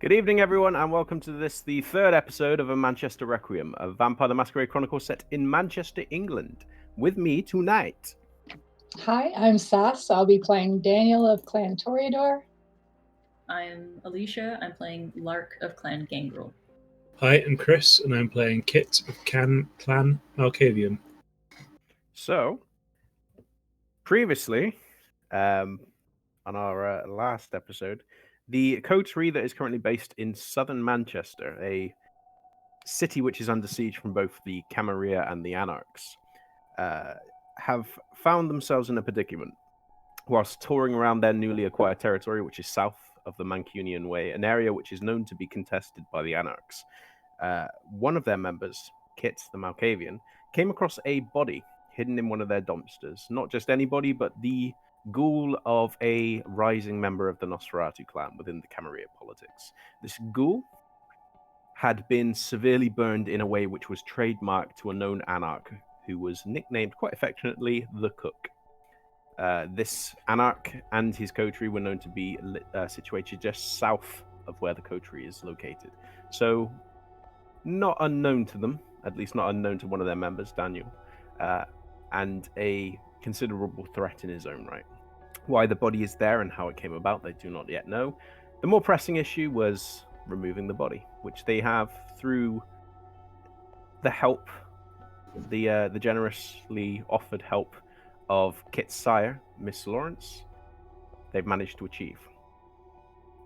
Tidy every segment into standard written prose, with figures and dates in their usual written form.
Good evening, everyone, and welcome to the third episode of A Manchester Requiem, a Vampire the Masquerade Chronicle set in Manchester, England. With me tonight. Hi, I'm Sass. I'll be playing Daniel of Clan Toreador. I'm Alicia. I'm playing Lark of Clan Gangrel. Hi, I'm Chris, and I'm playing Kit of Clan Malkavian. So, previously, on our last episode, the Coterie that is currently based in southern Manchester, a city which is under siege from both the Camarilla and the Anarchs, have found themselves in a predicament whilst touring around their newly acquired territory, which is south of the Mancunian Way, an area which is known to be contested by the Anarchs. One of their members, Kit the Malkavian, came across a body hidden in one of their dumpsters. Not just anybody, but the ghoul of a rising member of the Nosferatu clan within the Camarilla politics. This ghoul had been severely burned in a way which was trademarked to a known Anarch who was nicknamed quite affectionately the Cook. This Anarch and his coterie were known to be situated just south of where the coterie is located. So, not unknown to them, at least not unknown to one of their members, Daniel, and a considerable threat in his own right. Why the body is there and how it came about, they do not yet know. The more pressing issue was removing the body, which they have through the help, the generously offered help of Kit's sire, Miss Lawrence, they've managed to achieve.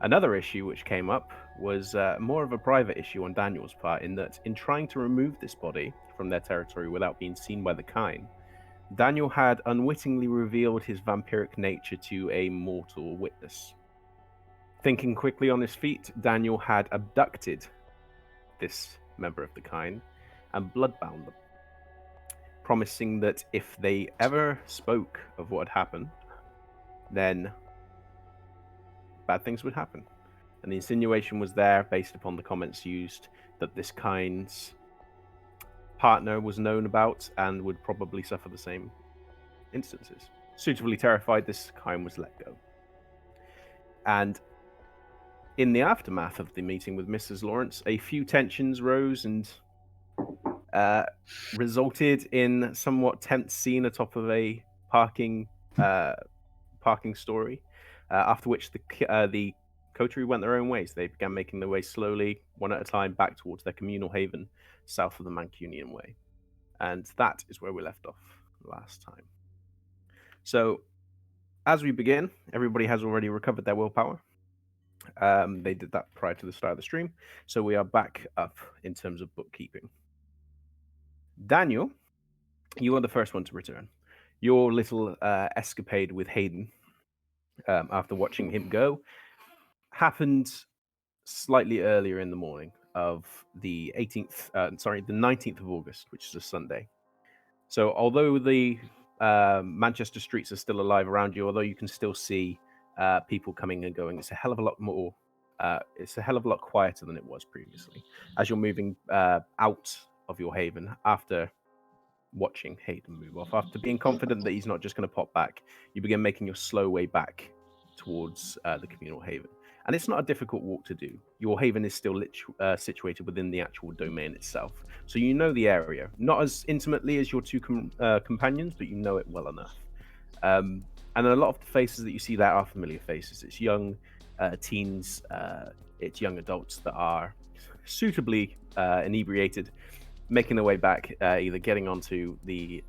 Another issue which came up was more of a private issue on Daniel's part, in that in trying to remove this body from their territory without being seen by the kine, Daniel had unwittingly revealed his vampiric nature to a mortal witness. Thinking quickly on his feet, Daniel had abducted this member of the kine and bloodbound them, promising that if they ever spoke of what had happened, then bad things would happen. And the insinuation was there based upon the comments used that this kind's partner was known about and would probably suffer the same instances. Suitably terrified, this kind was let go. And in the aftermath of the meeting with Mrs. Lawrence, a few tensions rose and resulted in somewhat tense scene atop of a parking story. After which the coterie went their own ways. They began making their way slowly, one at a time, back towards their communal haven south of the Mancunian Way. And that is where we left off last time. So, as we begin, everybody has already recovered their willpower. They did that prior to the start of the stream. So we are back up in terms of bookkeeping. Daniel, you are the first one to return. Your little escapade with Hayden, after watching him go, happened slightly earlier in the morning of the 19th of August, which is a Sunday. So although the Manchester streets are still alive around you, although you can still see people coming and going, it's a hell of a lot more. It's a hell of a lot quieter than it was previously. As you're moving out of your haven after watching Hayden move off, after being confident that he's not just going to pop back, you begin making your slow way back towards the communal haven. And it's not a difficult walk to do. Your haven is still situated within the actual domain itself. So you know the area. Not as intimately as your two companions, but you know it well enough. And a lot of the faces that you see there are familiar faces. It's young teens, it's young adults that are suitably inebriated, making their way back, either getting onto the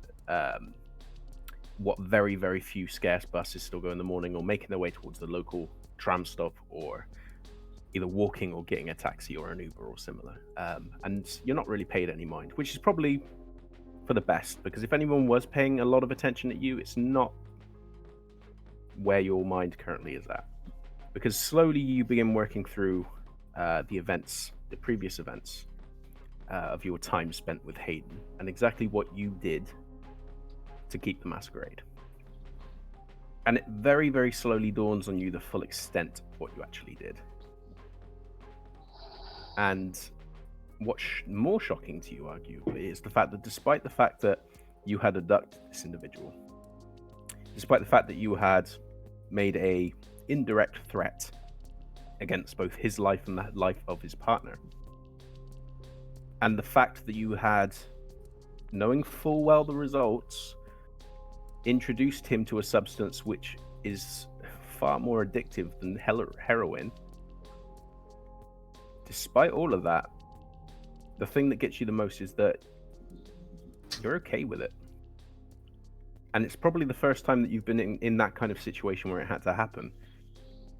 what very, very few scarce buses still go in the morning, or making their way towards the local tram stop, or either walking or getting a taxi or an Uber or similar. And you're not really paid any mind, which is probably for the best, because if anyone was paying a lot of attention at you, it's not where your mind currently is at. Because slowly you begin working through the previous events of your time spent with Hayden, and exactly what you did to keep the masquerade. And it very, very slowly dawns on you the full extent of what you actually did. And what's more shocking to you, arguably, is the fact that despite the fact that you had abducted this individual, despite the fact that you had made a indirect threat against both his life and the life of his partner. And the fact that you had, knowing full well the results, introduced him to a substance which is far more addictive than heroin. Despite all of that, the thing that gets you the most is that you're okay with it. And it's probably the first time that you've been in that kind of situation where it had to happen.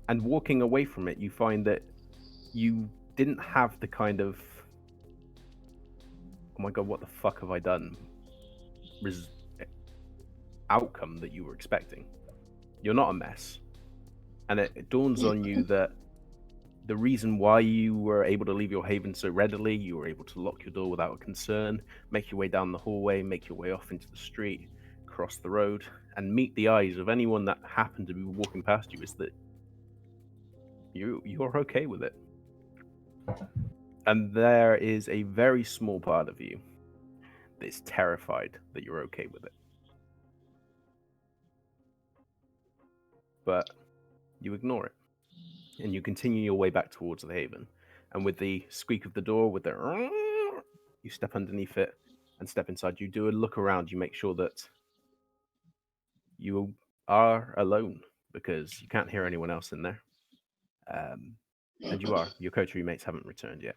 And walking away from it, you find that you didn't have the kind of, oh my god, what the fuck have I done, outcome that you were expecting. You're not a mess. And it dawns on you that the reason why you were able to leave your haven so readily, you were able to lock your door without a concern, make your way down the hallway, make your way off into the street, cross the road, and meet the eyes of anyone that happened to be walking past you, is that you're okay with it. And there is a very small part of you that's terrified that you're okay with it. But you ignore it. And you continue your way back towards the haven. And with the squeak of the door, with the... you step underneath it and step inside. You do a look around. You make sure that you are alone, because you can't hear anyone else in there. And you are. Your coterie mates haven't returned yet.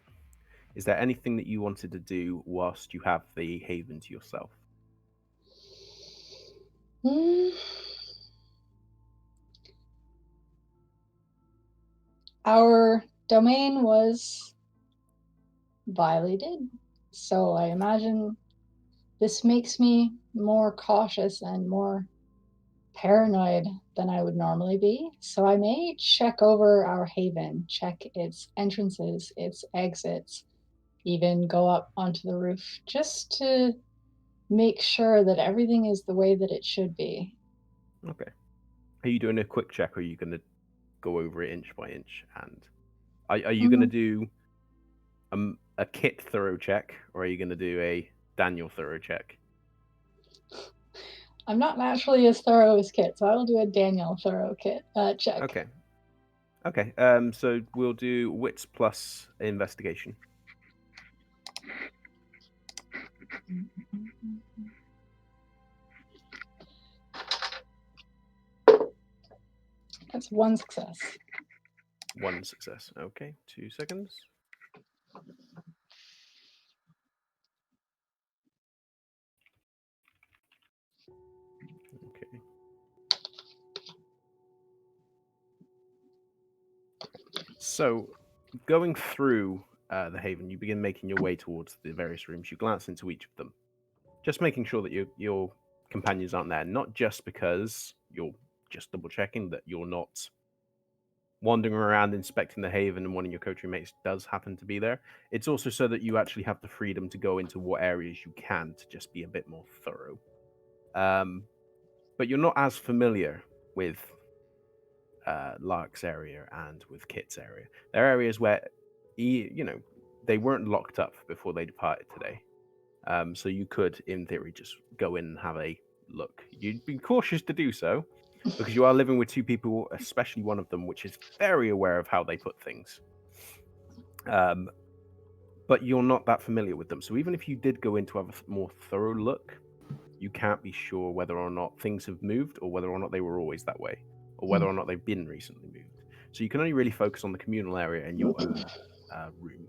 Is there anything that you wanted to do whilst you have the haven to yourself? Our domain was violated, so I imagine this makes me more cautious and more paranoid than I would normally be. So I may check over our haven, check its entrances, its exits, even go up onto the roof just to make sure that everything is the way that it should be. Okay. Are you doing a quick check, or are you going to go over it inch by inch? And are you going to do a Kit thorough check, or are you going to do a Daniel thorough check? I'm not naturally as thorough as Kit, so I will do a Daniel thorough check. Okay. Okay. So we'll do wits plus investigation. That's one success. One success. Okay. 2 seconds. Okay. So, going through the haven, you begin making your way towards the various rooms. You glance into each of them, just making sure that your companions aren't there. Not just because you're just double checking that you're not wandering around inspecting the haven and one of your coterie mates does happen to be there. It's also so that you actually have the freedom to go into what areas you can to just be a bit more thorough. But you're not as familiar with Lark's area and with Kit's area. There are areas where, they weren't locked up before they departed today. So you could, in theory, just go in and have a look. You'd be cautious to do so, because you are living with two people, especially one of them, which is very aware of how they put things. But you're not that familiar with them. So even if you did go in to have a more thorough look, you can't be sure whether or not things have moved, or whether or not they were always that way, or whether or not they've been recently moved. So you can only really focus on the communal area in your own room.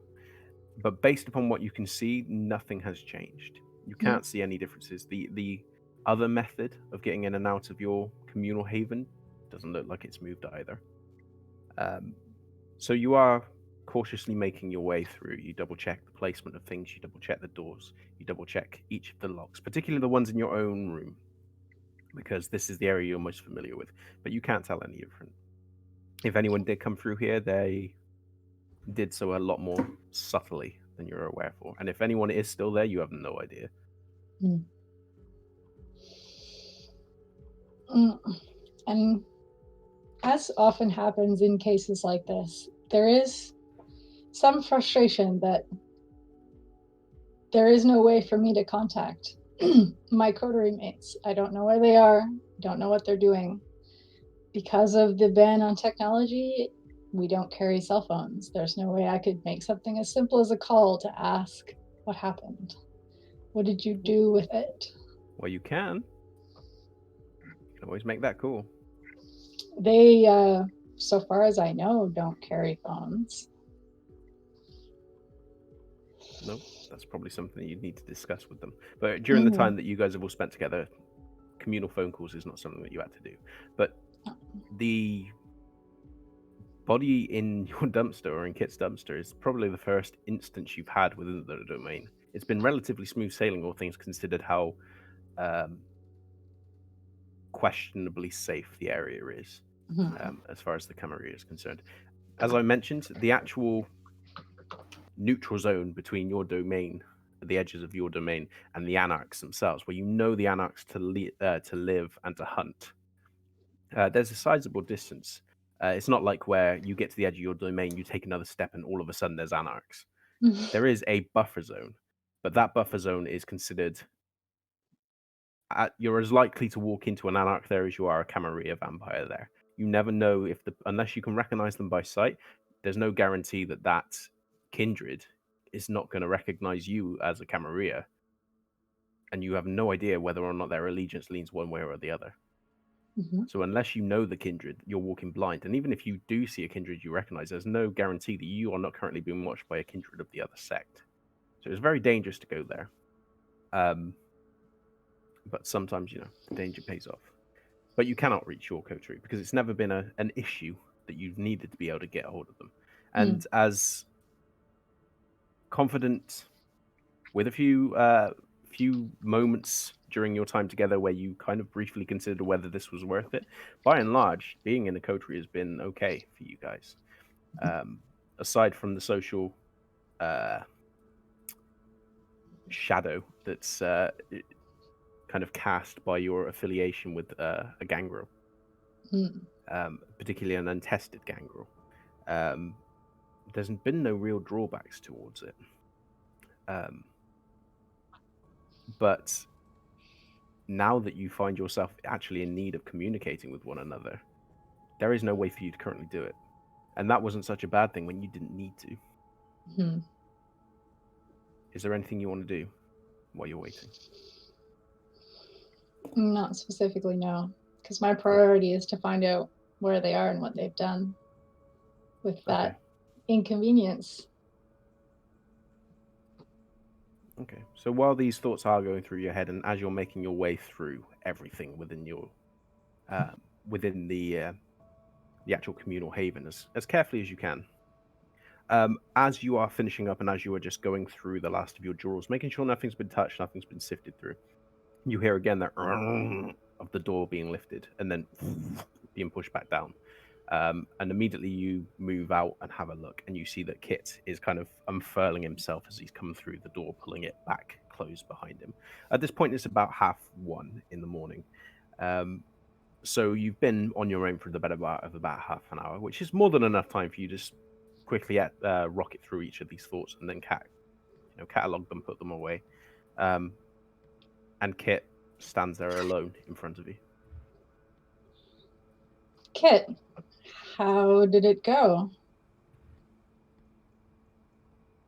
But based upon what you can see, nothing has changed. You can't see any differences. The other method of getting in and out of your communal haven doesn't look like it's moved either. So you are cautiously making your way through. You double check the placement of things, you double check the doors, you double check each of the locks, particularly the ones in your own room, because this is the area you're most familiar with, but you can't tell any different. If anyone did come through here, they did so a lot more subtly than you're aware for. And if anyone is still there, you have no idea. And as often happens in cases like this, there is some frustration that there is no way for me to contact my coterie mates. I don't know where they are, don't know what they're doing. Because of the ban on technology, we don't carry cell phones. There's no way I could make something as simple as a call to ask what happened. What did you do with it? Well, you can. You can always make that call. They, so far as I know, don't carry phones. No, that's probably something you'd need to discuss with them. But during the time that you guys have all spent together, communal phone calls is not something that you had to do. But the body in your dumpster or in Kit's dumpster is probably the first instance you've had within the domain. It's been relatively smooth sailing, all things considered, how questionably safe the area is, as far as the Coterie is concerned. As I mentioned, the actual neutral zone between your domain, the edges of your domain, and the anarchs themselves, where you know the anarchs to live and to hunt, there's a sizable distance. It's not like where you get to the edge of your domain, you take another step, and all of a sudden there's anarchs. There is a buffer zone, but that buffer zone is considered. You're as likely to walk into an anarch there as you are a Camarilla vampire there. You never know if unless you can recognize them by sight, there's no guarantee that kindred is not going to recognize you as a Camarilla, and you have no idea whether or not their allegiance leans one way or the other. So unless you know the kindred, you're walking blind. And even if you do see a kindred you recognize, there's no guarantee that you are not currently being watched by a kindred of the other sect. So it's very dangerous to go there. But sometimes, the danger pays off. But you cannot reach your Coterie because it's never been an issue that you've needed to be able to get a hold of them. And as confident, with a few moments during your time together where you kind of briefly considered whether this was worth it, by and large, being in a Coterie has been okay for you guys. Aside from the social shadow that's kind of cast by your affiliation with a gangrel, particularly an untested gangrel. There's been no real drawbacks towards it. But now that you find yourself actually in need of communicating with one another, there is no way for you to currently do it. And that wasn't such a bad thing when you didn't need to. Is there anything you want to do while you're waiting? Not specifically, no. Because my priority is to find out where they are and what they've done with that inconvenience. Okay, so while these thoughts are going through your head, and as you're making your way through everything within your within the actual communal haven as carefully as you can, as you are finishing up and as you are just going through the last of your drawers, making sure nothing's been touched, nothing's been sifted through, you hear again that of the door being lifted and then being pushed back down. And immediately you move out and have a look, and you see that Kit is kind of unfurling himself as he's come through the door, pulling it back closed behind him. At this point, it's about 1:30 in the morning. So you've been on your own for the better part of about half an hour, which is more than enough time for you to just quickly rocket through each of these thoughts and then catalog them, put them away. And Kit stands there alone in front of you. Kit, how did it go?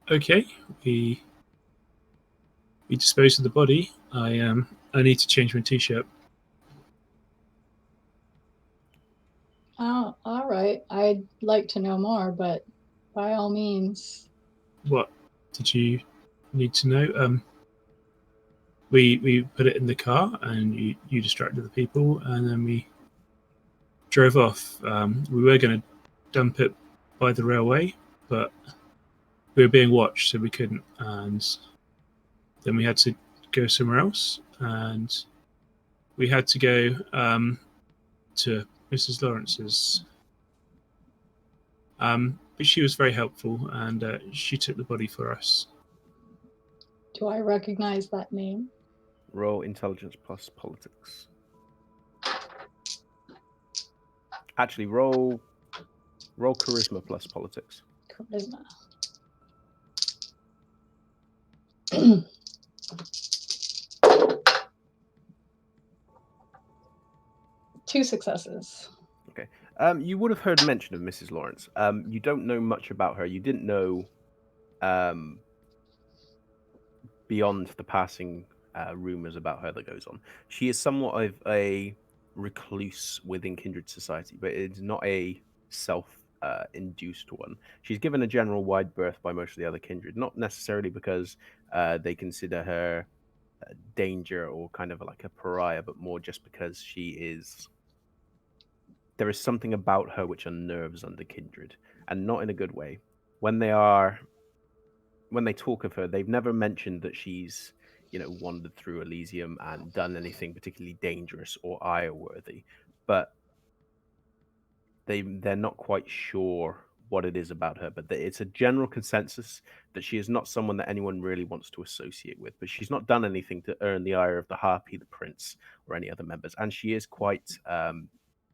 Okay, we disposed of the body. I need to change my t-shirt. Oh, all right. I'd like to know more, but by all means. What did you need to know? We put it in the car, and you distracted the people, and then we drove off. We were going to dump it by the railway, but we were being watched, so we couldn't. And then we had to go somewhere else, and we had to go to Mrs. Lawrence's. But she was very helpful, and she took the body for us. Do I recognize that name? Roll intelligence plus politics. Actually, roll charisma plus politics. Charisma. Two successes. Okay. You would have heard mention of Mrs. Lawrence. You don't know much about her. You didn't know beyond the passing rumors about her that goes on. She is somewhat of a recluse within Kindred society, but it's not a self-induced one. She's given a general wide berth by most of the other Kindred, not necessarily because they consider her danger or kind of like a pariah, but more just because she is. There is something about her which unnerves under Kindred, and not in a good way. When they talk of her, they've never mentioned that she's, wandered through Elysium and done anything particularly dangerous or ire-worthy, but they're not quite sure what it is about her. But it's a general consensus that she is not someone that anyone really wants to associate with. But she's not done anything to earn the ire of the Harpy, the Prince, or any other members, and she is quite.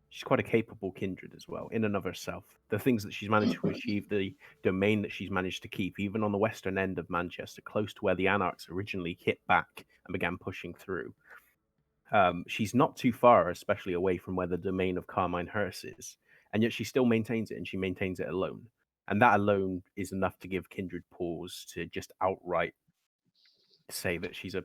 She's quite a capable Kindred as well, in and of herself. The things that she's managed to achieve, the domain that she's managed to keep, even on the western end of Manchester, close to where the Anarchs originally hit back and began pushing through. She's not too far, especially away from where the domain of Carmine Hurst is, and yet she still maintains it, and she maintains it alone. And that alone is enough to give Kindred pause to just outright say that she's a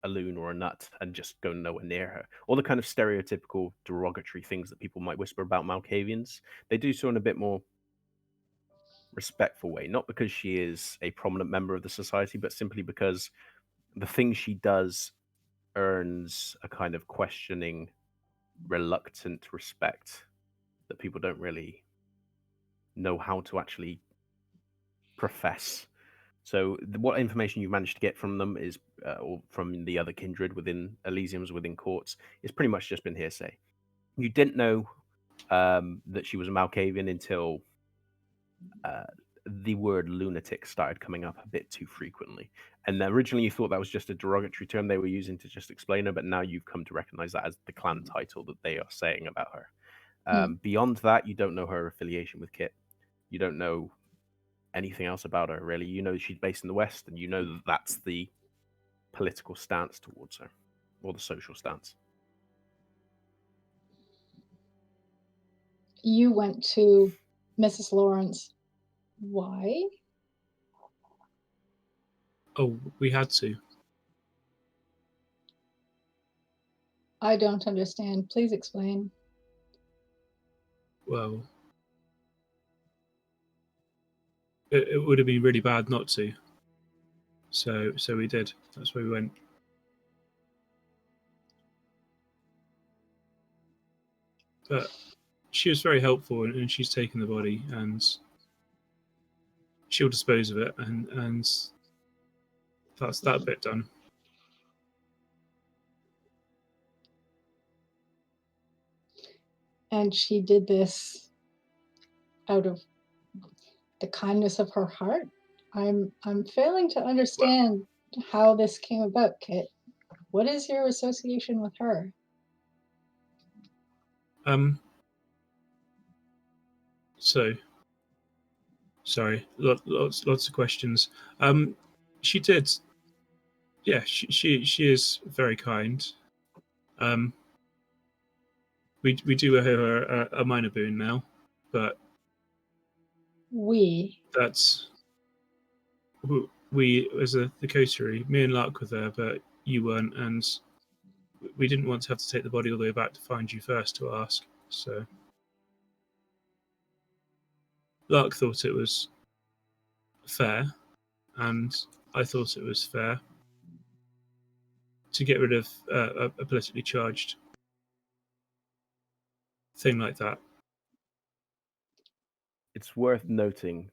loon or a nut and just go nowhere near her. All the kind of stereotypical derogatory things that people might whisper about Malkavians, they do so in a bit more respectful way, not because she is a prominent member of the society, but simply because the things she does earns a kind of questioning, reluctant respect that people don't really know how to actually profess. So what information you've managed to get from them is, or from the other Kindred within Elysiums, within courts, is pretty much just been hearsay. You didn't know that she was a Malkavian until the word lunatic started coming up a bit too frequently. And originally you thought that was just a derogatory term they were using to just explain her, but now you've come to recognize that as the clan title that they are saying about her. Beyond that, you don't know her affiliation with Kit. You don't know anything else about her, really. You know she's based in the West, and you know that that's the political stance towards her, or the social stance. You went to Mrs. Lawrence. Why? Oh, we had to. I don't understand. Please explain. Well, it would have been really bad not to. So we did. That's where we went. But she was very helpful, and she's taken the body, and she'll dispose of it, and that's that bit done. And she did this out of the kindness of her heart. I'm failing to understand how this came about, Kit. What is your association with her? So, sorry, lots of questions. She did. Yeah, she is very kind. We do owe her a minor boon now, but that's we as the Coterie, me and Lark were there, but you weren't, and we didn't want to have to take the body all the way back to find you first to ask. So Lark thought it was fair, and I thought it was fair to get rid of a politically charged thing like that. It's worth noting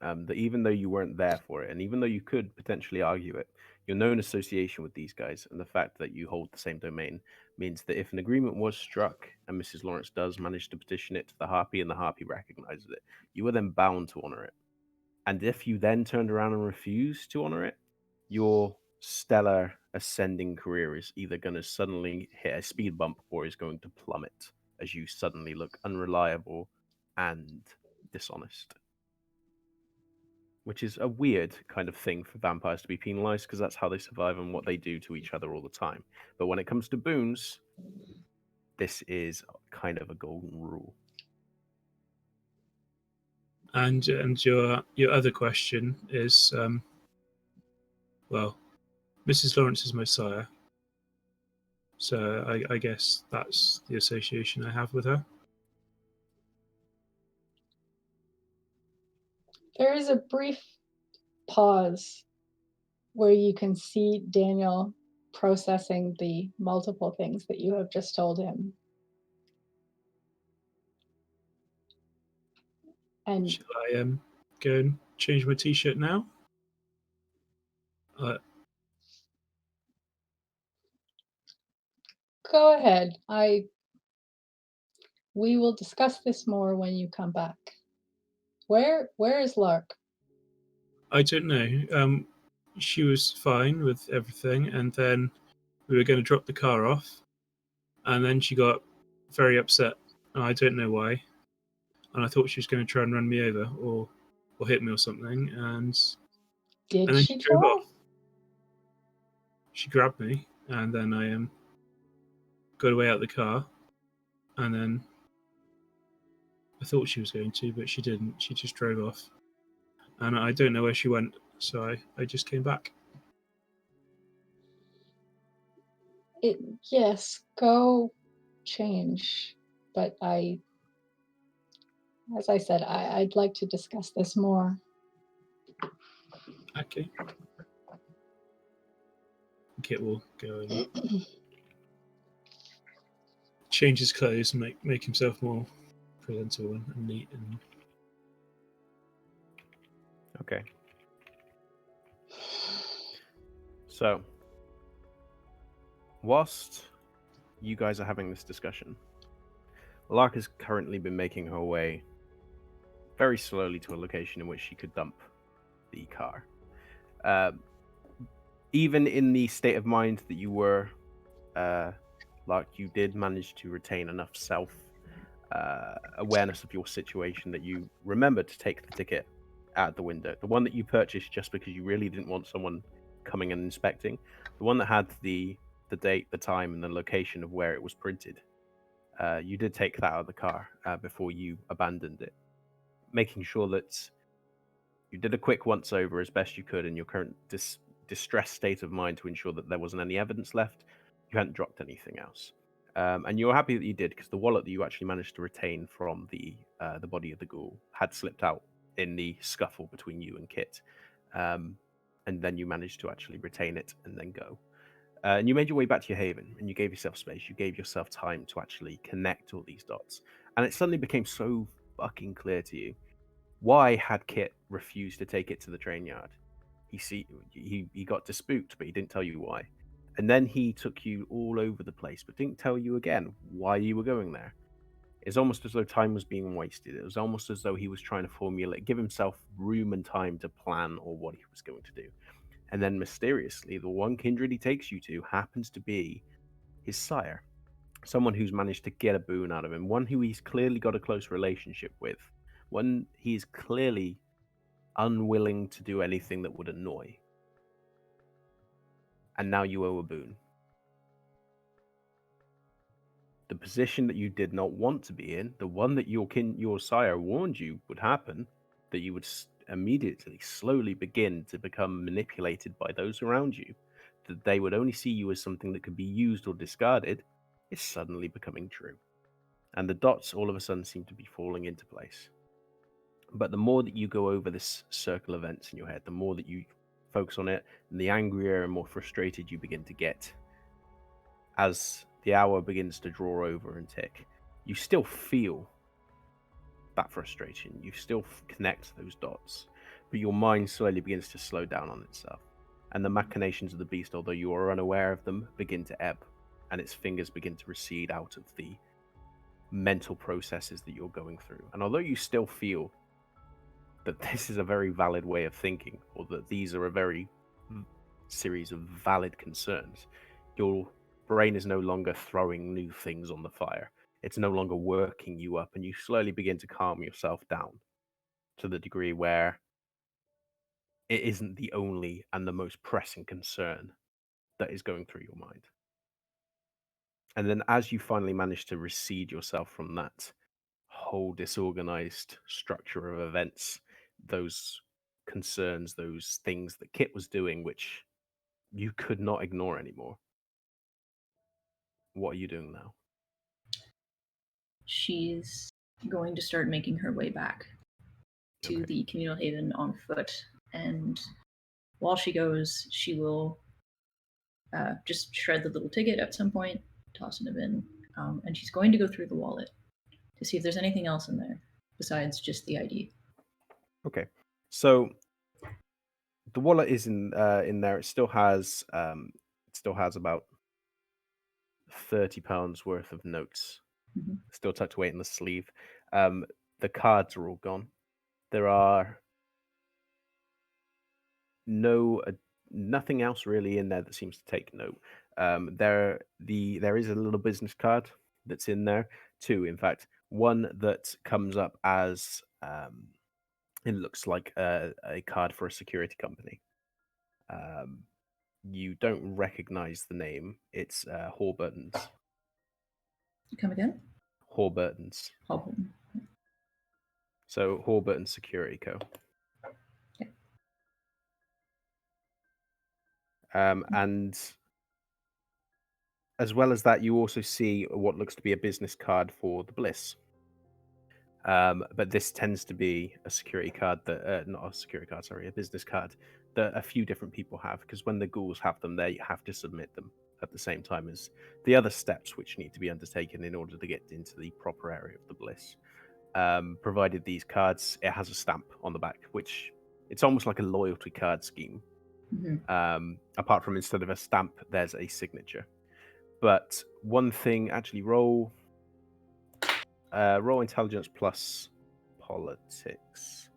that even though you weren't there for it, and even though you could potentially argue it, your known association with these guys and the fact that you hold the same domain means that if an agreement was struck and Mrs. Lawrence does manage to petition it to the Harpy and the Harpy recognizes it, you are then bound to honor it. And if you then turned around and refused to honor it, your stellar ascending career is either going to suddenly hit a speed bump or is going to plummet as you suddenly look unreliable and dishonest. Which is a weird kind of thing for vampires to be penalized, because that's how they survive and what they do to each other all the time. But when it comes to boons, this is kind of a golden rule. And your other question is, well, Mrs. Lawrence is my sire, so I guess that's the association I have with her. There is a brief pause where you can see Daniel processing the multiple things that you have just told him. And Shall I go and change my t-shirt now? go ahead. We will discuss this more when you come back. Where is Lark? I don't know. She was fine with everything, and then we were going to drop the car off, and then she got very upset. I don't know why, and I thought she was going to try and run me over or hit me or something, and Did then she drove try? off. She grabbed me, and then I got away out the car, and then I thought she was going to, but she didn't. She just drove off, and I don't know where she went, so I just came back. Yes, go change. But as I said, I'd like to discuss this more. Okay. Kit will go and change his clothes and make himself more presentable and neat. And Okay. So, whilst you guys are having this discussion, Lark has currently been making her way very slowly to a location in which she could dump the car. Even in the state of mind that you were, Lark, you did manage to retain enough awareness of your situation that you remembered to take the ticket out the window. The one that you purchased just because you really didn't want someone coming and inspecting. The one that had the date, the time, and the location of where it was printed. You did take that out of the car before you abandoned it, making sure that you did a quick once over as best you could in your current distressed state of mind to ensure that there wasn't any evidence left. You hadn't dropped anything else. And you were happy that you did, because the wallet that you actually managed to retain from the body of the ghoul had slipped out in the scuffle between you and Kit. And then you managed to actually retain it and then go. And you made your way back to your haven, and you gave yourself space. You gave yourself time to actually connect all these dots. And it suddenly became so fucking clear to you. Why had Kit refused to take it to the train yard? He got dispooked, but he didn't tell you why. And then he took you all over the place, but didn't tell you again why you were going there. It's almost as though time was being wasted. It was almost as though he was trying to give himself room and time to plan or what he was going to do. And then mysteriously, the one kindred he takes you to happens to be his sire. Someone who's managed to get a boon out of him. One who he's clearly got a close relationship with. One he's clearly unwilling to do anything that would annoy. And now you owe a boon. The position that you did not want to be in, the one that your sire warned you would happen, that you would immediately, slowly begin to become manipulated by those around you, that they would only see you as something that could be used or discarded, is suddenly becoming true. And the dots all of a sudden seem to be falling into place. But the more that you go over this circle of events in your head, the more that you focus on it, and the angrier and more frustrated you begin to get. As the hour begins to draw over and tick, you still feel that frustration. You still connect those dots, but your mind slowly begins to slow down on itself. And the machinations of the beast, although you are unaware of them, begin to ebb, and its fingers begin to recede out of the mental processes that you're going through. And although you still feel that this is a very valid way of thinking, or that these are a very series of valid concerns, your brain is no longer throwing new things on the fire. It's no longer working you up, and you slowly begin to calm yourself down to the degree where it isn't the only and the most pressing concern that is going through your mind. And then as you finally manage to recede yourself from that whole disorganized structure of events, those concerns, those things that Kit was doing, which you could not ignore anymore. What are you doing now? She's going to start making her way back to Okay. the communal haven on foot, and while she goes, she will just shred the little ticket at some point, toss it in a bin, and she's going to go through the wallet to see if there's anything else in there besides just the ID. Okay. So the wallet is in there. It still has about £30 worth of notes Mhm. still tucked away in the sleeve. The cards are all gone. There are nothing else really in there that seems to take note. There is a little business card that's in there, two in fact. One that comes up as it looks like a card for a security company. You don't recognize the name. It's Horburton's. Come again? Horburton's. Hobble. So Horburton Security Co. Okay. And as well as that, you also see what looks to be a business card for the Bliss. But this tends to be a security card that, not a security card, sorry, a business card that a few different people have, because when the ghouls have them, they have to submit them at the same time as the other steps which need to be undertaken in order to get into the proper area of the Bliss. Provided these cards, it has a stamp on the back, which it's almost like a loyalty card scheme. Mm-hmm. Apart from instead of a stamp, there's a signature. But one thing, actually, roll intelligence plus politics.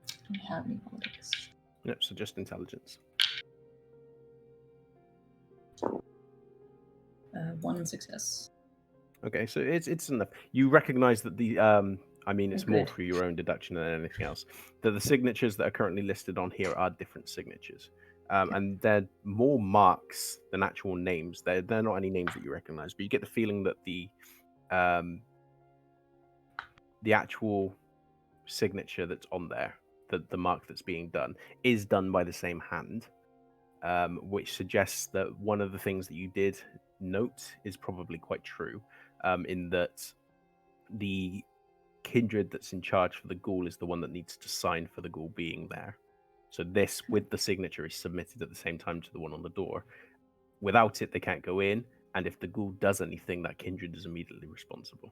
I don't have any politics. No, so just intelligence. One success. Okay, so it's enough. You recognize that the I mean, it's more Good. for your own deduction than anything else. That the signatures that are currently listed on here are different signatures, and they're more marks than actual names. They're not any names that you recognize, but you get the feeling that the actual signature that's on there, the mark that's being done, is done by the same hand, which suggests that one of the things that you did note is probably quite true, in that the kindred that's in charge for the ghoul is the one that needs to sign for the ghoul being there. So this, with the signature, is submitted at the same time to the one on the door. Without it, they can't go in, and if the ghoul does anything, that kindred is immediately responsible.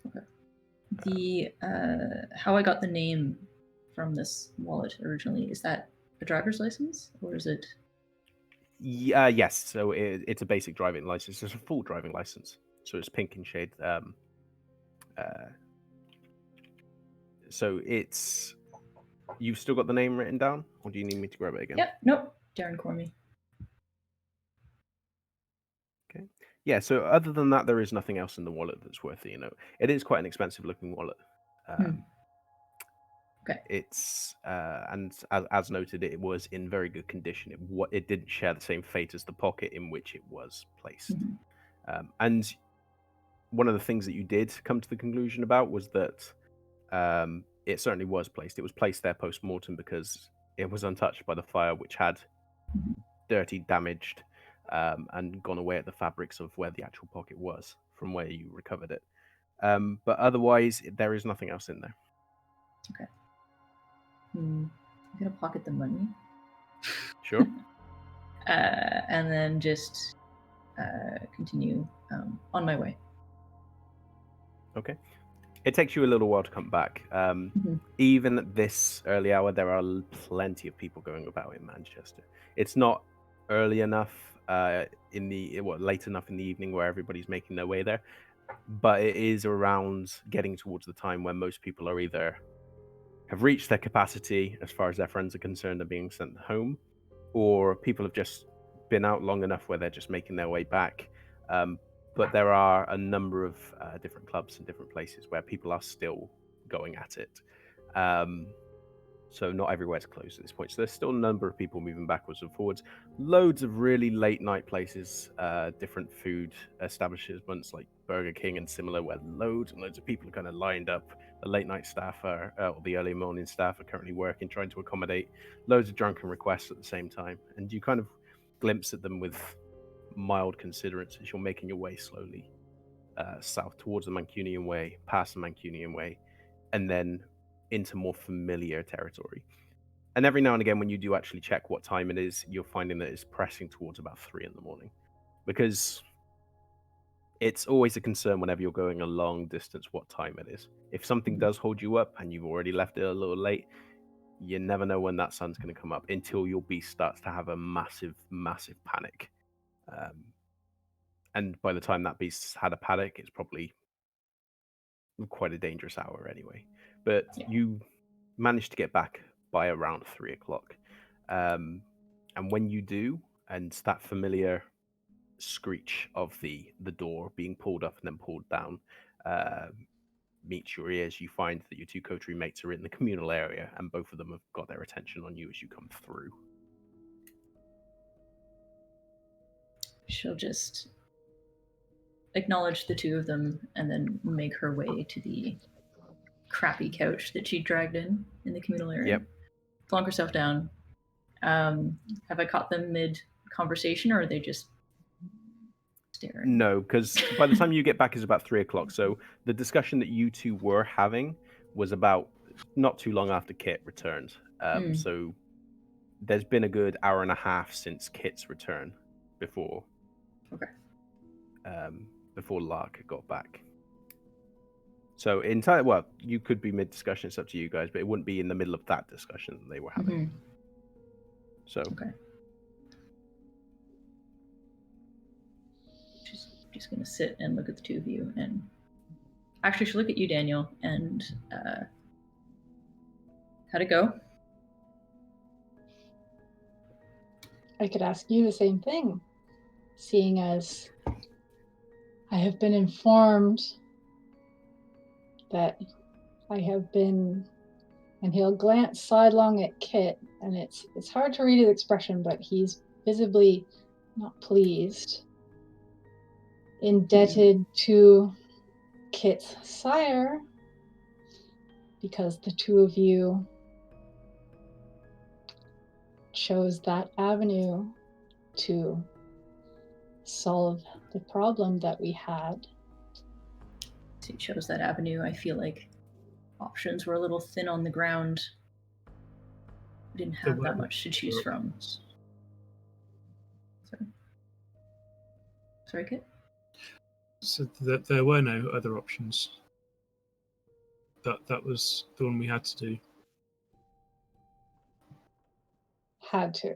Okay. The how I got the name from this wallet originally, is that a driver's license or is it? Yes. So it's a basic driving license. It's a full driving license. So it's pink in shade. So it's. You've still got the name written down, or do you need me to grab it again? Yep. Nope. Darren Cormie. Okay. Yeah. So other than that, there is nothing else in the wallet that's worth it. It is quite an expensive looking wallet. Okay. It's and as noted, it was in very good condition. It didn't share the same fate as the pocket in which it was placed. Mm-hmm. And one of the things that you did come to the conclusion about was that it certainly was placed. It was placed there post-mortem because it was untouched by the fire, which had dirty, damaged, and gone away at the fabrics of where the actual pocket was from where you recovered it. But otherwise, there is nothing else in there. Okay. I'm gonna pocket the money. Sure. And then just continue on my way. Okay. It takes you a little while to come back. Even at this early hour, there are plenty of people going about in Manchester. It's not early enough late enough in the evening where everybody's making their way there, but it is around getting towards the time where most people are either have reached their capacity as far as their friends are concerned and being sent home, or people have just been out long enough where they're just making their way back. But there are a number of different clubs and different places where people are still going at it. So not everywhere's closed at this point. So there's still a number of people moving backwards and forwards. Loads of really late night places, different food establishments like Burger King and similar, where loads and loads of people are kind of lined up. The late night staff or the early morning staff are currently working, trying to accommodate loads of drunken requests at the same time. And you kind of glimpse at them with mild considerance as you're making your way slowly south towards the Mancunian Way, past the Mancunian Way, and then into more familiar territory. And every now and again, when you do actually check what time it is, you're finding that it's pressing towards about 3 in the morning. Because it's always a concern whenever you're going a long distance what time it is. If something does hold you up and you've already left it a little late, you never know when that sun's going to come up until your beast starts to have a massive, massive panic. And by the time that beast's had a panic, it's probably quite a dangerous hour anyway. But you managed to get back by around 3 o'clock. And when you do, and that familiar screech of the door being pulled up and then pulled down meets your ears, you find that your two coterie mates are in the communal area, and both of them have got their attention on you as you come through. She'll just acknowledge the two of them and then make her way to the crappy couch that she dragged in the communal area. Yep. Plonk herself down. Have I caught them mid-conversation, or are they just staring? No, because by the time you get back is about 3 o'clock. So the discussion that you two were having was about not too long after Kit returned. So there's been a good hour and a half since Kit's return before. Okay. Before Lark got back. So well, you could be mid-discussion, it's up to you guys, but it wouldn't be in the middle of that discussion that they were having. So okay. She's just gonna sit and look at the two of you, and actually she'll look at you, Daniel, and how'd it go? I could ask you the same thing, seeing as I have been informed that I have been, and he'll glance sidelong at Kit, and it's hard to read his expression, but he's visibly not pleased. Indebted to Kit's sire, because the two of you chose that avenue to solve the problem that we had. She chose that avenue. I feel like options were a little thin on the ground. We didn't have that much to choose from. Sorry, Kit? So there were no other options. That was the one we had to do. Had to.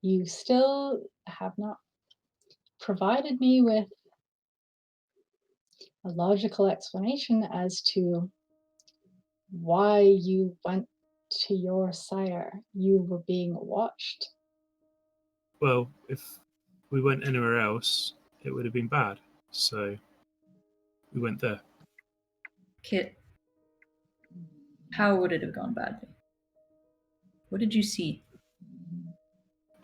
You still have not provided me with a logical explanation as to why you went to your sire. You were being watched. Well, if we went anywhere else, it would have been bad. So we went there. Kit, how would it have gone badly? What did you see?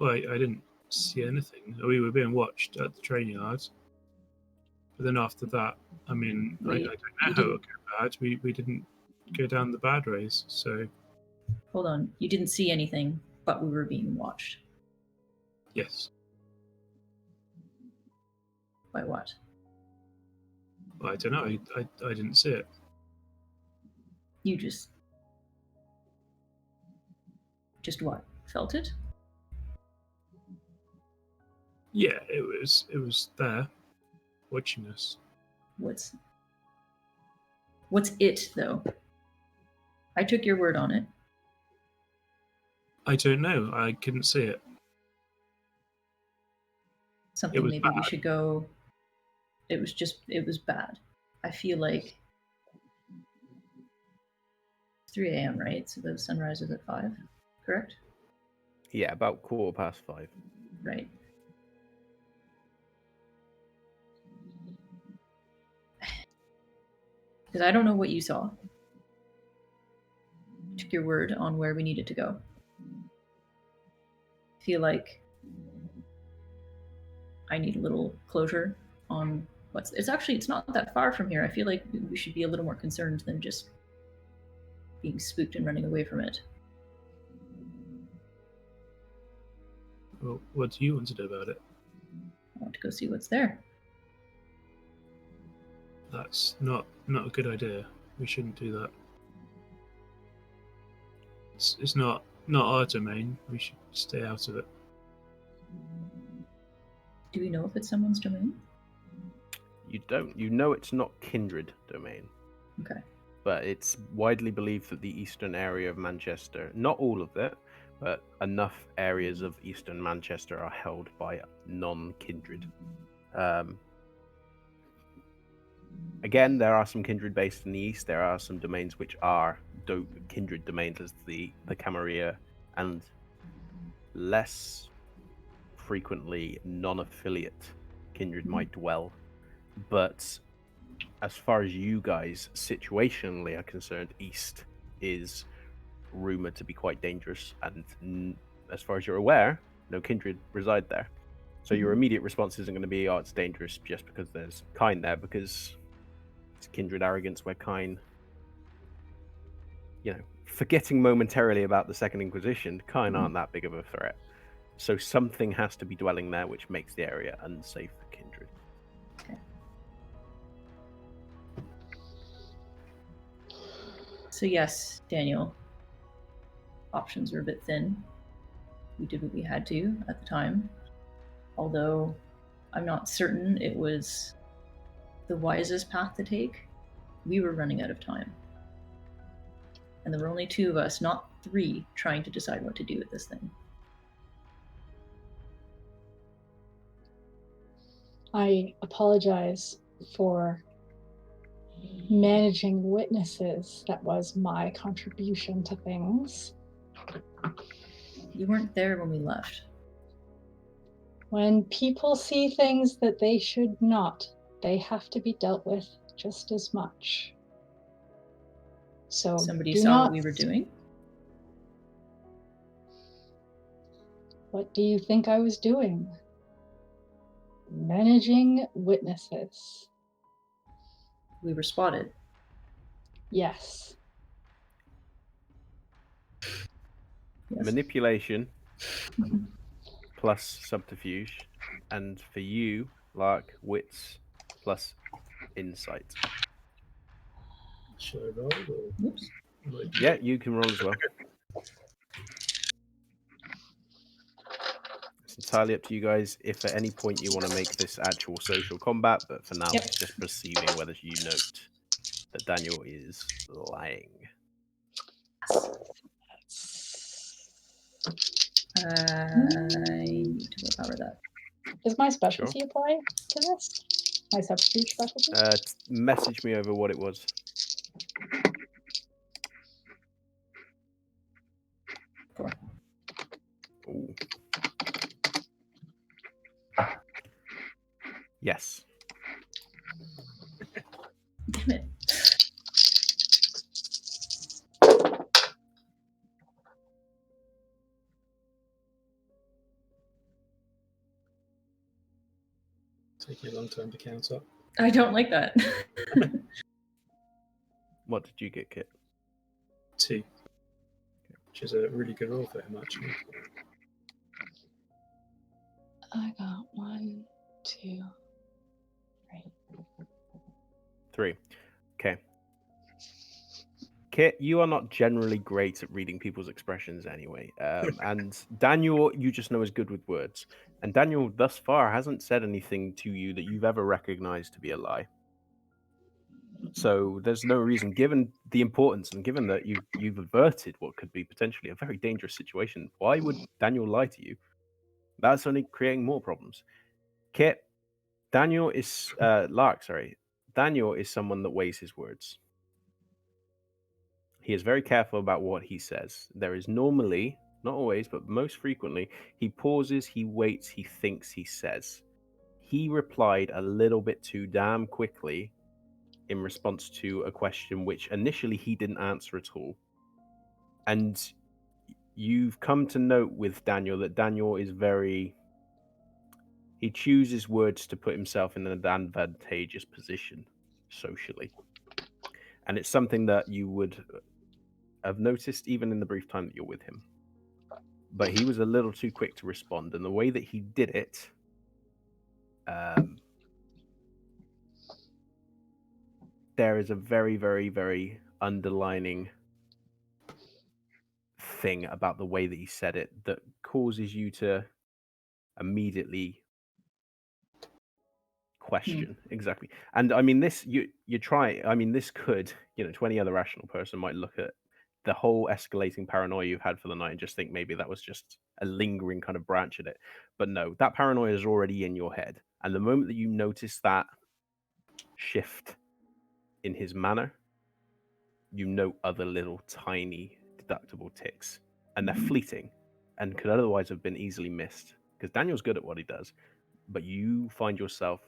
Well, I didn't see anything. We were being watched at the train yards. But then after that, I mean, I don't know how it would go bad. We didn't go down the bad ways, so... Hold on. You didn't see anything, but we were being watched. Yes. By what? Well, I don't know. I didn't see it. You just what? Felt it? Yeah, it was there, watching us. What's it, though? I took your word on it. I don't know. I couldn't see it. Something maybe bad. We should go... It was bad. I feel like... It's 3 a.m., right? So the sunrise is at 5, correct? Yeah, about 5:15. Right. Because I don't know what you saw, took your word on where we needed to go. I feel like I need a little closure on it's not that far from here. I feel like we should be a little more concerned than just being spooked and running away from it. Well, what do you want to do about it? I want to go see what's there. That's not a good idea. We shouldn't do that. It's not our domain. We should stay out of it. Do we know if it's someone's domain? You don't. You know it's not Kindred domain. Okay. But it's widely believed that the eastern area of Manchester, not all of it, but enough areas of eastern Manchester are held by non-Kindred. Again, there are some Kindred based in the east. There are some domains which are Kindred domains, as the Camarilla, and less frequently non-affiliate Kindred might dwell. But as far as you guys situationally are concerned, east is rumored to be quite dangerous, and as far as you're aware, no Kindred reside there. So your immediate response isn't going to be, oh, it's dangerous just because there's Kine there, because it's Kindred arrogance where Kine, forgetting momentarily about the Second Inquisition, Kine aren't that big of a threat. So something has to be dwelling there, which makes the area unsafe for Kindred. Okay. So yes, Daniel, options were a bit thin. We did what we had to at the time, although I'm not certain it was the wisest path to take. We were running out of time. And there were only 2 of us, not 3, trying to decide what to do with this thing. I apologize for managing witnesses. That was my contribution to things. You weren't there when we left. When people see things that they should not, they have to be dealt with just as much. So Somebody do saw not... what we were doing? What do you think I was doing? Managing witnesses. We were spotted. Yes. Yes. Manipulation plus subterfuge, and for you, Lark, wits plus insight. Should I roll? Or... Oops. Yeah, you can roll as well. It's entirely up to you guys if at any point you want to make this actual social combat, but for now, Yep. just perceiving whether you note that Daniel is lying. I need to willpower that. Does my specialty apply to this? My subterfuge specialty? Message me over what it was. Four. Ooh. Yes. Damn it. Taking a long time to count up. I don't like that. What did you get, Kit? 2. Which is a really good roll for him, actually. I got 1, 2, 3. 3. Okay. Kit, you are not generally great at reading people's expressions anyway. And Daniel, you just know is good with words. And Daniel, thus far, hasn't said anything to you that you've ever recognized to be a lie. So there's no reason, given the importance and given that you've averted what could be potentially a very dangerous situation, why would Daniel lie to you? That's only creating more problems. Kit, Daniel is Daniel is someone that weighs his words. He is very careful about what he says. There is normally, not always, but most frequently, he pauses, he waits, he thinks, he says. He replied a little bit too damn quickly in response to a question which initially he didn't answer at all. And you've come to note with Daniel that Daniel is he chooses words to put himself in an advantageous position socially. And it's something that you would have noticed even in the brief time that you're with him. But he was a little too quick to respond. And the way that he did it, there is a very, very, very underlining thing about the way that he said it that causes you to immediately question. Exactly. And I mean, this you try. I mean, this could, to any other rational person might look at the whole escalating paranoia you've had for the night and just think maybe that was just a lingering kind of branch at it. But no, that paranoia is already in your head. And the moment that you notice that shift in his manner, you note other little tiny deductible ticks, and they're fleeting and could otherwise have been easily missed because Daniel's good at what he does, but you find yourself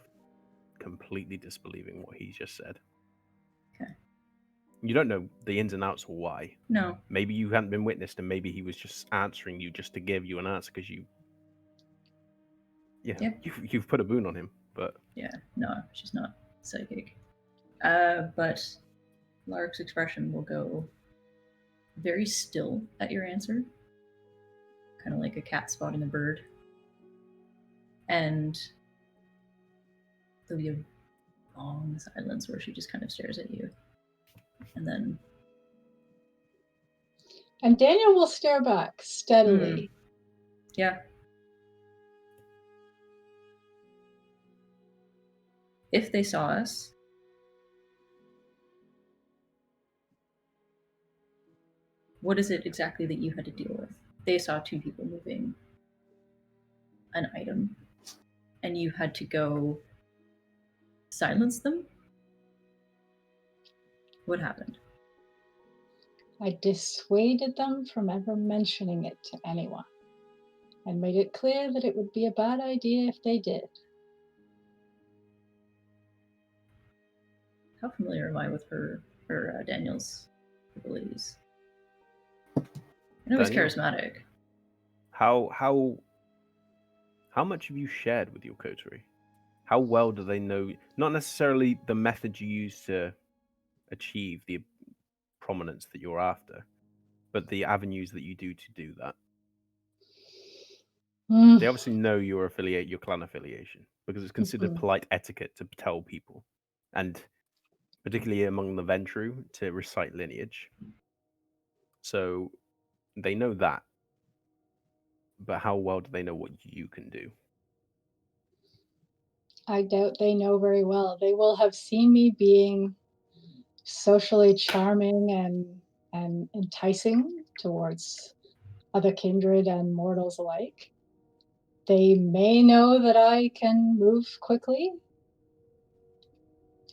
completely disbelieving what he's just said. Okay. You don't know the ins and outs or why. No. Maybe you hadn't been witnessed, and maybe he was just answering you just to give you an answer because you've put a boon on him. But yeah, no, she's not psychic. But Lark's expression will go very still at your answer, kind of like a cat spotting a bird, and there'll be a long silence where she just kind of stares at you, and then. And Daniel will stare back steadily. Yeah. If they saw us, what is it exactly that you had to deal with? They saw two people moving an item, and you had to go silence them? What happened? I dissuaded them from ever mentioning it to anyone and made it clear that it would be a bad idea if they did. How familiar am I with Daniel's abilities? I know he's Daniel? charismatic. How much have you shared with your coterie? How well do they know? Not necessarily the method you use to achieve the prominence that you're after, but the avenues that you do to do that. They obviously know your clan affiliation, because it's considered polite etiquette to tell people, and particularly among the Ventru, to recite lineage. So they know that. But how well do they know what you can do? I doubt they know very well. They will have seen me being socially charming and enticing towards other kindred and mortals alike. They may know that I can move quickly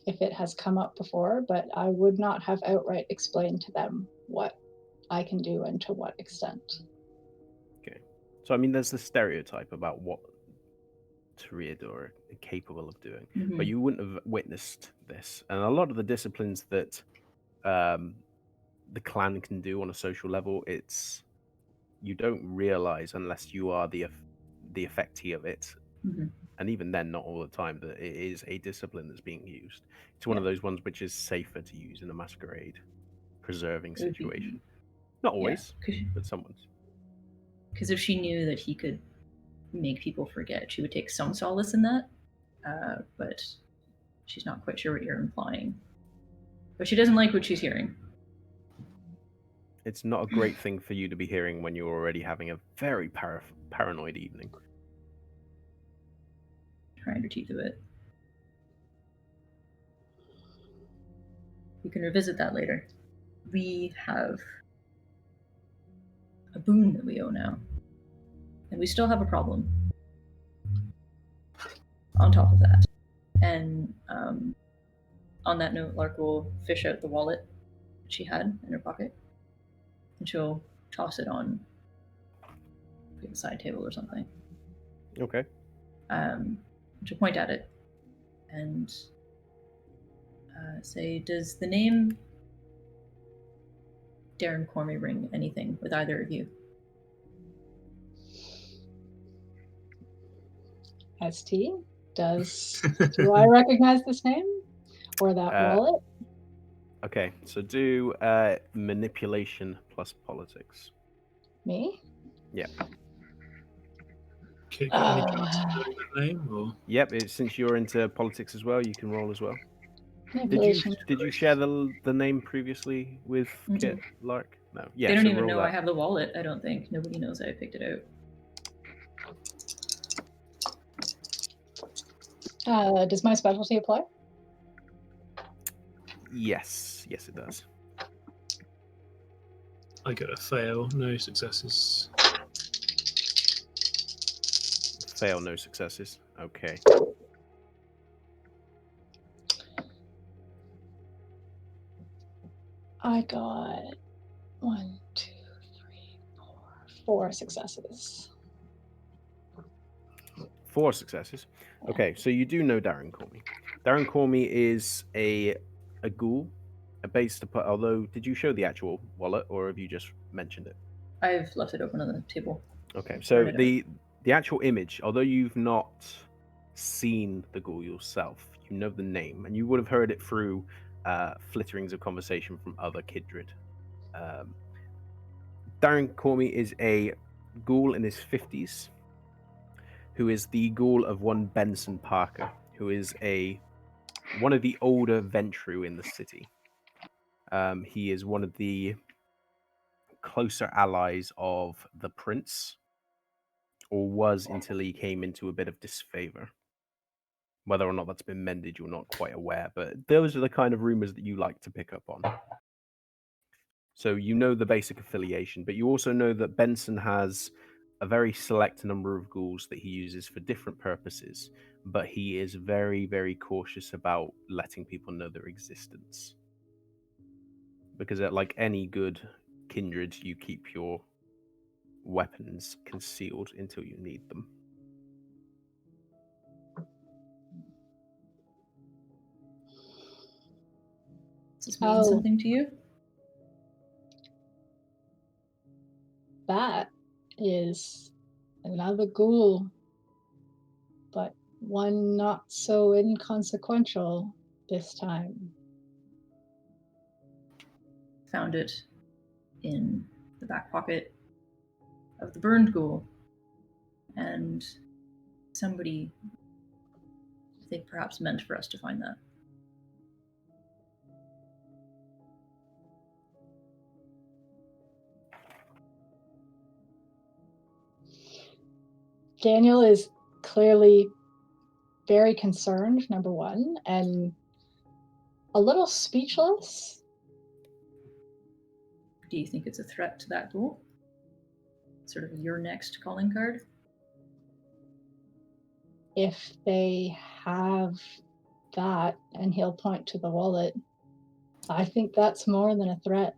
if it has come up before, but I would not have outright explained to them what I can do and to what extent. Okay. So, I mean, there's the stereotype about what Toreador are capable of doing, but you wouldn't have witnessed this. And a lot of the disciplines that the clan can do on a social level, you don't realize unless you are the effectee of it. And even then, not all the time, that it is a discipline that's being used. It's one of those ones which is safer to use in a masquerade preserving situation. Not always, but someone's. Because if she knew that he could make people forget, she would take some solace in that. But she's not quite sure what you're implying. But she doesn't like what she's hearing. It's not a great thing for you to be hearing when you're already having a very paranoid evening. Trying her teeth a bit. We can revisit that later. We have a boon that we owe now. And we still have a problem. On top of that. And on that note, Lark will fish out the wallet that she had in her pocket. And she'll toss it on the side table or something. Okay. She'll point at it and say, does the name Darren Cormie ring anything with either of you? ST, do I recognize this name or that wallet? Okay, so do manipulation plus politics. Me? Yeah. Okay, got any chance of knowing that name? Or? Yep, since you're into politics as well, you can roll as well. Manipulation. Did you share the name previously with Kit Lark? No. Yeah, They don't so even roll know that. I have the wallet, I don't think. Nobody knows I picked it out. Does my specialty apply? Yes, it does. I got a fail, no successes. Fail, no successes. Okay. I got 4 successes. 4 successes. Okay, so you do know Darren Cormie. Darren Cormie is a ghoul, based upon. Although, did you show the actual wallet, or have you just mentioned it? I've left it open on the table. Okay, so the actual image, although you've not seen the ghoul yourself, you know the name, and you would have heard it through flitterings of conversation from other Kindred. Darren Cormie is a ghoul in his 50s, who is the ghoul of one Benson Parker, who is one of the older Ventru in the city. He is one of the closer allies of the prince, or was until he came into a bit of disfavor. Whether or not that's been mended, you're not quite aware, but those are the kind of rumors that you like to pick up on. So you know the basic affiliation, but you also know that Benson has a very select number of ghouls that he uses for different purposes, but he is very, very cautious about letting people know their existence. Because like any good kindred, you keep your weapons concealed until you need them. Does this mean something to you? That is another ghoul, but one not so inconsequential this time. Found it in the back pocket of the burned ghoul, and somebody, I think, perhaps meant for us to find that. Daniel is clearly very concerned, number one, and a little speechless. Do you think it's a threat to that ghoul? Sort of your next calling card? If they have that, and he'll point to the wallet, I think that's more than a threat.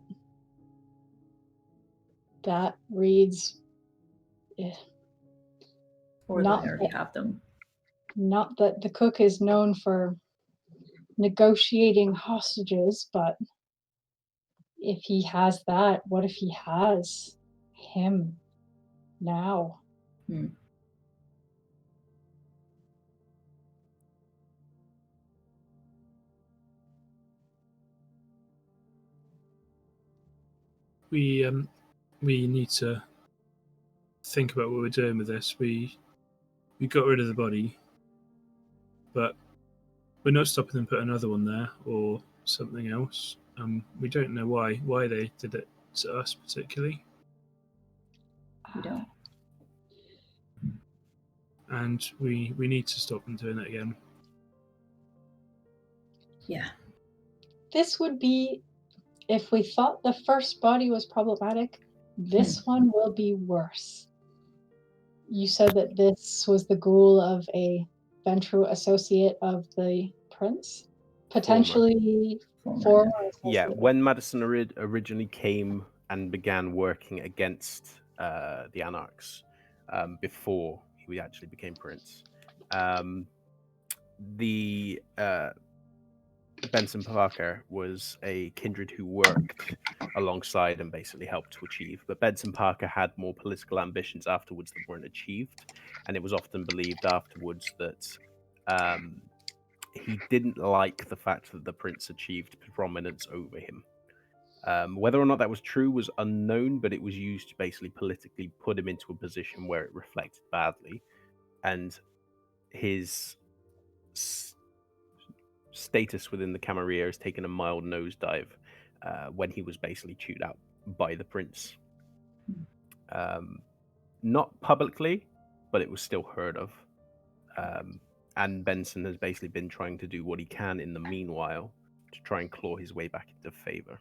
That reads... Or that they already have them. Not that the cook is known for negotiating hostages, but if he has that, what if he has him now? We need to think about what we're doing with this. We got rid of the body, but we're not stopping them put another one there or something else. We don't know why they did it to us particularly. We don't. And we need to stop them doing it again. Yeah. This would be, if we thought the first body was problematic, this one will be worse. You said that this was the ghoul of a Ventru associate of the prince? Potentially former Yeah, associate. when Madison originally came and began working against the Anarchs, before he actually became prince, the Benson Parker was a kindred who worked alongside and basically helped to achieve. But Benson Parker had more political ambitions afterwards that weren't achieved. And it was often believed afterwards that he didn't like the fact that the prince achieved prominence over him. Whether or not that was true was unknown, but it was used to basically politically put him into a position where it reflected badly. And his status within the Camarilla has taken a mild nosedive when he was basically chewed out by the prince. Not publicly, but it was still heard of. And Benson has basically been trying to do what he can in the meanwhile to try and claw his way back into favor.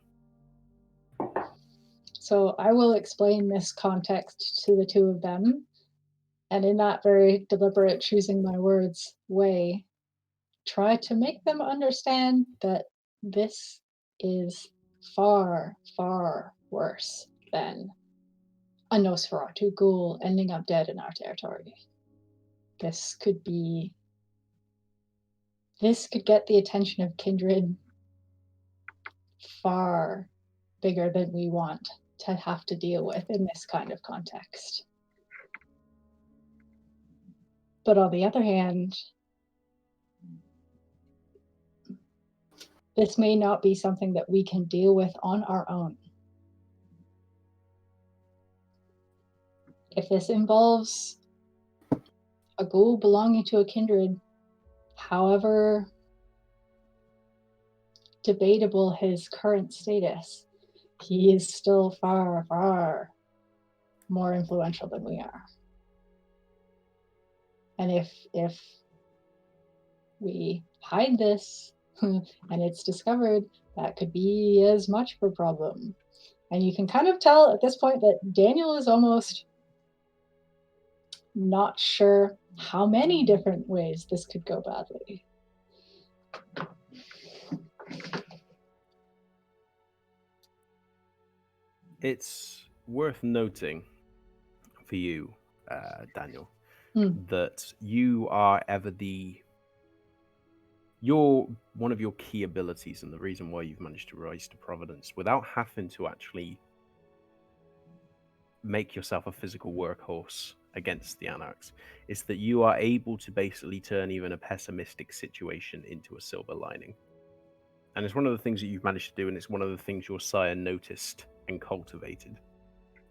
So I will explain this context to the two of them, and in that very deliberate choosing my words way, try to make them understand that this is far, far worse than a Nosferatu ghoul ending up dead in our territory. This could get the attention of Kindred far bigger than we want to have to deal with in this kind of context. But on the other hand, this may not be something that we can deal with on our own. If this involves a ghoul belonging to a kindred, however debatable his current status, he is still far, far more influential than we are. And if we hide this and it's discovered, that could be as much of a problem. And you can kind of tell at this point that Daniel is almost not sure how many different ways this could go badly. It's worth noting for you, Daniel, that you are you're one of your key abilities, and the reason why you've managed to rise to providence without having to actually make yourself a physical workhorse against the Anarchs, is that you are able to basically turn even a pessimistic situation into a silver lining. And it's one of the things that you've managed to do, and it's one of the things your sire noticed and cultivated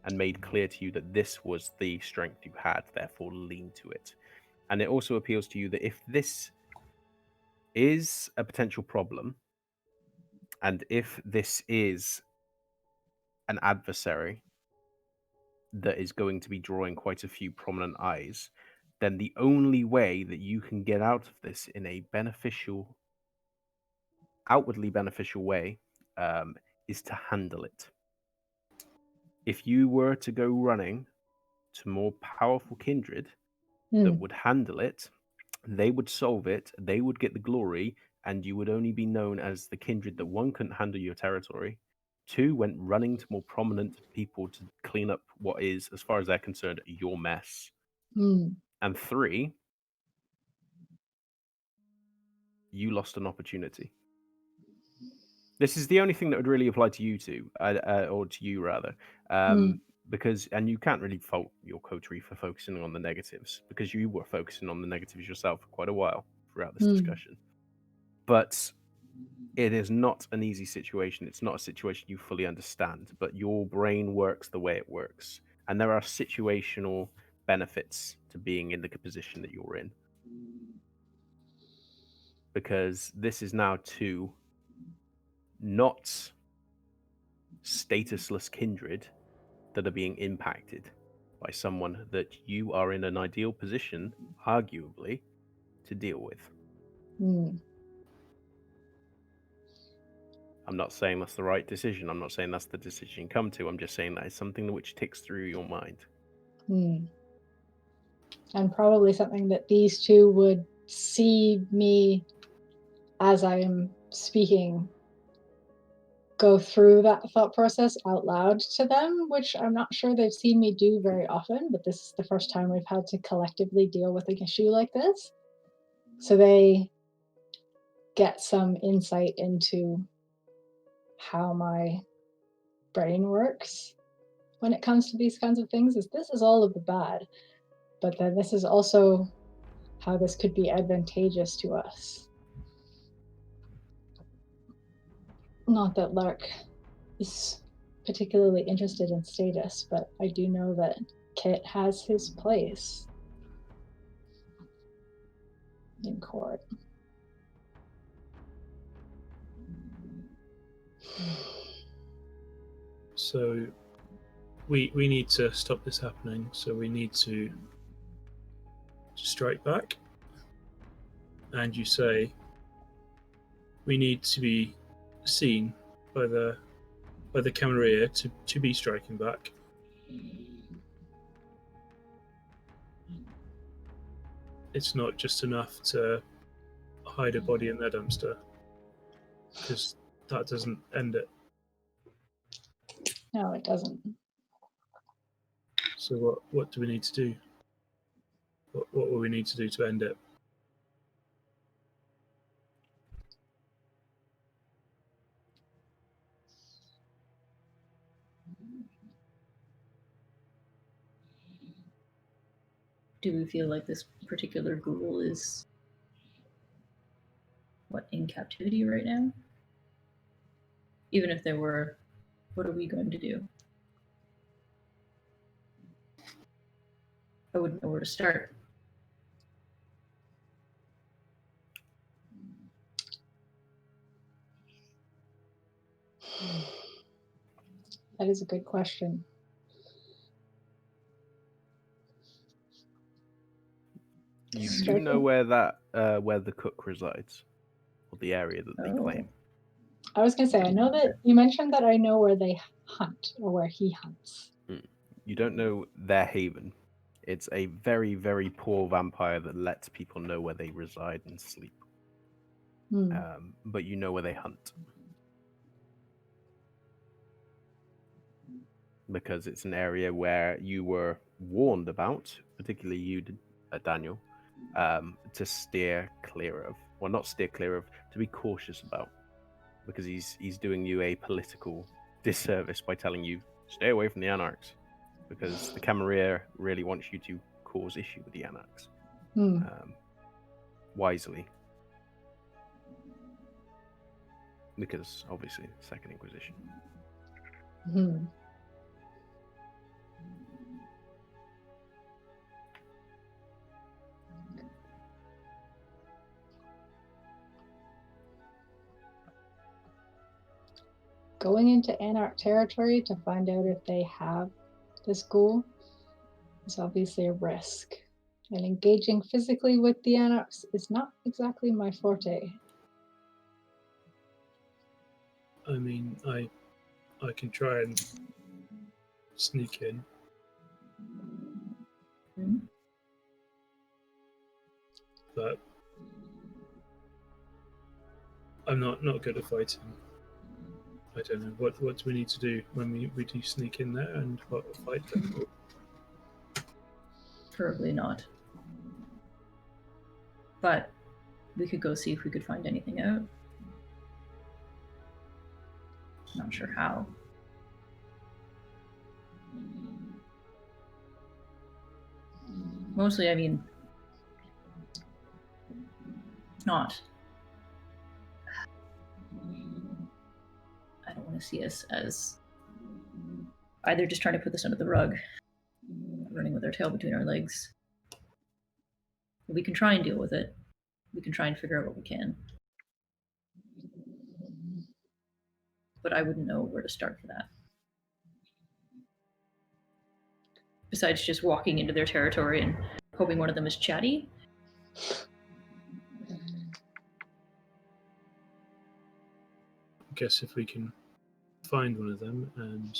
and made clear to you that this was the strength you had, therefore lean to it. And it also appeals to you that if this is a potential problem, and if this is an adversary that is going to be drawing quite a few prominent eyes, then the only way that you can get out of this in a outwardly beneficial way is to handle it. If you were to go running to more powerful kindred that would handle it, they would solve it, they would get the glory, and you would only be known as the kindred that, one, couldn't handle your territory, two, went running to more prominent people to clean up what is, as far as they're concerned, your mess, and three, you lost an opportunity. This is the only thing that would really apply to you two, or to you rather, because, and you can't really fault your coterie for focusing on the negatives, because you were focusing on the negatives yourself for quite a while throughout this discussion. But it is not an easy situation. It's not a situation you fully understand, but your brain works the way it works. And there are situational benefits to being in the position that you're in. Because this is now two not statusless kindred that are being impacted by someone that you are in an ideal position, arguably, to deal with. I'm not saying that's the right decision. I'm not saying that's the decision you come to. I'm just saying that it's something which ticks through your mind. And probably something that these two would see me, as I am speaking, go through that thought process out loud to them, which I'm not sure they've seen me do very often, but this is the first time we've had to collectively deal with an issue like this. So they get some insight into how my brain works when it comes to these kinds of things. This is all of the bad, but then this is also how this could be advantageous to us. Not that Lark is particularly interested in status, but I do know that Kit has his place in court. So we need to stop this happening, so we need to strike back. And you say we need to be seen by the Camarilla to be striking back. It's not just enough to hide a body in their dumpster, because that doesn't end it. No, it doesn't. So what do we need to do? What will we need to do to end it? Do we feel like this particular ghoul is in captivity right now? Even if there were, what are we going to do? I wouldn't know where to start. That is a good question. You do know where where the cook resides, or the area that they Oh. claim. I was going to say, I know that you mentioned that I know where they hunt, or where he hunts. You don't know their haven. It's a very, very poor vampire that lets people know where they reside and sleep. But you know where they hunt. Because it's an area where you were warned about, particularly you, Daniel, to steer clear of. Well, not steer clear of, to be cautious about. Because he's doing you a political disservice by telling you, stay away from the Anarchs. Because the Camarilla really wants you to cause issue with the Anarchs. Wisely. Because, obviously, Second Inquisition. Going into Anarch territory to find out if they have this ghoul is obviously a risk. And engaging physically with the Anarchs is not exactly my forte. I mean, I can try and sneak in. But I'm not good at fighting. I don't know. What do we need to do when we do sneak in there and fight them? Probably not. But we could go see if we could find anything out. Not sure how. Mostly, I mean, not. I don't want to see us as either just trying to put this under the rug, running with our tail between our legs. We can try and deal with it. We can try and figure out what we can. But I wouldn't know where to start for that. Besides just walking into their territory and hoping one of them is chatty. I guess if we can find one of them and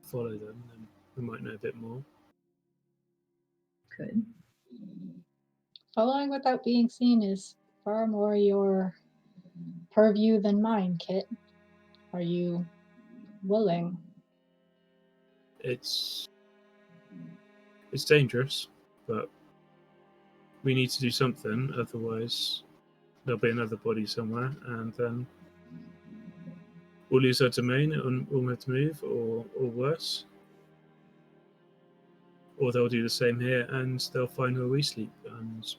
follow them, then we might know a bit more. Could. Following without being seen is far more your purview than mine, Kit. Are you willing? It's dangerous, but we need to do something, otherwise there'll be another body somewhere, and then we'll lose our domain and we'll have to move, or worse. Or they'll do the same here, and they'll find where we sleep. And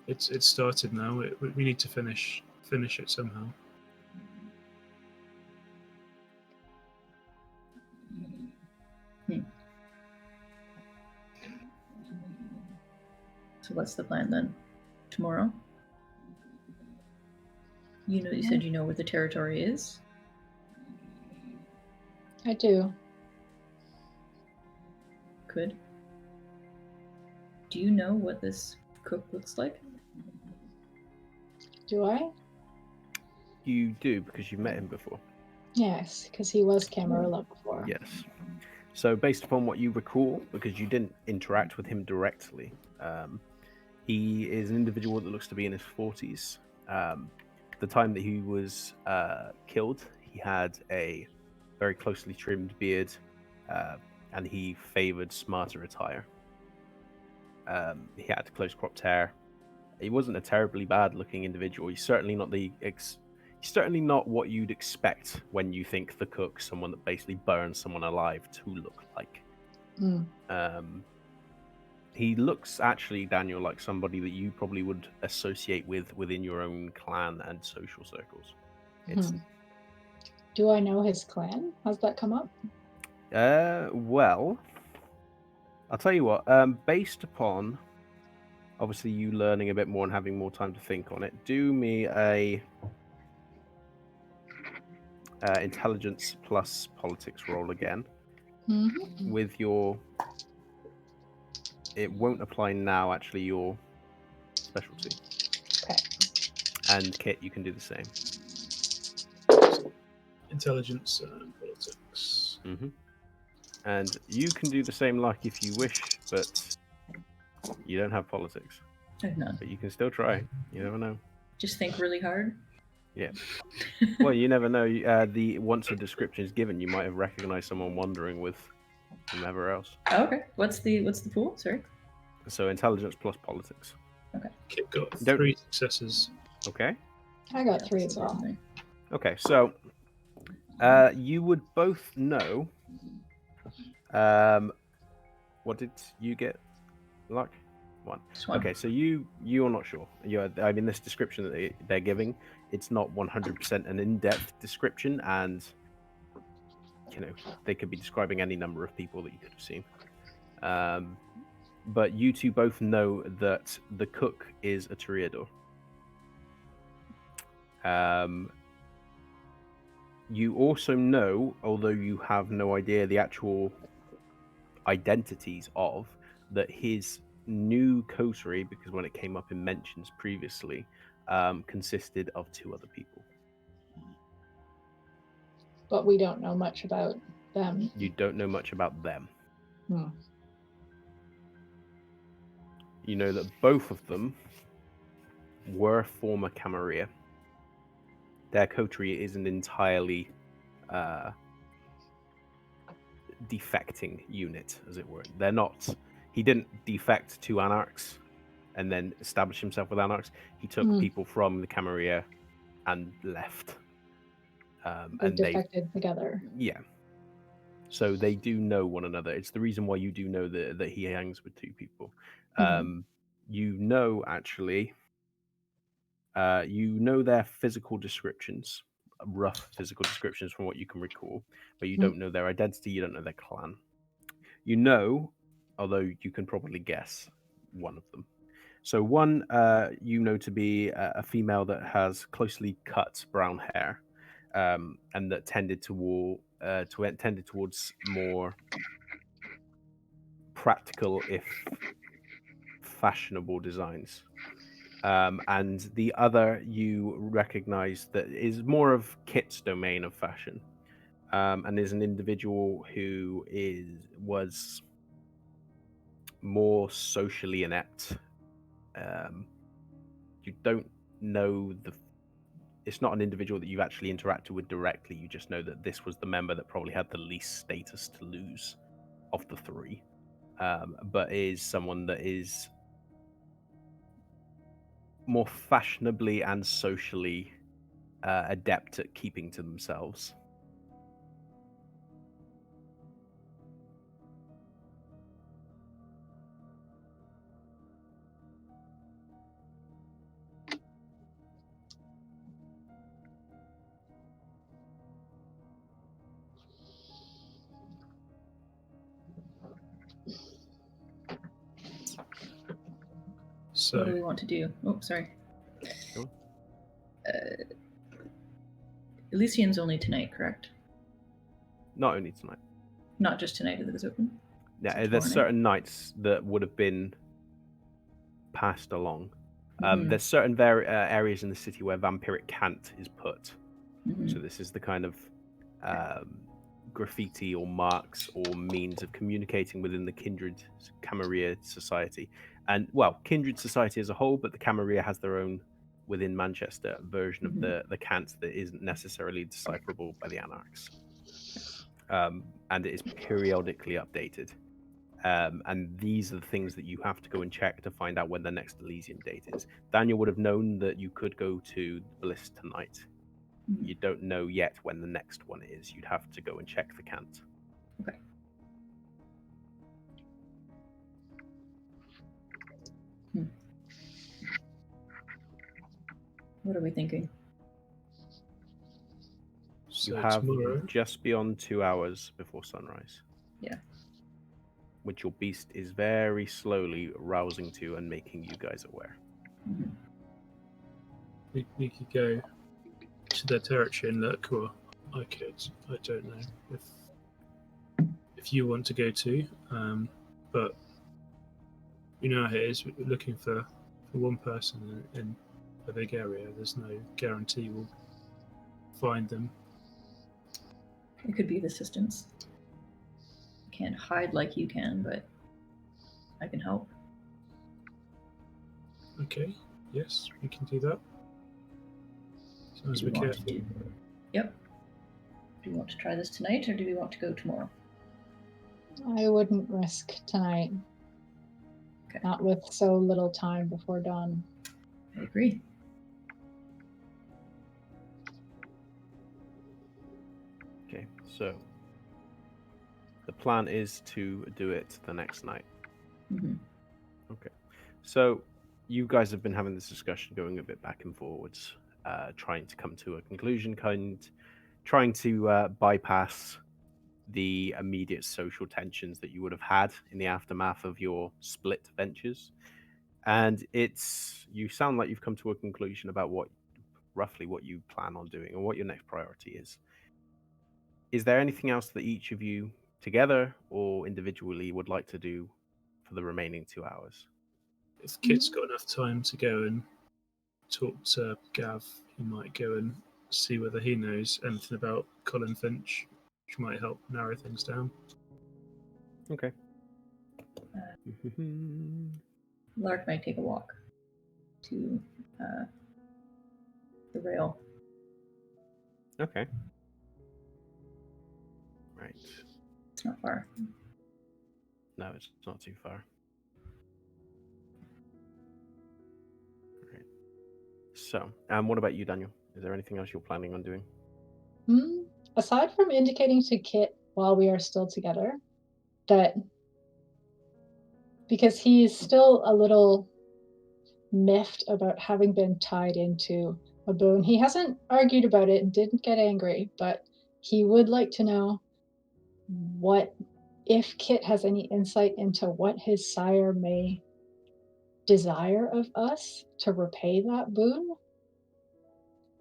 it's started now. We need to finish it somehow. So what's the plan then? Tomorrow? You said you know where the territory is? I do. Good. Do you know what this cook looks like? Do I? You do, because you met him before. Yes, because he was Camarilla before. Yes. So based upon what you recall, because you didn't interact with him directly, he is an individual that looks to be in his 40s. The time that he was killed, he had a very closely trimmed beard, and he favored smarter attire. He had close cropped hair. He wasn't a terribly bad looking individual. He's certainly not he's certainly not what you'd expect when you think the cook, someone that basically burns someone alive, to look like. He looks actually, Daniel, like somebody that you probably would associate within your own clan and social circles. Do I know his clan? Has that come up? Well, I'll tell you what. Based upon obviously you learning a bit more and having more time to think on it, do me a intelligence plus politics roll again. With your, it won't apply now. Actually, your specialty. Okay. And Kit, you can do the same. Intelligence and politics. And you can do the same, like if you wish, but you don't have politics. I have none. But you can still try. You never know. Just think really hard. Yeah. Well, you never know. Once a description is given, you might have recognized someone wandering with whomever else. Oh, okay. What's the pool? Sorry. So intelligence plus politics. Okay. Kit got 3 successes. Okay. I got 3 as well. Okay, so you would both know. What did you get? Luck? 1. Okay, so you're not sure. I mean, this description that they're giving, it's not 100% an in-depth description, and they could be describing any number of people that you could have seen. But you two both know that the cook is a Toreador. You also know, although you have no idea the actual identities of, that his new coterie, because when it came up in mentions previously, consisted of 2 other people. But we don't know much about them. You don't know much about them. You know that both of them were former Camarilla. Their coterie isn't entirely defecting unit, as it were. They're not. He didn't defect to Anarchs and then establish himself with Anarchs. He took people from the Camarilla and left. And defected together. Yeah. So they do know one another. It's the reason why you do know that he hangs with 2 people. You know, actually, you know their physical descriptions, rough physical descriptions from what you can recall, but you don't know their identity, you don't know their clan. You know, although you can probably guess one of them. So one, you know to be a female that has closely cut brown hair, and that tended towards more practical, if fashionable, designs. And the other you recognize that is more of Kit's domain of fashion, and is an individual who was more socially inept. You don't know it's not an individual that you've actually interacted with directly. You just know that this was the member that probably had the least status to lose of the 3. but is someone that is more fashionably and socially adept at keeping to themselves. So, What do we want to do? Oh, sorry. Sure. Elysian's only tonight, correct? Not only tonight. Not just tonight that it was open. Yeah, It's there's tomorrow night. certain nights that would have been passed along. Mhm. There's certain areas in the city where vampiric cant is put. Mhm. So this is the kind of graffiti or marks or means of communicating within the Kindred Camarilla society. And, well, Kindred society as a whole, but the Camarilla has their own, within Manchester, version of the cant that isn't necessarily decipherable by the Anarchs. And it is periodically updated. And these are the things that you have to go and check to find out when the next Elysian date is. Daniel would have known that you could go to Bliss tonight. Mhm. You don't know yet when the next one is. You'd have to go and check the cant. Okay. What are we thinking? so You have tomorrow, just beyond 2 hours before sunrise. Yeah. Which your beast is very slowly rousing to and making you guys aware. Mhm. we could go to their territory and look, or I could. I don't know if you want to go to, but you know how it is. We're looking for one person in a big area. There's no guarantee we'll find them. It could be of assistance. I can't hide like you can, but I can help. Okay, yes, we can do that. As long as Do we're we want to careful. Yep. Do we want to try this tonight, or do we want to go tomorrow? I wouldn't risk tonight. Okay. Not with so little time before dawn. I agree. Okay, so the plan is to do it the next night. Mhm. Okay. So you guys have been having this discussion going a bit back and forwards, trying to come to a conclusion, trying to bypass the immediate social tensions that you would have had in the aftermath of your split ventures. And you sound like you've come to a conclusion about roughly what you plan on doing and what your next priority is. Is there anything else that each of you, together or individually, would like to do for the remaining 2 hours? If Kit's got enough time to go and talk to Gav, he might go and see whether he knows anything about Colin Finch, which might help narrow things down. Okay. Lark might take a walk to the rail. Okay. Right. It's not far. No, it's not too far. Right. So, what about you, Daniel? Is there anything else you're planning on doing? Aside from indicating to Kit while we are still together that, because he's still a little miffed about having been tied into a boon. He hasn't argued about it and didn't get angry, but he would like to know if Kit has any insight into what his sire may desire of us to repay that boon.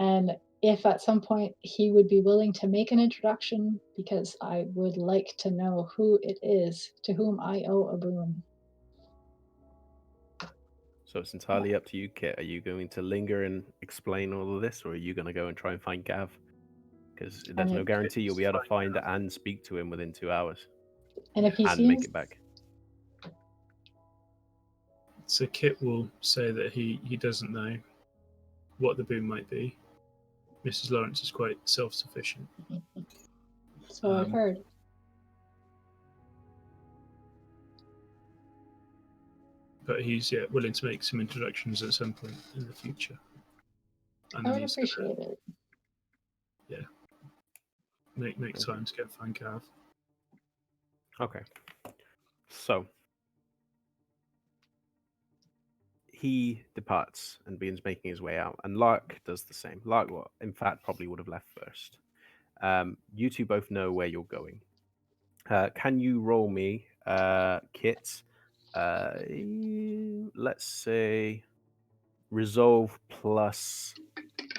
And if at some point he would be willing to make an introduction, because I would like to know who it is to whom I owe a boon. So it's entirely up to you, Kit. Are you going to linger and explain all of this, or are you going to go and try and find Gav? Because there's no guarantee you'll be able to find and speak to him within 2 hours And if he and seems make it back. So Kit will say that he doesn't know what the boon might be. Mrs. Lawrence is quite self-sufficient. So I've heard. but he's willing to make some introductions at some point in the future. And I then would he's appreciate it. make time to go find Gav. Okay. So he departs and begins making his way out, and Lark does the same. Lark, in fact, probably would have left first. You two both know where you're going. Can you roll me, Kit? Let's say resolve plus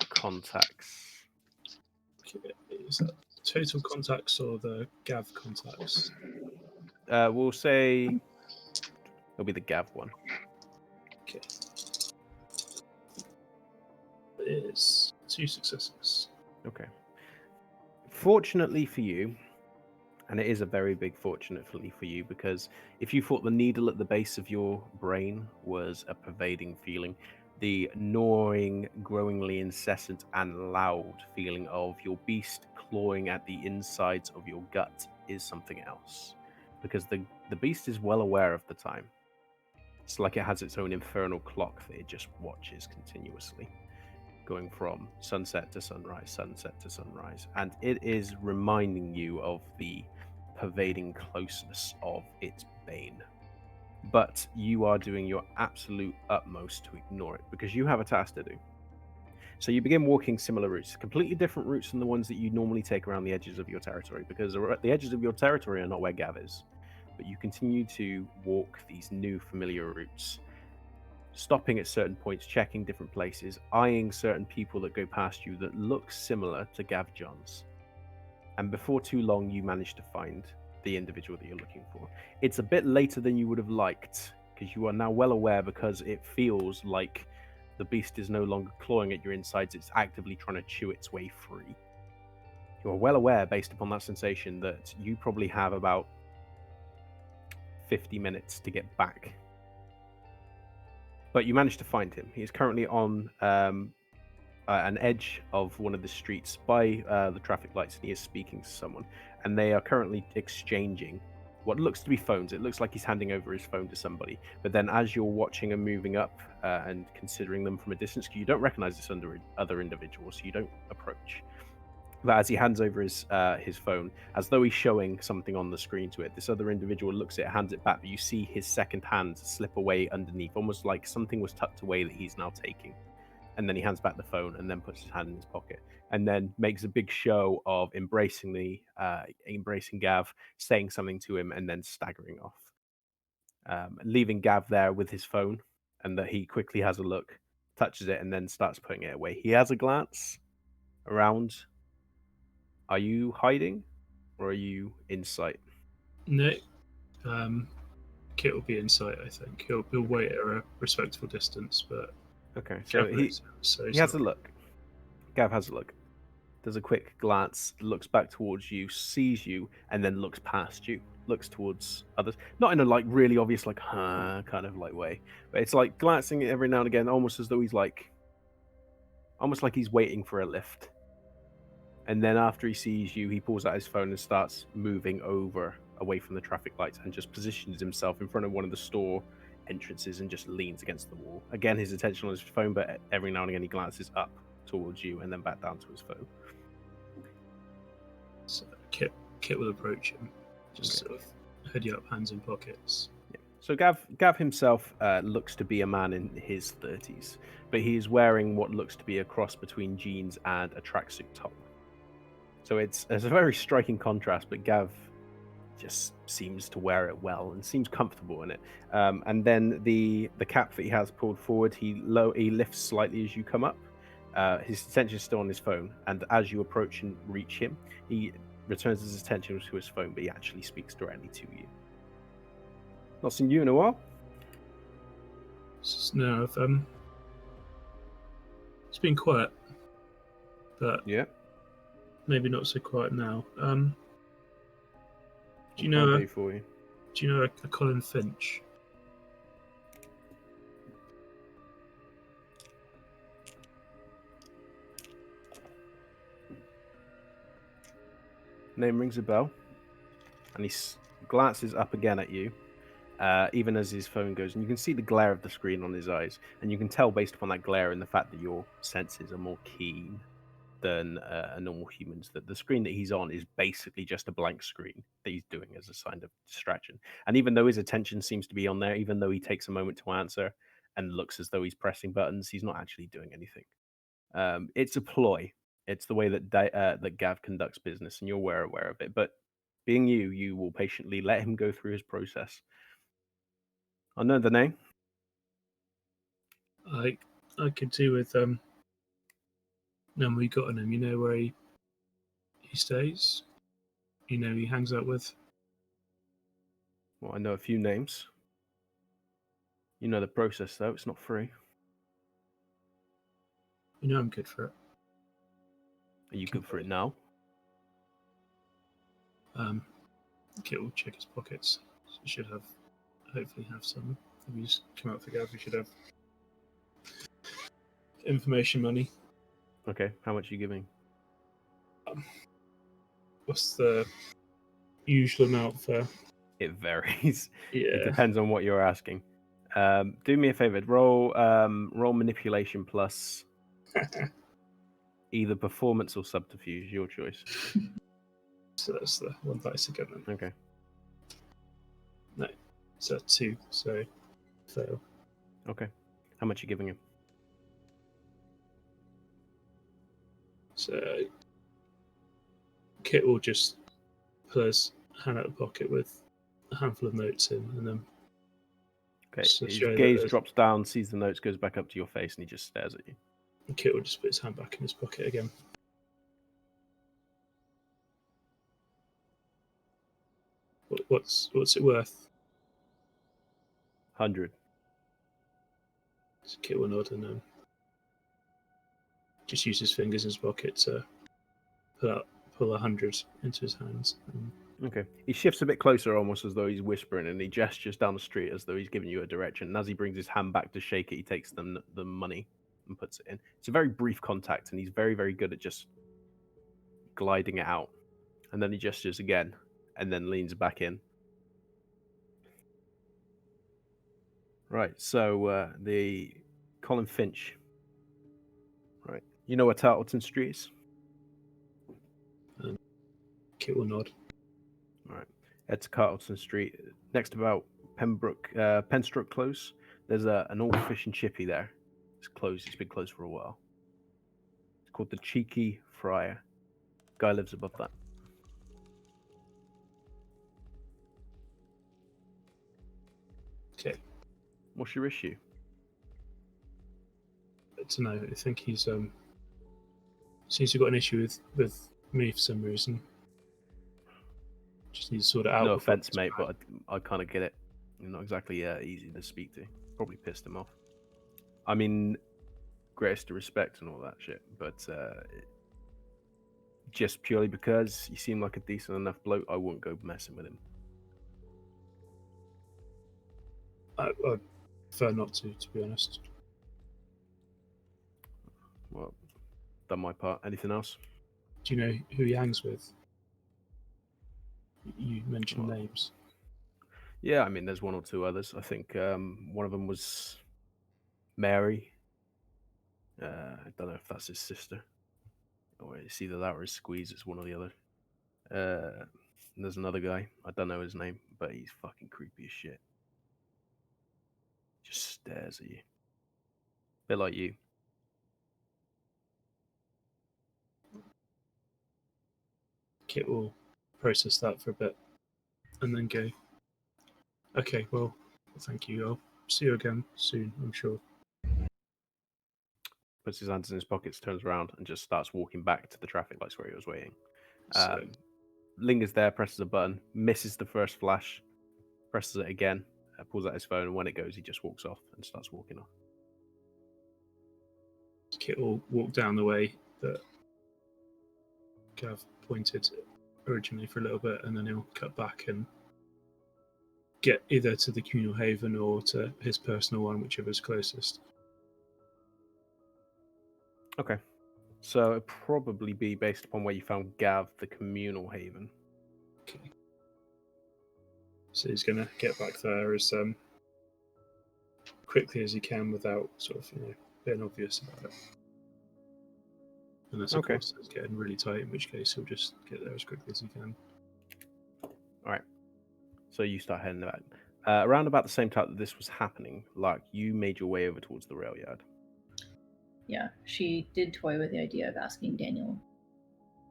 contacts. Okay, is that total contacts or the Gav contacts? We'll say it'll be the Gav one. Okay. It is 2 successes. Okay. Fortunately for you, and it is a very big fortunately for you, because if you thought the needle at the base of your brain was a pervading feeling, the gnawing, growingly incessant and loud feeling of your beast clawing at the insides of your gut is something else. Because the beast is well aware of the time. It's like it has its own infernal clock that it just watches continuously, going from sunset to sunrise, and it is reminding you of the pervading closeness of its bane. But you are doing your absolute utmost to ignore it, because you have a task to do. So you begin walking similar routes, completely different routes from the ones that you normally take around the edges of your territory, because the edges of your territory are not where Gav is. But you continue to walk these new familiar routes, stopping at certain points, checking different places, eyeing certain people that go past you that look similar to Gav Johns. And before too long, you manage to find the individual that you're looking for. It's a bit later than you would have liked, because you are now well aware, because it feels like the beast is no longer clawing at your insides, it's actively trying to chew its way free. You are well aware, based upon that sensation, that you probably have about 50 minutes to get back. But you managed to find him. He is currently on an edge of one of the streets by the traffic lights, and he is speaking to someone. And they are currently exchanging what looks to be phones. It looks like he's handing over his phone to somebody. But then as you're watching and moving up and considering them from a distance, you don't recognize this other individual, so you don't approach. But as he hands over his phone, as though he's showing something on the screen to it, this other individual looks at it, hands it back, but you see his second hand slip away underneath, almost like something was tucked away that he's now taking. And then he hands back the phone and then puts his hand in his pocket and then makes a big show of embracing Gav, saying something to him, and then staggering off, leaving Gav there with his phone. And that he quickly has a look, touches it, and then starts putting it away. He has a glance around. Are you hiding, or are you in sight? No. Kit will be in sight, I think. He'll wait at a respectful distance, but Okay, so he has a look. Gav has a look. Does a quick glance, looks back towards you, sees you, and then looks past you. Looks towards others, not in a like really obvious like kind of like way, but it's like glancing every now and again, almost as though he's like, almost like he's waiting for a lift. And then after he sees you, he pulls out his phone and starts moving over away from the traffic lights and just positions himself in front of one of the store entrances and just leans against the wall. Again, his attention on his phone, but every now and again he glances up towards you and then back down to his phone. So Kit will approach him, just sort of hoodie up, hands in pockets. Yeah. So Gav himself looks to be a man in his 30s, but he is wearing what looks to be a cross between jeans and a tracksuit top. So it's a very striking contrast, but Gav just seems to wear it well and seems comfortable in it. And then the cap that he has pulled forward, he lifts slightly as you come up. His attention is still on his phone, and as you approach and reach him, he returns his attention to his phone, but he actually speaks directly to you. Not seen you in a while. No, it's been quiet, but yeah, maybe not so quiet now. Do you What can know? I do for you? Do you know a Colin Finch? Name rings a bell, and he glances up again at you, even as his phone goes, and you can see the glare of the screen on his eyes, and you can tell based upon that glare and the fact that your senses are more keen than a normal human's, that the screen that he's on is basically just a blank screen that he's doing as a sign of distraction. And even though his attention seems to be on there, even though he takes a moment to answer and looks as though he's pressing buttons, he's not actually doing anything. It's a ploy. It's the way that that Gav conducts business, and you're aware of it. But being you will patiently let him go through his process. I know the name. I could do with number you got on him. You know where he stays. You know who he hangs out with. Well, I know a few names. You know the process, though. It's not free. You know I'm good for it. Are you good for it now? Okay, we'll check his pockets. So we should hopefully have some. If we just come out for Gav, we should have information money. Okay, how much are you giving? What's the usual amount for? It varies. Yeah. It depends on what you're asking. Do me a favor. Roll manipulation plus either performance or subterfuge. Your choice. So that's the one dice again then. Okay. No, so 2. So fail. Okay. How much are you giving him? So Kit will just pull his hand out of the pocket with a handful of notes in, and then Okay. So His show gaze that- drops down, sees the notes, goes back up to your face, and he just stares at you. Kit will just put his hand back in his pocket again. What's it worth? 100. So Kit will nod and just use his fingers in his pocket to pull 100 into his hands. Okay. He shifts a bit closer, almost as though he's whispering, and he gestures down the street as though he's giving you a direction. And as he brings his hand back to shake it, he takes the money and puts it in. It's a very brief contact, and he's very, very good at just gliding it out. And then he gestures again, and then leans back in. Right, so the Colin Finch. Right. You know where Tartleton Street is? Kit will nod. All right. Head to Cartleton Street. Next about Penstroke Close, there's an old fish and chippy there. It's closed. It's been closed for a while. It's called the Cheeky Friar. Guy lives above that. Okay. What's your issue? I don't know. I think he's seems to have got an issue with me for some reason. Just needs to sort it out. No offense, mate, but I kind of get it. You're not exactly easy to speak to. Probably pissed him off. I mean, greatest to respect and all that shit, but just purely because you seem like a decent enough bloke, I wouldn't go messing with him. I prefer not to be honest. Well, done my part. Anything else? Do you know who he hangs with? You mentioned names. Yeah, I mean, there's one or two others. I think one of them was Mary. I don't know if that's his sister. Or it's either that or his squeeze. It's one or the other. There's another guy. I don't know his name, but he's fucking creepy as shit. Just stares at you. Bit like you. Kit will process that for a bit and then go, okay, well, thank you. I'll see you again soon, I'm sure. Puts his hands in his pockets, turns around, and just starts walking back to the traffic lights where he was waiting. So, Lingers there, presses a button, misses the first flash, presses it again, pulls out his phone, and when it goes, he just walks off and starts walking off. Kit will walk down the way that Gav pointed originally for a little bit, and then he'll cut back and get either to the communal haven or to his personal one, whichever's closest. Okay. So it'd probably be based upon where you found Gav, the communal haven. Okay. So he's going to get back there as quickly as he can without sort of being obvious about it. Unless, of Okay. course, it's getting really tight, in which case he'll just get there as quickly as he can. All right. So you start heading back. Around about the same time that this was happening, like you made your way over towards the rail yard. Yeah, she did toy with the idea of asking Daniel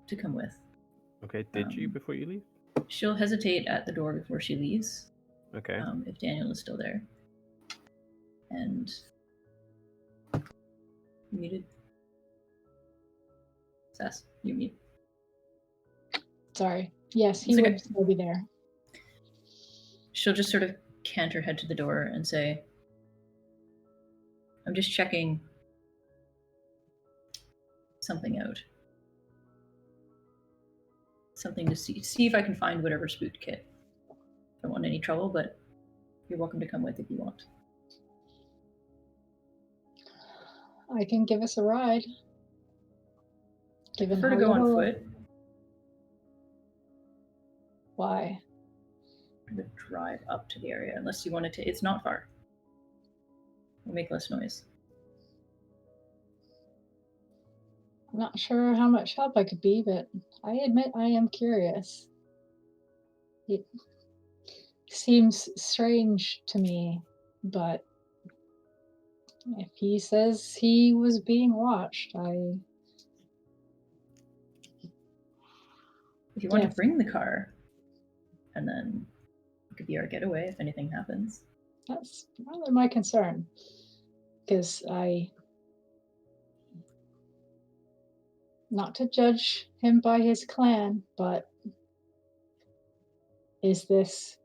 to come with. Okay. Did you before you leave? She'll hesitate at the door before she leaves. Okay. If Daniel is still there. And you muted. Sass, you mute. Sorry. Yes, he It's okay. would still be there. She'll just sort of cant her head to the door and say, I'm just checking something out. Something to see if I can find whatever spooked Kit. Don't want any trouble, but you're welcome to come with if you want. I can give us a ride. I prefer to go on foot. Why? To drive up to the area, unless you wanted to. It's not far. We'll make less noise. I'm not sure how much help I could be, but I admit I am curious. It seems strange to me, but if he says he was being watched, If you want Yes. to bring the car, and then it could be our getaway if anything happens. That's rather my concern. Because not to judge him by his clan, but is this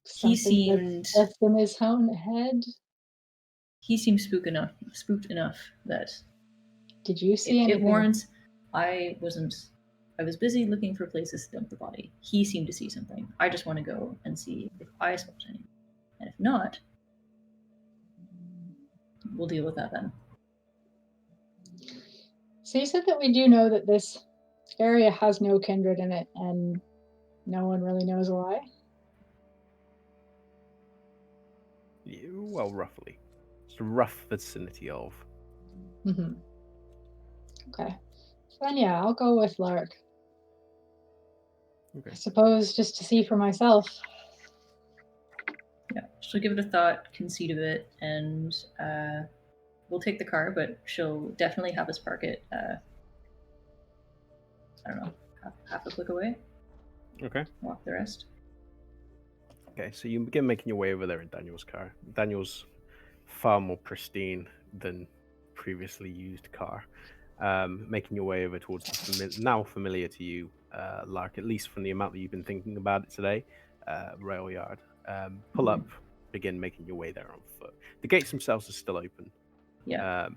He something seemed that's in his own head? he seemed spooked enough that Did you see it anything? warrants. I was busy looking for places to dump the body. He seemed to see something. I just want to go and see if I spot anything. And if not, we'll deal with that then. So you said that we do know that this area has no kindred in it, and no one really knows why? Well, roughly. It's a rough vicinity of. Mm-hmm. Okay. So then, yeah, I'll go with Lark. Okay. I suppose just to see for myself. Yeah, she'll give it a thought, concede a bit, and we'll take the car, but she'll definitely have us park it, I don't know, half a click away. Okay. Walk the rest. Okay, so you begin making your way over there in Daniel's car. Daniel's far more pristine than previously used car. Making your way over towards the now familiar to you, Lark, at least from the amount that you've been thinking about it today, rail yard. Pull up, begin making your way there on foot. The gates themselves are still open. Yeah.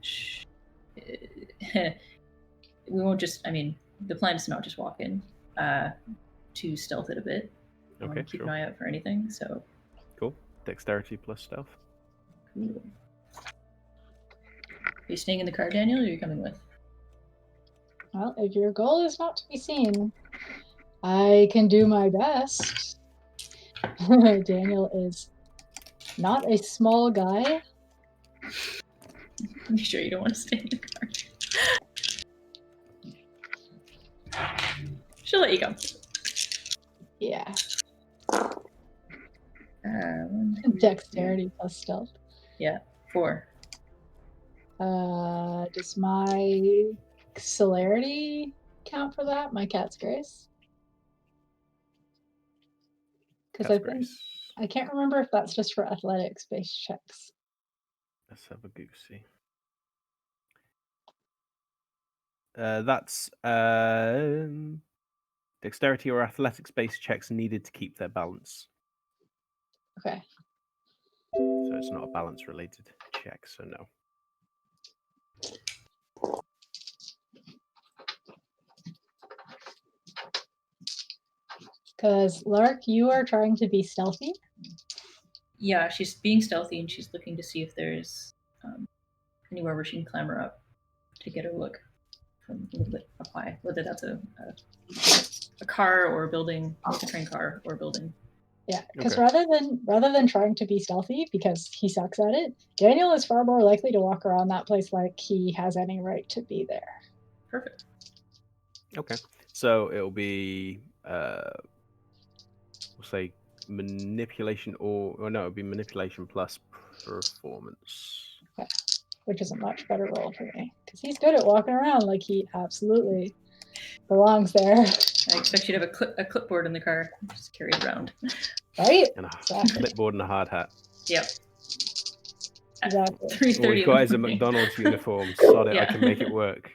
We won't just, the plan is to not just walk in, to stealth it a bit. Okay, Keep sure. an eye out for anything, so. Cool. Dexterity plus stealth. Cool. Are you staying in the car, Daniel, or are you coming with? Well, if your goal is not to be seen, I can do my best. Daniel is not a small guy. You sure you don't want to stay in the car? She'll let you go. Yeah. 1, 2, Dexterity plus stealth. Yeah, 4. Does my celerity count for that? My cat's grace? Because I can't remember if that's just for athletics-based checks. Let's have a goosey. That's dexterity or athletics-based checks needed to keep their balance. Okay. So it's not a balance-related check, so no. Because, Lark, you are trying to be stealthy? Yeah, she's being stealthy and she's looking to see if there's anywhere where she can clamber up to get a look from a little bit up high. Whether that's a a car or a building, like a train car or a building. Yeah, because Okay. rather than trying to be stealthy, because he sucks at it, Daniel is far more likely to walk around that place like he has any right to be there. Perfect. Okay. So it'll be we'll say manipulation or no, it'll be manipulation plus performance. Which is a much better role for me, because he's good at walking around like he absolutely belongs there. I expect you to have a clipboard in the car. Just carry it around. Right? And a Exactly. clipboard and a hard hat. Yep. Exactly. All 3:30. we've got is a McDonald's uniform. Sod it, I Yeah. can make it work.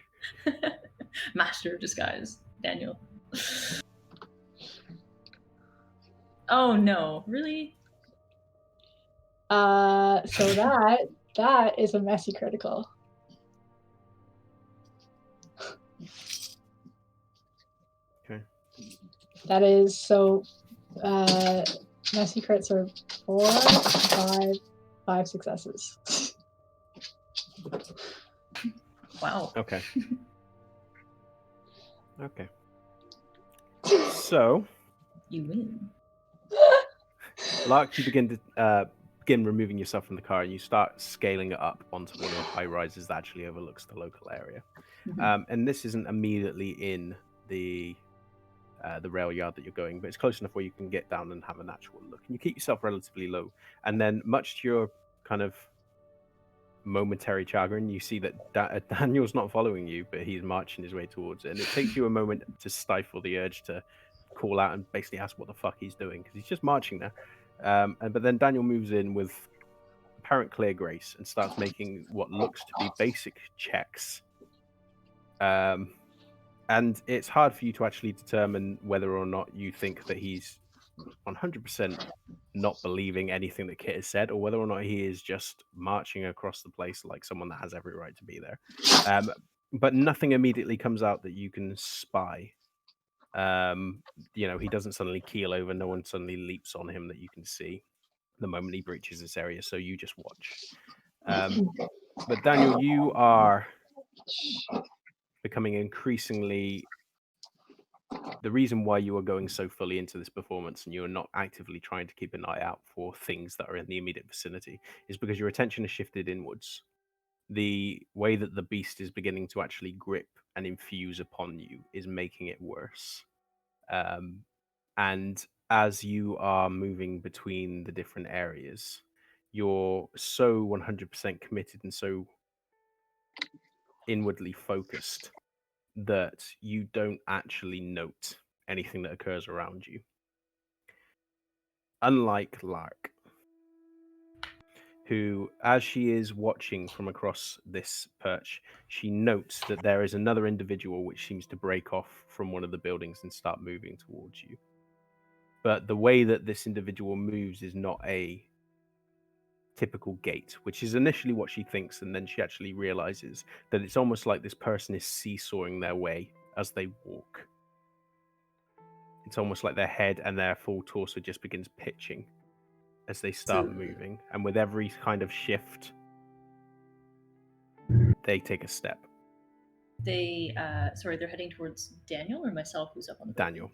Master of disguise, Daniel. Oh no, really? So that is a messy critical. Okay. That is so messy crits are 4, 5 successes. Wow. Okay. Okay. So, You win. Lark, you begin removing yourself from the car, and you start scaling it up onto one of the high rises that actually overlooks the local area. Mhm. And this isn't immediately in the rail yard that you're going, but it's close enough where you can get down and have an actual look. And you keep yourself relatively low, and then, much to your kind of momentary chagrin, you see that Daniel's not following you, but he's marching his way towards it, and it takes you a moment to stifle the urge to call out and basically ask what the fuck he's doing, because he's just marching there. But then Daniel moves in with apparent clear grace and starts making what looks to be basic checks. And it's hard for you to actually determine whether or not you think that he's 100% not believing anything that Kit has said, or whether or not he is just marching across the place like someone that has every right to be there. But nothing immediately comes out that you can spy. He doesn't suddenly keel over. No one suddenly leaps on him that you can see the moment he breaches this area. So you just watch. But Daniel, you are becoming increasingly the reason why you are going so fully into this performance and you are not actively trying to keep an eye out for things that are in the immediate vicinity is because your attention has shifted inwards. The way that the beast is beginning to actually grip and infuse upon you is making it worse. And as you are moving between the different areas, you're so 100% committed and so inwardly focused that you don't actually note anything that occurs around you. Unlike Lark, who, as she is watching from across this perch, she notes that there is another individual which seems to break off from one of the buildings and start moving towards you. But the way that this individual moves is not a typical gait, which is initially what she thinks, and then she actually realizes that it's almost like this person is seesawing their way as they walk. It's almost like their head and their full torso just begins pitching as they start moving, and with every kind of shift, they take a step. They're heading towards Daniel or myself, who's up on the Daniel.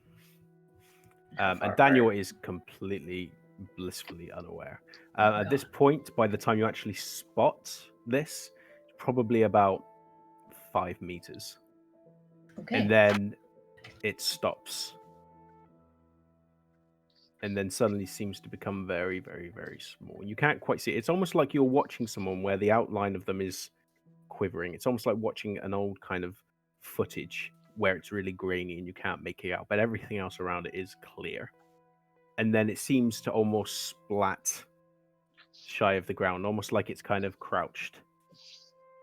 building? And Daniel is completely blissfully unaware. At this point, by the time you actually spot this, it's probably about 5 meters. Okay. And then it stops. And then suddenly seems to become very, very, very small. You can't quite see it. It's almost like you're watching someone where the outline of them is quivering. It's almost like watching an old kind of footage where it's really grainy and you can't make it out, but everything else around it is clear. And then it seems to almost splat shy of the ground, almost like it's kind of crouched.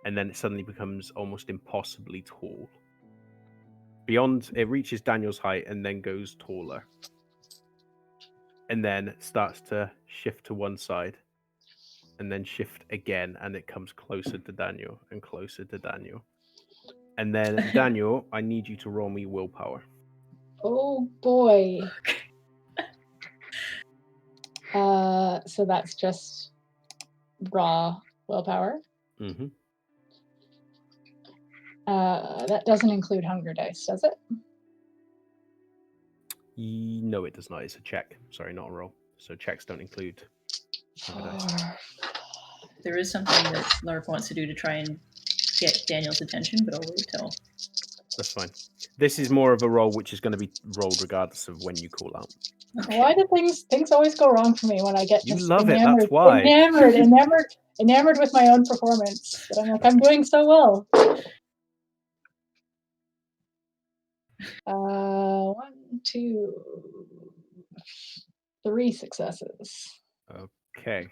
And then it suddenly becomes almost impossibly tall. Beyond, it reaches Daniel's height and then goes taller. And then starts to shift to one side. And then shift again, and it comes closer to Daniel and closer to Daniel. And then, Daniel, I need you to roll me willpower. Oh boy. So that's just raw willpower. Mm-hmm. That doesn't include hunger dice, does it? No, it does not. It's a check. Sorry, not a roll. So checks don't include dice. There is something that Lark wants to do to try and get Daniel's attention, but I'll wait till. That's fine. This is more of a roll which is going to be rolled regardless of when you call out. Okay. Why do things always go wrong for me when I get You just love it, enamored, that's why. enamored with my own performance? But I'm like, I'm doing so well. 1, 2, 3 successes. Okay.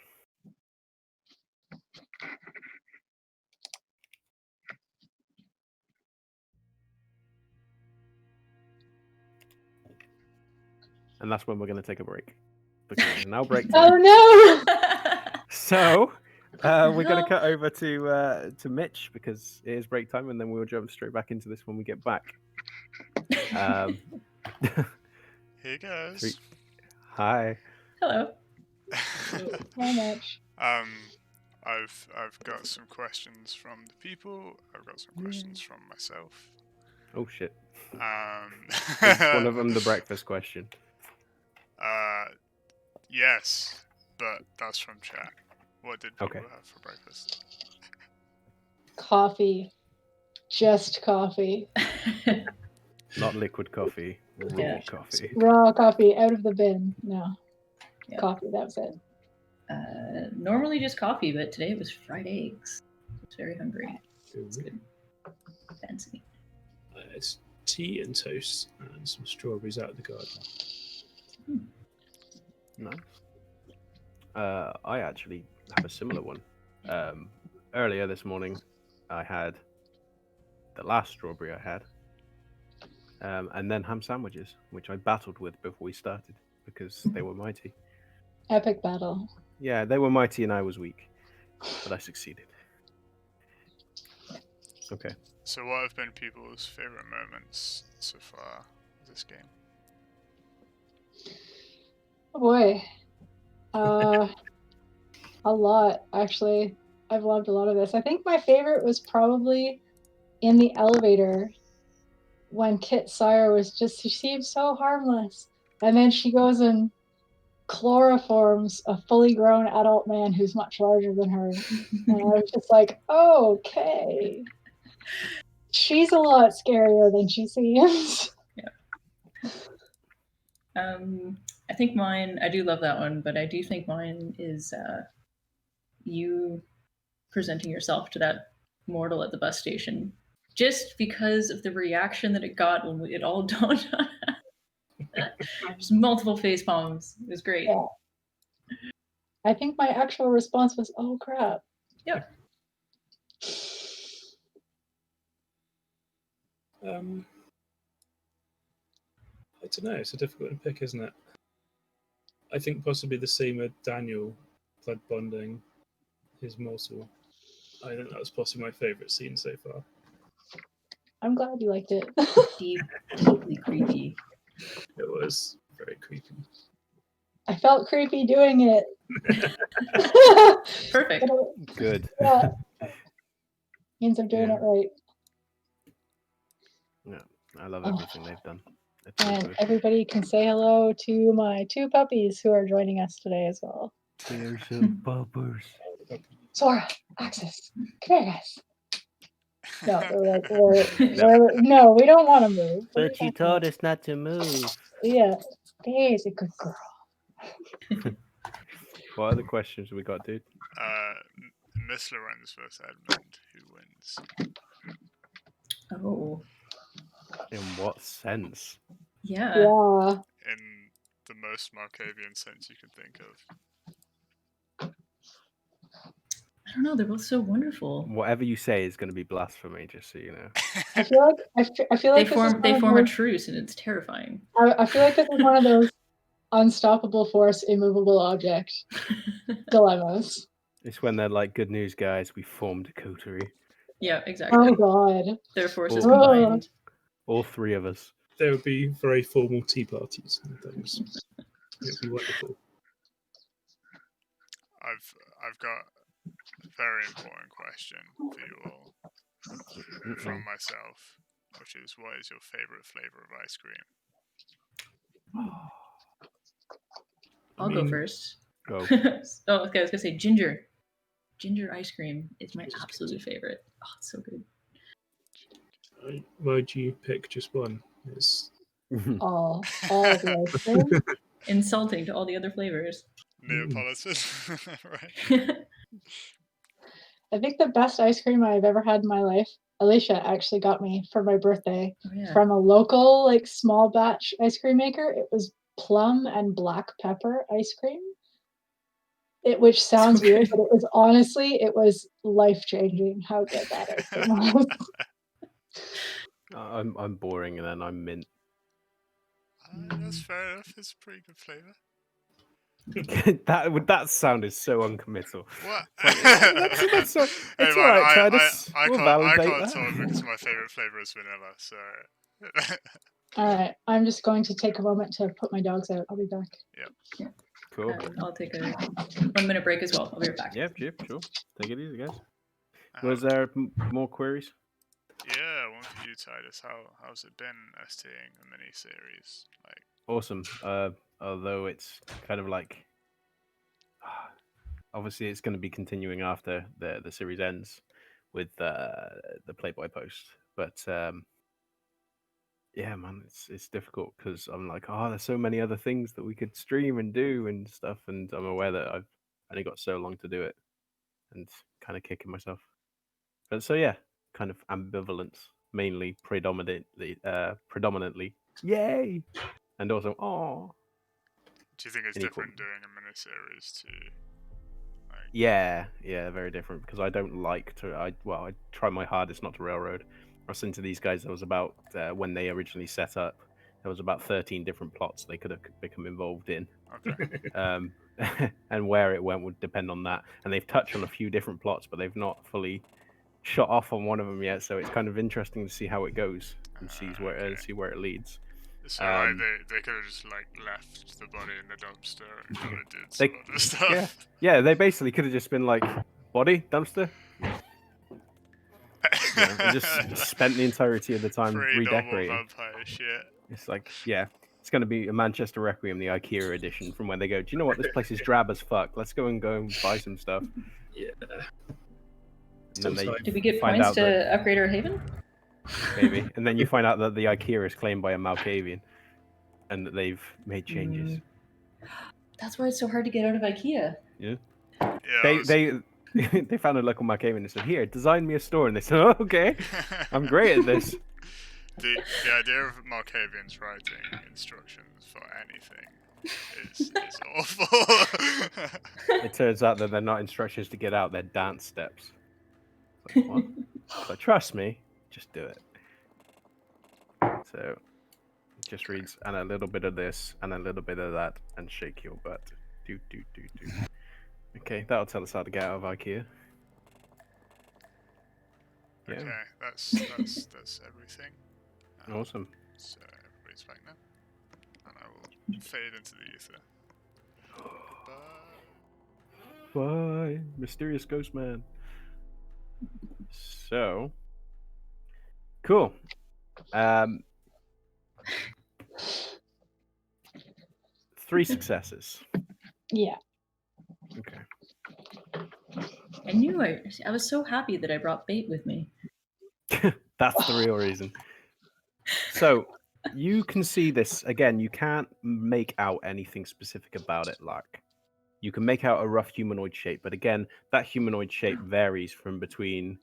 And that's when we're going to take a break. Because it's now break time. Oh no! So we're going to cut over to Mitch because it is break time, and then we'll jump straight back into this when we get back. Hey guys. Hi. Hello. How much? I've got some questions from the people. I've got some questions from myself. Oh shit. Is Is one of them the breakfast question? Yes, but that's from chat. What did people Okay. have for breakfast? Coffee. Just coffee. Not liquid coffee, raw Yeah. coffee. Raw coffee out of the bin. No. Yeah. Coffee, that was it. Normally just coffee, but today it was fried eggs. I was very hungry. It's good. Fancy. It's tea and toast and some strawberries out of the garden. Nice. I actually have a similar one. Earlier this morning, I had the last strawberry I had, and then ham sandwiches, which I battled with before we started because they were mighty. Epic battle. Yeah, they were mighty and I was weak, but I succeeded. Okay. So what have been people's favorite moments so far this game? Oh boy. A lot, actually. I've loved a lot of this. I think my favorite was probably in the elevator when Kit Sire was just, she seemed so harmless. And then she goes and chloroforms a fully grown adult man who's much larger than her. And I was just like, okay. She's a lot scarier than she seems. I think mine, I do love that one, but I do think mine is you presenting yourself to that mortal at the bus station. Just because of the reaction that it got when it all dawned on us. Just multiple face palms. It was great. Yeah. I think my actual response was, oh crap. Yep. I don't know. It's a difficult one to pick, isn't it? I think possibly the same with Daniel blood bonding his morsel. I think that was possibly my favourite scene so far. I'm glad you liked it. Deeply creepy. It was very creepy. I felt creepy doing it. Perfect. Good. Yeah. Means I'm doing it right. Yeah, I love everything they've done. It's so And good. everybody can say hello to my 2 puppies who are joining us today as well. There's some bubbers. Sora, Axis, come here, guys. No, they're like, no, we don't want to move. But you told us not to move. Yeah, there's a good girl. What other questions we got, dude? Miss Lorenz versus Edmund. Who wins? Oh. In what sense? Yeah. Yeah. In the most Markavian sense you can think of. I don't know. They're both so wonderful. Whatever you say is going to be blasphemy, just so you know. I feel like they form a truce, and it's terrifying. I feel like this is one of those unstoppable force, immovable object dilemmas. It's when they're like, good news, guys, we formed a coterie. Yeah, exactly. Oh god. Their forces Oh. combined. All 3 of us. There would be very formal tea parties and things. It would be wonderful. I've got a very important question for you all from myself, which is, what is your favorite flavor of ice cream? I'll go first. Go. Oh, okay. I was gonna say ginger. Ginger ice cream is my absolute favorite. Oh, it's so good. Why'd you pick just one? It's... all the ice cream. Insulting to all the other flavors. Neapolitan. Right. I think the best ice cream I've ever had in my life, Alicia actually got me for my birthday Oh, yeah. from a local, like, small batch ice cream maker. It was plum and black pepper ice cream. Which sounds So weird, good. but it was life-changing how good that ice cream was. I'm boring, and then I'm mint. That's fair enough. It's a pretty good flavour. that sound is so uncommittal. What? It's all Hey, man, right, Titus. I We'll can't, I validate can't that. talk because my favourite flavour is vanilla, so... All right, I'm just going to take a moment to put my dogs out. I'll be back. Cool. I'll take a 1 minute break as well. I'll be right back. Yeah, sure. Take it easy, guys. Was there more queries? Yeah, one for you, Titus. How's it been STing a mini-series? Like, Awesome. Although it's kind of like, obviously it's going to be continuing after the series ends with the Playboy post, but yeah, man, it's difficult because I'm like, oh, there's so many other things that we could stream and do and stuff, and I'm aware that I've only got so long to do it, and kind of kicking myself. But so yeah, kind of ambivalence, mainly predominantly, yay, and also oh. do you think it's Unequal. different doing a mini-series to... Like... Yeah, very different because I don't like to. I try my hardest not to railroad. I was into these guys. There was about when they originally set up. There was about 13 different plots they could have become involved in. Okay. And where it went would depend on that. And they've touched on a few different plots, but they've not fully shot off on one of them yet. So it's kind of interesting to see how it goes and see where it leads. So like they could have just like left the body in the dumpster and kind of did some other stuff. Yeah, they basically could have just been like, body, dumpster. And just spent the entirety of the time redecorating. Vampire shit. It's like, yeah, it's going to be a Manchester Requiem, the IKEA edition, from where they go, do you know what, this place is drab as fuck. Let's go and buy some stuff. Yeah. And then Did we get points to upgrade our haven? Maybe. And then you find out that the IKEA is claimed by a Malkavian and that they've made changes. That's why it's so hard to get out of IKEA. Yeah. Yeah. They found a local Malkavian and said, here, design me a store. And they said, oh, okay, I'm great at this. The idea of Malkavians writing instructions for anything is awful. It turns out that they're not instructions to get out, they're dance steps. It's like, what? But trust me, just do it. So it just reads, and a little bit of this, and a little bit of that, and shake your butt. Do. Okay, that'll tell us how to get out of IKEA. Yeah. Okay, that's everything. Awesome. So everybody's back now, and I will fade into the ether. Bye, mysterious ghost man. So cool. 3 successes. Yeah. Okay. I was so happy that I brought bait with me. That's the real reason. So you can see this again. You can't make out anything specific about it, Lark. You can make out a rough humanoid shape, but again, that humanoid shape varies from between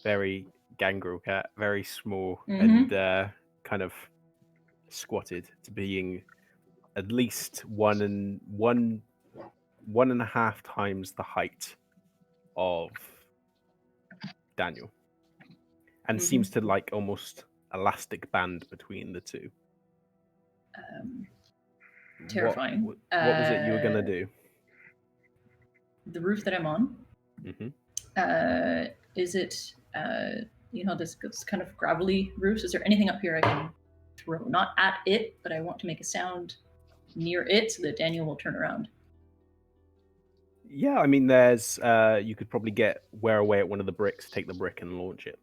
very gangrel cat, very small and kind of squatted, to being at least one and a half times the height of Daniel, and seems to like almost elastic band between the two. Terrifying. What was it you were gonna do? The roof that I'm on. Is it this kind of gravelly roofs? Is there anything up here I can throw? Not at it, but I want to make a sound near it so that Daniel will turn around. Yeah, I mean, there's you could probably wear away at one of the bricks, take the brick and launch it.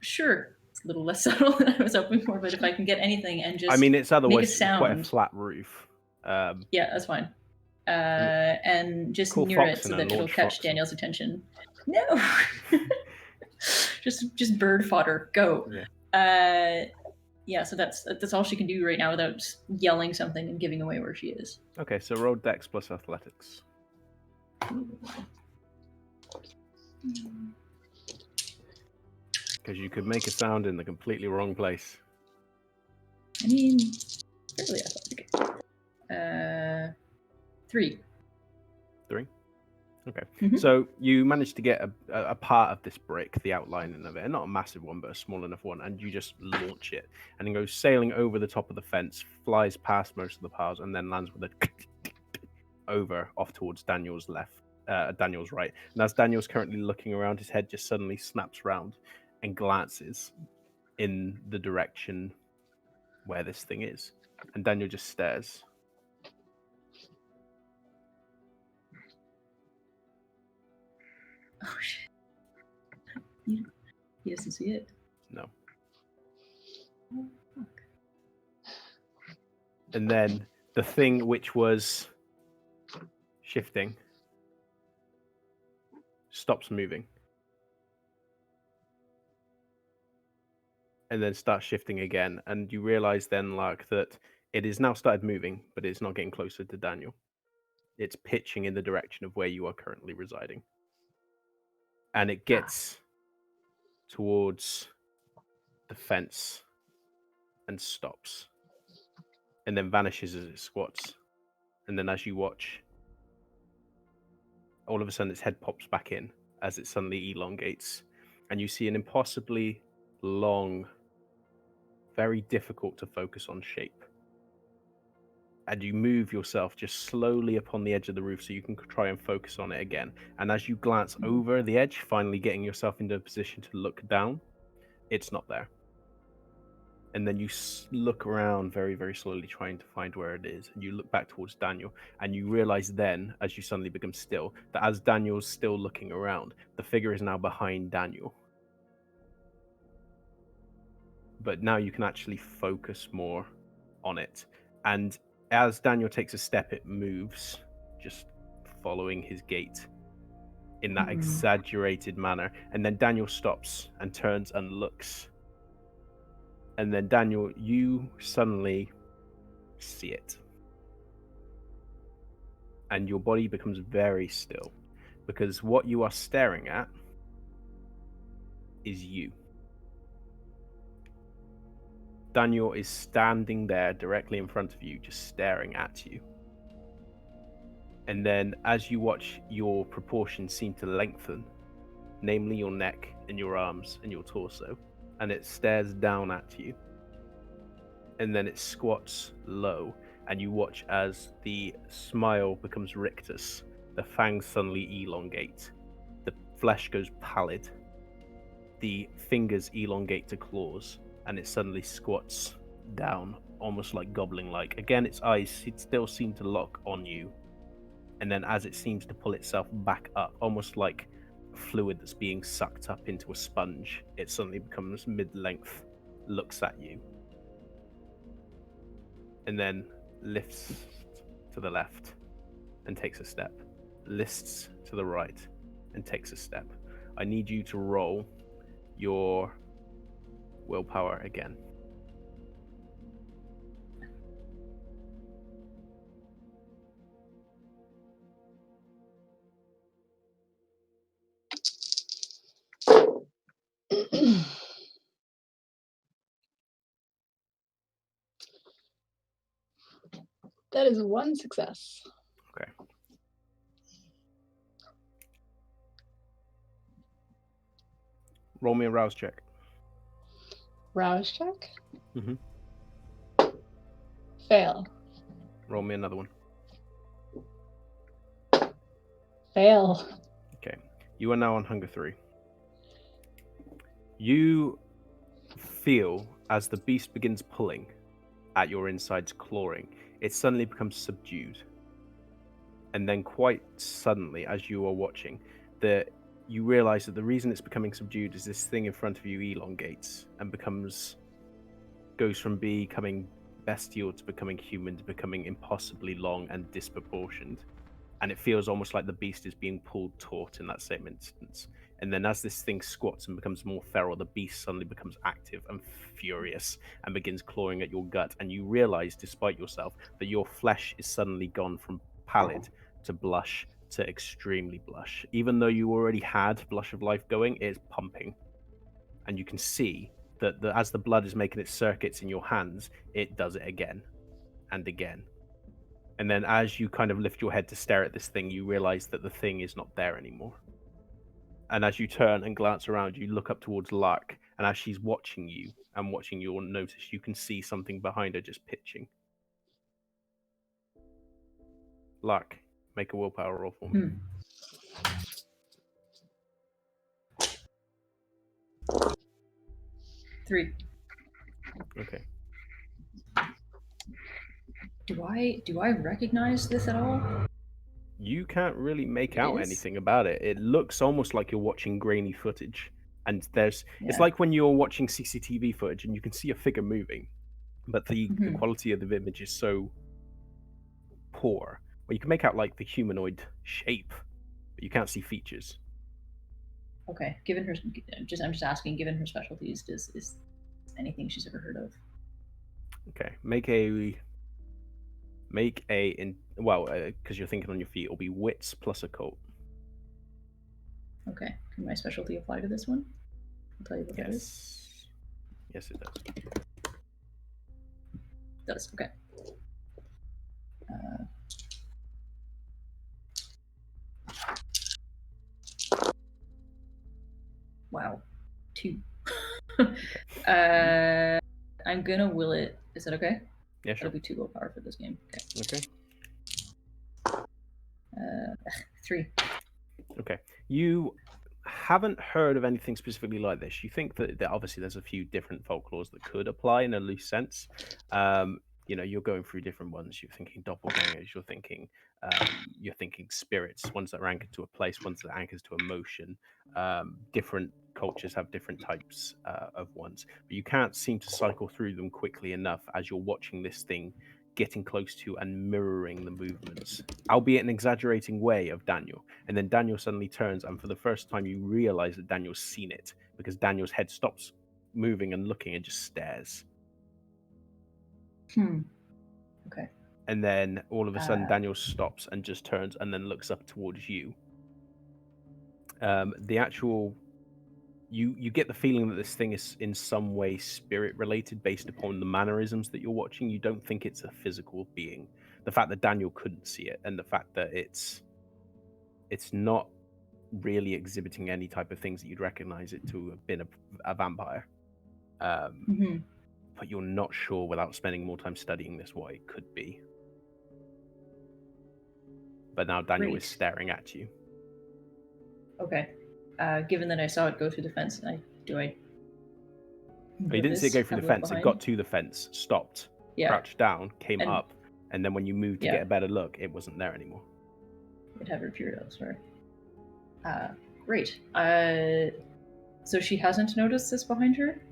Sure. a little less subtle than I was hoping for, but if I can get anything and just I mean, it's make a otherwise quite a sound. flat roof. Yeah, that's fine. And just Call near it Foxen so and that it'll launch catch Foxen. Daniel's attention. No! just bird fodder. Go. Yeah. Yeah, so that's all she can do right now without just yelling something and giving away where she is. Okay, so roll Dex plus Athletics. Because you could make a sound in the completely wrong place. I mean, fairly athletic. 3. 3? Okay. Mhm. So you managed to get a part of this brick, the outlining of it, not a massive one, but a small enough one, and you just launch it. And it goes sailing over the top of the fence, flies past most of the piles, and then lands with a over off towards Daniel's left, Daniel's right. And as Daniel's currently looking around, his head just suddenly snaps round and glances in the direction where this thing is. And Daniel just stares. Oh, shit. He doesn't see it. No. Oh, fuck. And then the thing which was shifting stops moving. And then starts shifting again. And you realize then, Lark, that it has now started moving, but it's not getting closer to Daniel. It's pitching in the direction of where you are currently residing. And it gets towards the fence and stops. And then vanishes as it squats. And then as you watch, all of a sudden its head pops back in as it suddenly elongates. And you see an impossibly long, very difficult to focus on shape. And you move yourself just slowly upon the edge of the roof so you can try and focus on it again. And as you glance over the edge, finally getting yourself into a position to look down, it's not there. And then you look around very, very slowly, trying to find where it is. And you look back towards Daniel, and you realize then, as you suddenly become still, that as Daniel's still looking around, the figure is now behind Daniel. But now you can actually focus more on it. And as Daniel takes a step, it moves, just following his gait in that exaggerated manner. And then Daniel stops and turns and looks. And then Daniel, you suddenly see it. And your body becomes very still. Because what you are staring at is you. Daniel is standing there directly in front of you, just staring at you. And then as you watch, your proportions seem to lengthen, namely your neck and your arms and your torso. And it stares down at you. And then it squats low, and you watch as the smile becomes rictus, the fangs suddenly elongate, the flesh goes pallid, the fingers elongate to claws, and it suddenly squats down, almost like gobbling-like. Again, its eyes still seem to lock on you, and then as it seems to pull itself back up, almost like fluid that's being sucked up into a sponge, it suddenly becomes mid-length, looks at you, and then lifts to the left and takes a step, lifts to the right and takes a step. I need you to roll your willpower again. That is one success. Okay. Roll me a rouse check. Rouse check? Mm-hmm. Fail. Roll me another one. Fail. Okay. You are now on Hunger 3. You feel as the beast begins pulling at your insides, clawing, it suddenly becomes subdued. And then quite suddenly, as you are watching, you realize that the reason it's becoming subdued is this thing in front of you elongates and goes from becoming bestial to becoming human to becoming impossibly long and disproportioned. And it feels almost like the beast is being pulled taut in that same instance. And then as this thing squats and becomes more feral, the beast suddenly becomes active and furious and begins clawing at your gut. And you realize, despite yourself, that your flesh is suddenly gone from pallid to blush to extremely blush. Even though you already had Blush of Life going, it's pumping. And you can see that as the blood is making its circuits in your hands, it does it again and again. And then as you kind of lift your head to stare at this thing, you realize that the thing is not there anymore. And as you turn and glance around, you look up towards Lark, and as she's watching you and watching your notice, you can see something behind her just pitching. Lark, make a willpower roll for me. 3. Okay. Do I recognize this at all? You can't really make It out is? anything about it. It looks almost like you're watching grainy footage. And it's Yeah. like when you're watching CCTV footage and you can see a figure moving, but the quality of the image is so poor. Well, you can make out like the humanoid shape, but you can't see features. Okay. Given her, I'm just asking. Given her specialties, is anything she's ever heard of? Okay, because you're thinking on your feet, it'll be wits plus occult. Okay. Can my specialty apply to this one? I'll tell you what that is. Yes, it does. It does. Okay. Wow. 2. I'm gonna will it. Is that okay? Yeah, sure. That'll be 2 willpower for this game. Okay. Okay. 3. Okay. You haven't heard of anything specifically like this. You think that obviously there's a few different folklores that could apply in a loose sense. You're going through different ones. You're thinking doppelgangers. You're thinking spirits. Ones that are anchored to a place. Ones that are anchored to emotion. Different cultures have different types of ones, but you can't seem to cycle through them quickly enough as you're watching this thing getting close to and mirroring the movements, albeit an exaggerating way, of Daniel. And then Daniel suddenly turns, and for the first time, you realize that Daniel's seen it, because Daniel's head stops moving and looking and just stares. Okay. And then all of a sudden, Daniel stops and just turns and then looks up towards you. You get the feeling that this thing is in some way spirit related based upon the mannerisms that you're watching. You don't think it's a physical being. The fact that Daniel couldn't see it, and the fact that it's not really exhibiting any type of things that you'd recognize it to have been a vampire. But you're not sure, without spending more time studying this, what it could be. But now Daniel is staring at you. Okay. Given that I saw it go through the fence, you didn't see it go through the fence. It got to the fence, stopped, crouched down, came up, and then when you moved to get a better look, it wasn't there anymore. It had appeared elsewhere. Great. So she hasn't noticed this behind her?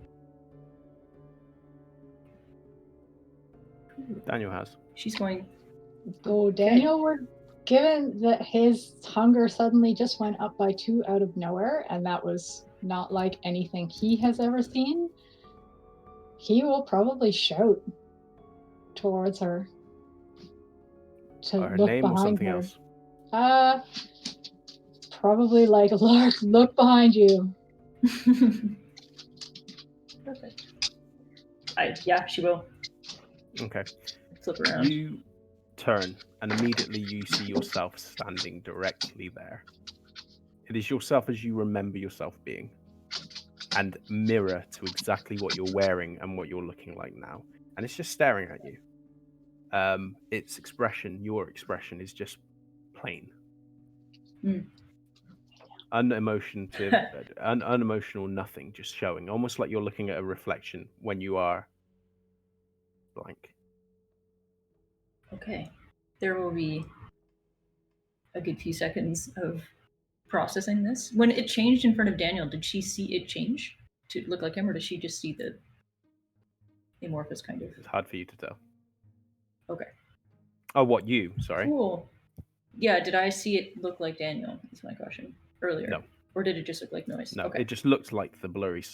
Daniel has. She's going... So Daniel, given that his hunger suddenly just went up by 2 out of nowhere, and that was not like anything he has ever seen, he will probably shout towards her to her look name behind or something her. Else? Probably like, Lark, look behind you. Perfect. Yeah, she will. Okay. Flip around. You turn, and immediately you see yourself standing directly there. It is yourself as you remember yourself being, and mirror to exactly what you're wearing and what you're looking like now. And it's just staring at you. Its expression, your expression, is just plain. Unemotional, nothing, just showing. Almost like you're looking at a reflection when you are blank. Okay. There will be a good few seconds of processing this. When it changed in front of Daniel, did she see it change to look like him, or does she just see the amorphous kind of? It's hard for you to tell. Okay. Oh, what, you? Sorry. Cool. Yeah, did I see it look like Daniel? That's my question. Earlier. No. Or did it just look like noise? No, Okay. it just looked like the blurry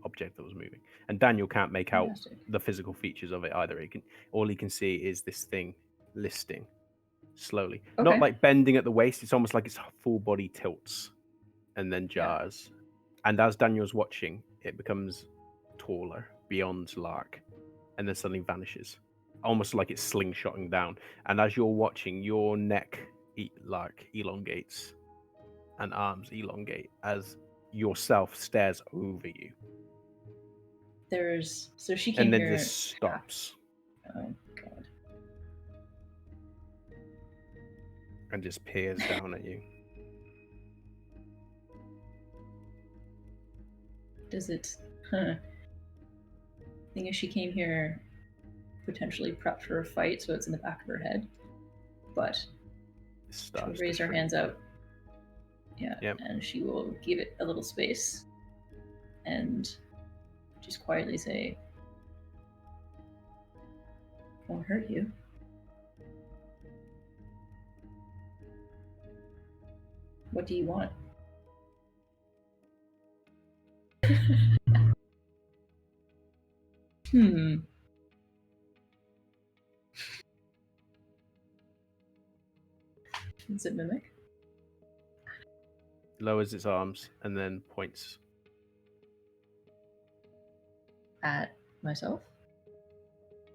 object that was moving. And Daniel can't make out Fantastic. the physical features of it either. All he can see is this thing listing slowly. Okay. Not like bending at the waist, it's almost like its full body tilts and then jars. And as Daniel's watching, it becomes taller beyond Lark and then suddenly vanishes. Almost like it's slingshotting down. And as you're watching, your neck, Lark, elongates and arms elongate as yourself stares over you. So she came And then here. this stops Oh god. and just peers down at you. Does it? Huh. Thing is, she came here potentially prepped for a fight, so it's in the back of her head. But she'll raise her hands out. Yeah, Yep. and she will give it a little space and just quietly say, "Won't hurt you." What do you want? Does it mimic? Lowers its arms and then points. At myself?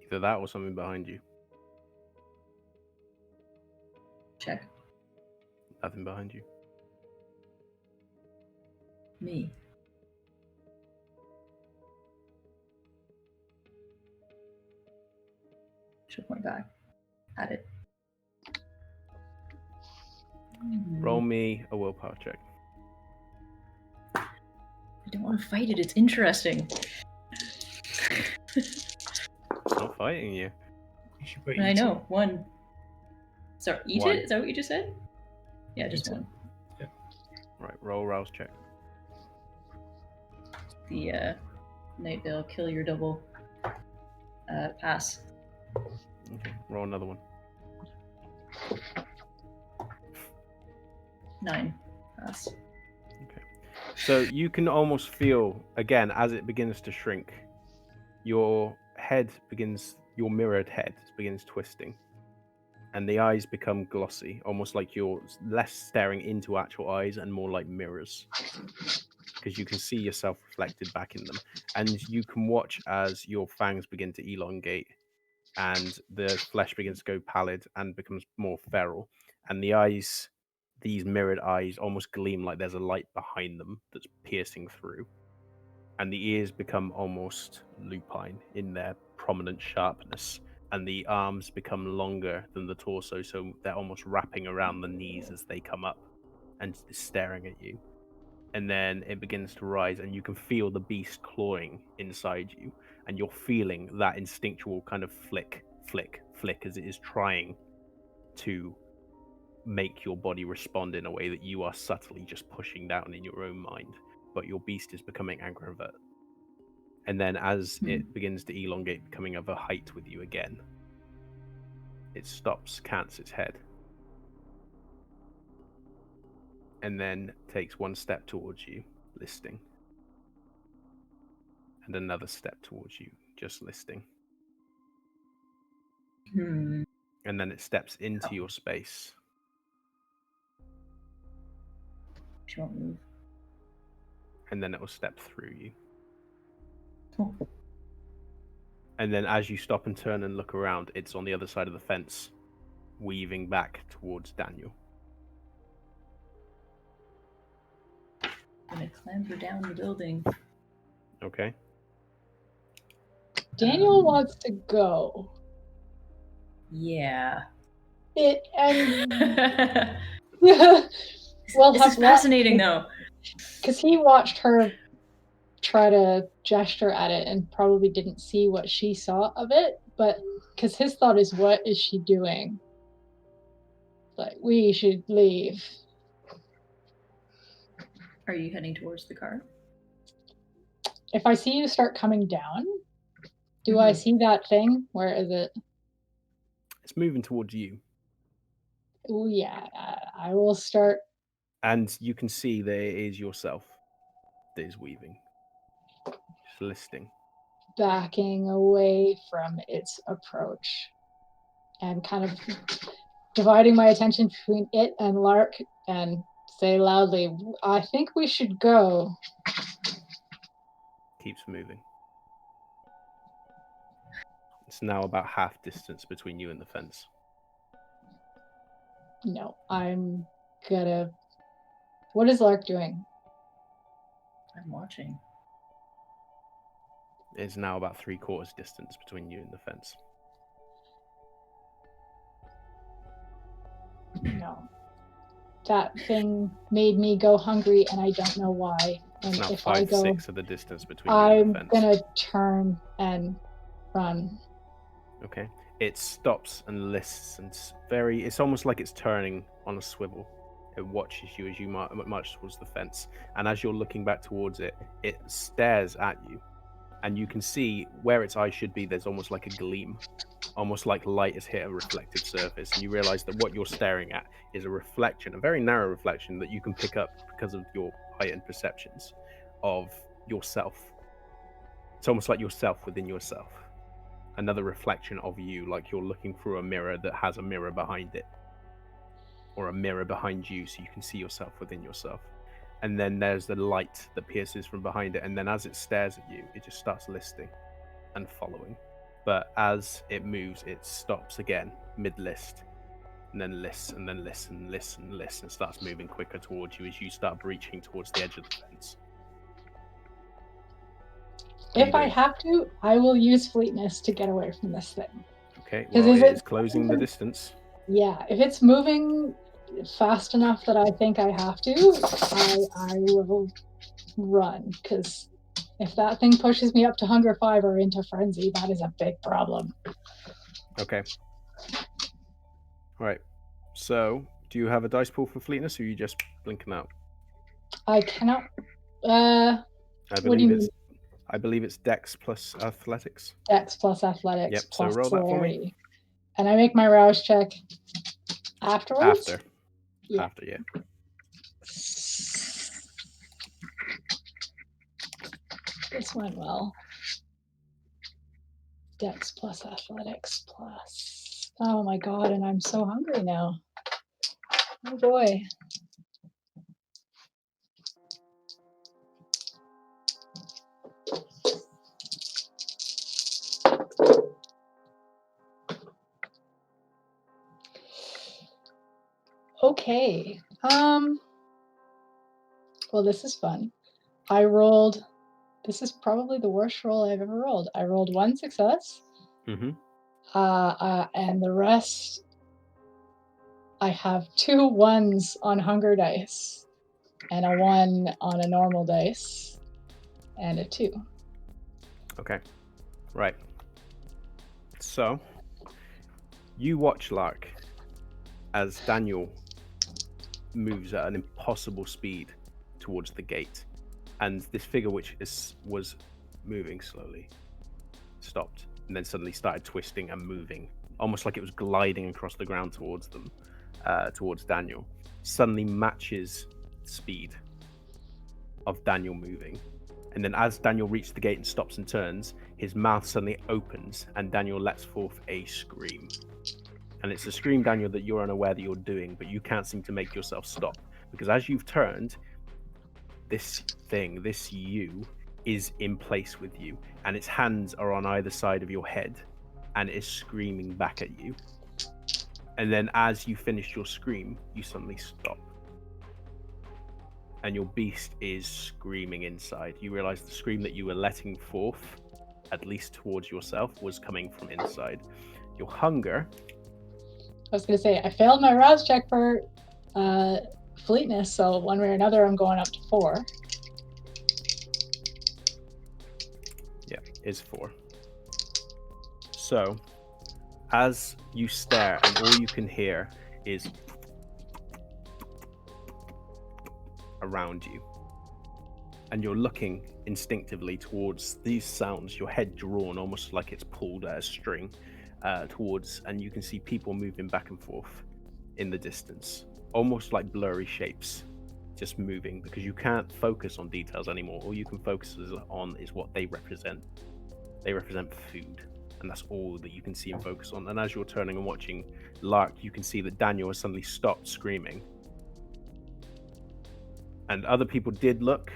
Either that or something behind you. Check. Nothing behind you. Me. She'll point back at it. Roll me a willpower check. I don't want to fight it. It's interesting. It's not fighting you. You should put I eat know. One. Sorry, eat One. it? Is that what you just said? Yeah, just Eat it. one. Right, roll rouse check. The Night Vale kill your double. Pass. Okay, roll another one. 9. Pass. So you can almost feel, again, as it begins to shrink, your mirrored head begins twisting. And the eyes become glossy, almost like you're less staring into actual eyes and more like mirrors. Because you can see yourself reflected back in them. And you can watch as your fangs begin to elongate and the flesh begins to go pallid and becomes more feral. And the eyes, these mirrored eyes, almost gleam like there's a light behind them that's piercing through. And the ears become almost lupine in their prominent sharpness. And the arms become longer than the torso, so they're almost wrapping around the knees as they come up and staring at you. And then it begins to rise, and you can feel the beast clawing inside you, and you're feeling that instinctual kind of flick as it is trying to make your body respond in a way that you are subtly just pushing down in your own mind. But your beast is becoming agravert. And then as it begins to elongate, becoming of a height with you again, it stops, cants its head, and then takes one step towards you, listing, and another step towards you, just listing. And then it steps into your space. She won't move. And then it will step through you. Oh. And then as you stop and turn and look around, it's on the other side of the fence, weaving back towards Daniel. I'm gonna clamber down the building. Okay. Daniel wants to go. Yeah. Well, this is fascinating, though. Because he watched her try to gesture at it and probably didn't see what she saw of it, but because his thought is, what is she doing? Like, we should leave. Are you heading towards the car? If I see you start coming down, do I see that thing? Where is it? It's moving towards you. Oh yeah, I will start. And you can see that it is yourself that is weaving. Just listing. Backing away from its approach and kind of dividing my attention between it and Lark and say loudly, I think we should go. Keeps moving. It's now about half distance between you and the fence. No, I'm gonna... What is Lark doing? I'm watching. It's now about 3/4 distance between you and the fence. No. That thing made me go hungry and I don't know why. And It's now if I go, 5/6 of the distance between you I'm and the fence. gonna turn and run. Okay. It stops and lists, and it's almost like it's turning on a swivel. It watches you as you march towards the fence, and as you're looking back towards it, it stares at you, and you can see where its eye should be. There's almost like a gleam, almost like light has hit a reflective surface, and you realize that what you're staring at is a reflection, a very narrow reflection that you can pick up because of your heightened perceptions of yourself. It's almost like yourself within yourself. Another reflection of you, like you're looking through a mirror that has a mirror behind it, or a mirror behind you, so you can see yourself within yourself. And then there's the light that pierces from behind it, and then as it stares at you, it just starts listing and following. But as it moves, it stops again mid-list, and then lists, and then lists, and lists, and lists, and starts moving quicker towards you as you start breaching towards the edge of the fence. If I have to, I will use fleetness to get away from this thing. Okay, well, it is closing the distance. Yeah, if it's moving fast enough that I think I have to, I will run. Because if that thing pushes me up to Hunger 5 or into Frenzy, that is a big problem. Okay. All right. So, do you have a dice pool for fleetness, or are you just blinking out? I cannot... what do you mean? I believe it's Dex plus Athletics. Dex plus Athletics. Yep, plus so roll that for me. And I make my rouse check afterwards? After, yeah. This went well. Dex plus Athletics plus... Oh my god, and I'm so hungry now. Oh boy. Okay. Well, this is fun. I rolled... This is probably the worst roll I've ever rolled. I rolled 1 success. Mm-hmm. And the rest... I have 2 1s on hunger dice. And a 1 on a normal dice. And a 2. Okay. Right. So, you watch Lark as Daniel moves at an impossible speed towards the gate, and this figure, which was moving slowly, stopped, and then suddenly started twisting and moving, almost like it was gliding across the ground towards them, towards Daniel. Suddenly matches the speed of Daniel moving, and then as Daniel reaches the gate and stops and turns, his mouth suddenly opens, and Daniel lets forth a scream. And it's a scream, Daniel, that you're unaware that you're doing, but you can't seem to make yourself stop. Because as you've turned, this thing, this you, is in place with you. And its hands are on either side of your head, and it is screaming back at you. And then as you finish your scream, you suddenly stop. And your beast is screaming inside. You realize the scream that you were letting forth, at least towards yourself, was coming from inside. Your hunger... I was going to say, I failed my rouse check for fleetness, so one way or another, I'm going up to 4. Yeah, is 4. So, as you stare, and all you can hear is around you, and you're looking instinctively towards these sounds, your head drawn almost like it's pulled at a string towards, and you can see people moving back and forth in the distance, almost like blurry shapes just moving, because you can't focus on details anymore. All you can focus on is what they represent. They represent food, and that's all that you can see and focus on. And as you're turning and watching Lark, you can see that Daniel has suddenly stopped screaming, and other people did look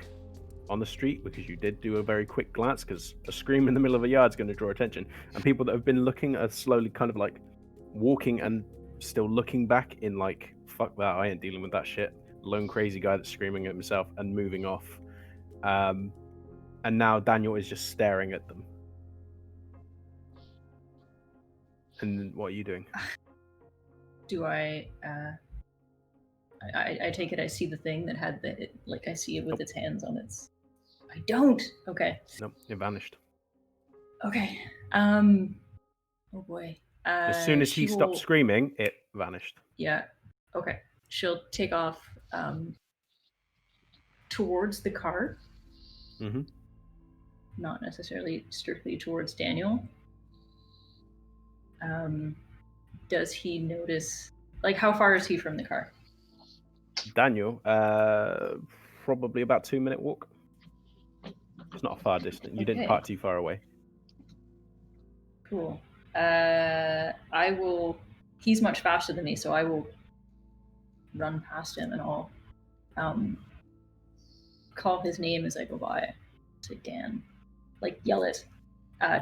on the street, because you did do a very quick glance, because a scream in the middle of a yard is going to draw attention, and people that have been looking are slowly kind of like walking and still looking back in like, fuck that, I ain't dealing with that shit, lone crazy guy that's screaming at himself, and moving off. And now Daniel is just staring at them. And what are you doing? Do I take it I see the thing that had the, like, I see it with its hands on its... I don't! Okay. Nope, it vanished. Okay. Oh boy. As soon as he stopped screaming, it vanished. Yeah. Okay. She'll take off towards the car. Mm-hmm. Not necessarily strictly towards Daniel. Does he notice... Like, how far is he from the car? Daniel, probably about 2-minute walk. It's not a far distance. You didn't park too far away. Cool. I will... He's much faster than me, so I will run past him and I'll call his name as I go by. Say Dan. Like, yell it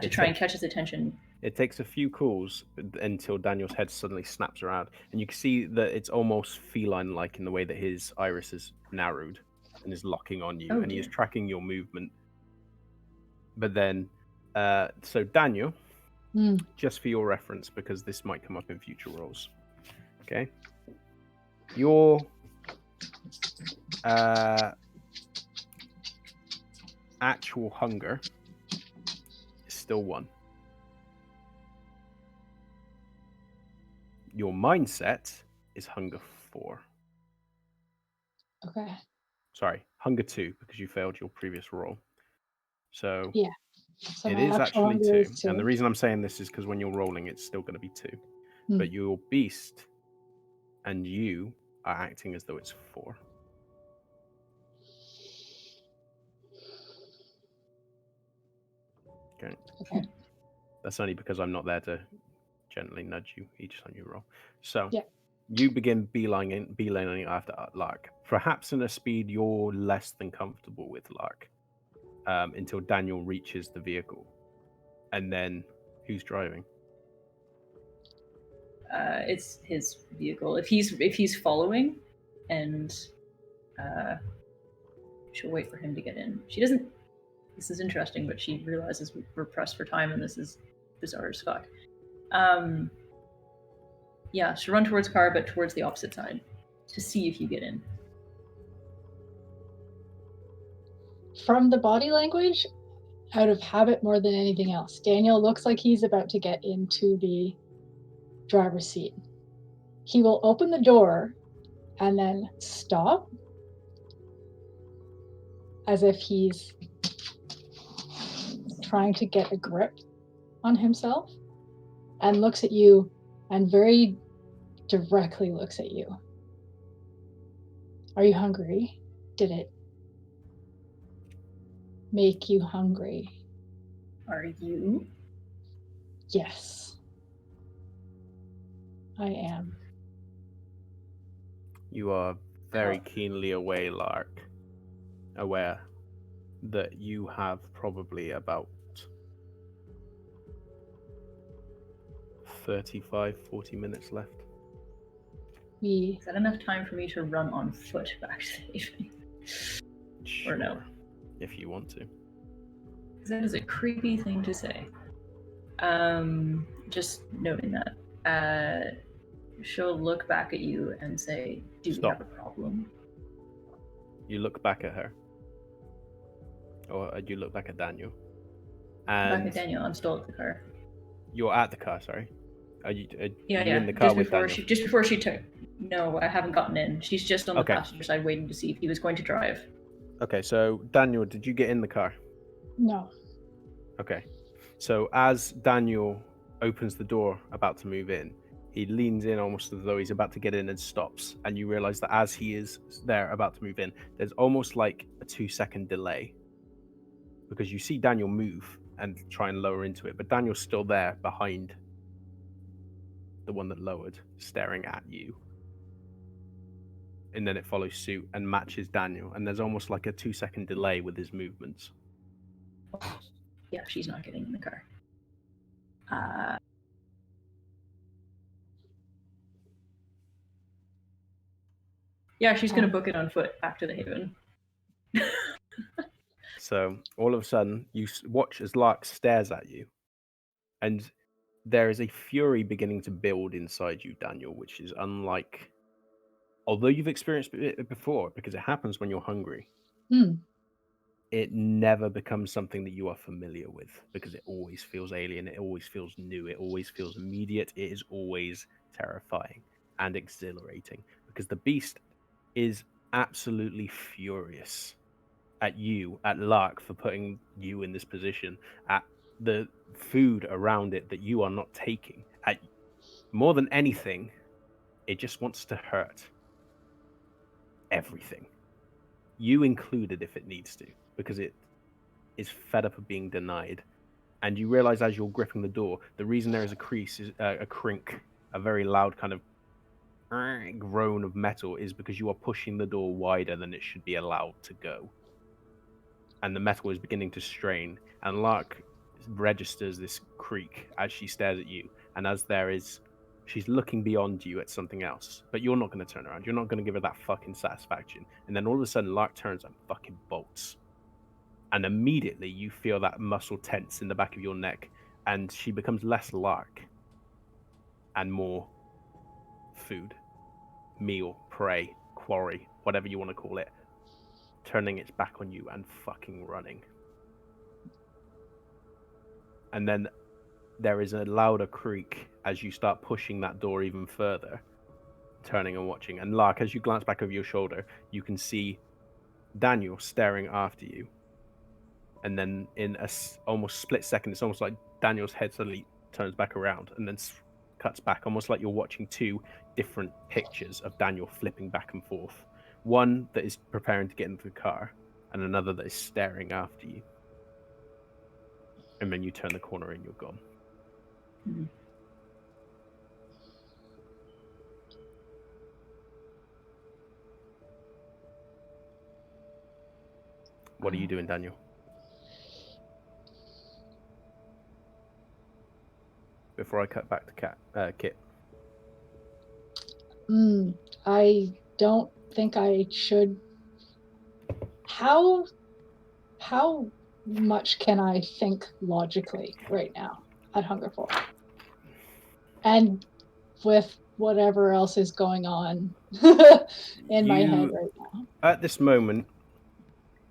to try and catch his attention. It takes a few calls until Daniel's head suddenly snaps around, and you can see that it's almost feline-like in the way that his iris is narrowed and is locking on you, and he is tracking your movement. But then, so Daniel, just for your reference, because this might come up in future roles, okay? Your actual hunger is still 1. Your mindset is hunger 4. Okay. Sorry, hunger 2, because you failed your previous roll. So yeah, so it is actually 2. And the reason I'm saying this is because when you're rolling, it's still going to be 2. But your beast and you are acting as though it's 4. Okay. That's only because I'm not there to gently nudge you each time you roll. So you begin beelining after Lark, perhaps in a speed you're less than comfortable with, Lark, until Daniel reaches the vehicle. And then who's driving? It's his vehicle. If he's following, and she'll wait for him to get in. She doesn't... This is interesting, but she realizes we're pressed for time, and this is bizarre as fuck. Yeah, she'll run towards car, but towards the opposite side, to see if you get in. From the body language, out of habit more than anything else, Daniel looks like he's about to get into the driver's seat. He will open the door and then stop, as if he's trying to get a grip on himself, and looks at you and very directly looks at you. Are you hungry? Did it make you hungry? Are you? Yes, I am. You are very keenly aware, Lark, aware that you have probably about 35-40 minutes left. Is that enough time for me to run on foot back to the evening? Sure, or no? If you want to. Because that is a creepy thing to say. Just noting that. She'll look back at you and say, do you have a problem? You look back at her. Or you look back at Daniel. And back at Daniel, I'm still at the car. You're at the car, sorry. Are you yeah. in the car just with before Daniel? just before she took... No, I haven't gotten in. She's just on the Okay. passenger side waiting to see if he was going to drive. Okay, so Daniel, did you get in the car? No. Okay. So as Daniel opens the door, about to move in, he leans in almost as though he's about to get in and stops. And you realize that as he is there about to move in, there's almost like a 2-second delay. Because you see Daniel move and try and lower into it, but Daniel's still there behind the one that lowered, staring at you. And then it follows suit and matches Daniel. And there's almost like a 2-second delay with his movements. Yeah, she's not getting in the car. Yeah, she's going to book it on foot back to the Haven. So all of a sudden, you watch as Lark stares at you. And there is a fury beginning to build inside you, Daniel, which is unlike... Although you've experienced it before, because it happens when you're hungry, it never becomes something that you are familiar with, because it always feels alien, it always feels new, it always feels immediate, it is always terrifying and exhilarating, because the beast is absolutely furious at you, at Lark, for putting you in this position, at the food around it that you are not taking. At more than anything, it just wants to hurt everything, you included if it needs to, because it is fed up of being denied. And you realize as you're gripping the door, the reason there is a crease, is a crink, a very loud kind of groan of metal, is because you are pushing the door wider than it should be allowed to go. And the metal is beginning to strain, and Lark registers this creak as she stares at you, and as she's looking beyond you at something else, but you're not going to turn around. You're not going to give her that fucking satisfaction. And then all of a sudden, Lark turns and fucking bolts. And immediately you feel that muscle tense in the back of your neck, and she becomes less Lark and more food, meal, prey, quarry, whatever you want to call it, turning its back on you and fucking running. And then there is a louder creak as you start pushing that door even further, turning and watching. And Lark, as you glance back over your shoulder, you can see Daniel staring after you. And then in a almost split second, it's almost like Daniel's head suddenly turns back around and then cuts back, almost like you're watching two different pictures of Daniel flipping back and forth. One that is preparing to get into the car, and another that is staring after you. And then you turn the corner and you're gone. Mm-hmm. What are you doing, Daniel? Before I cut back to Kit. I don't think I should. How much can I think logically right now at Hungerful? And with whatever else is going on in my head right now. At this moment,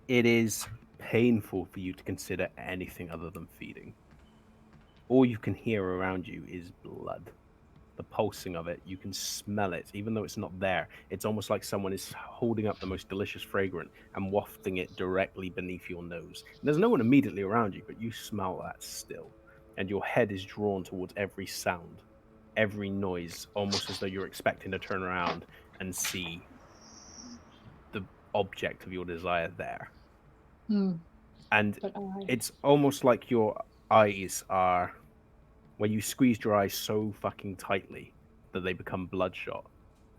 it is painful for you to consider anything other than feeding. All you can hear around you is blood. The pulsing of it, you can smell it, even though it's not there. It's almost like someone is holding up the most delicious fragrance and wafting it directly beneath your nose. And there's no one immediately around you, but you smell that still. And your head is drawn towards every sound, every noise, almost as though you're expecting to turn around and see the object of your desire there. And it's almost like your eyes are... when you squeezed your eyes so fucking tightly that they become bloodshot,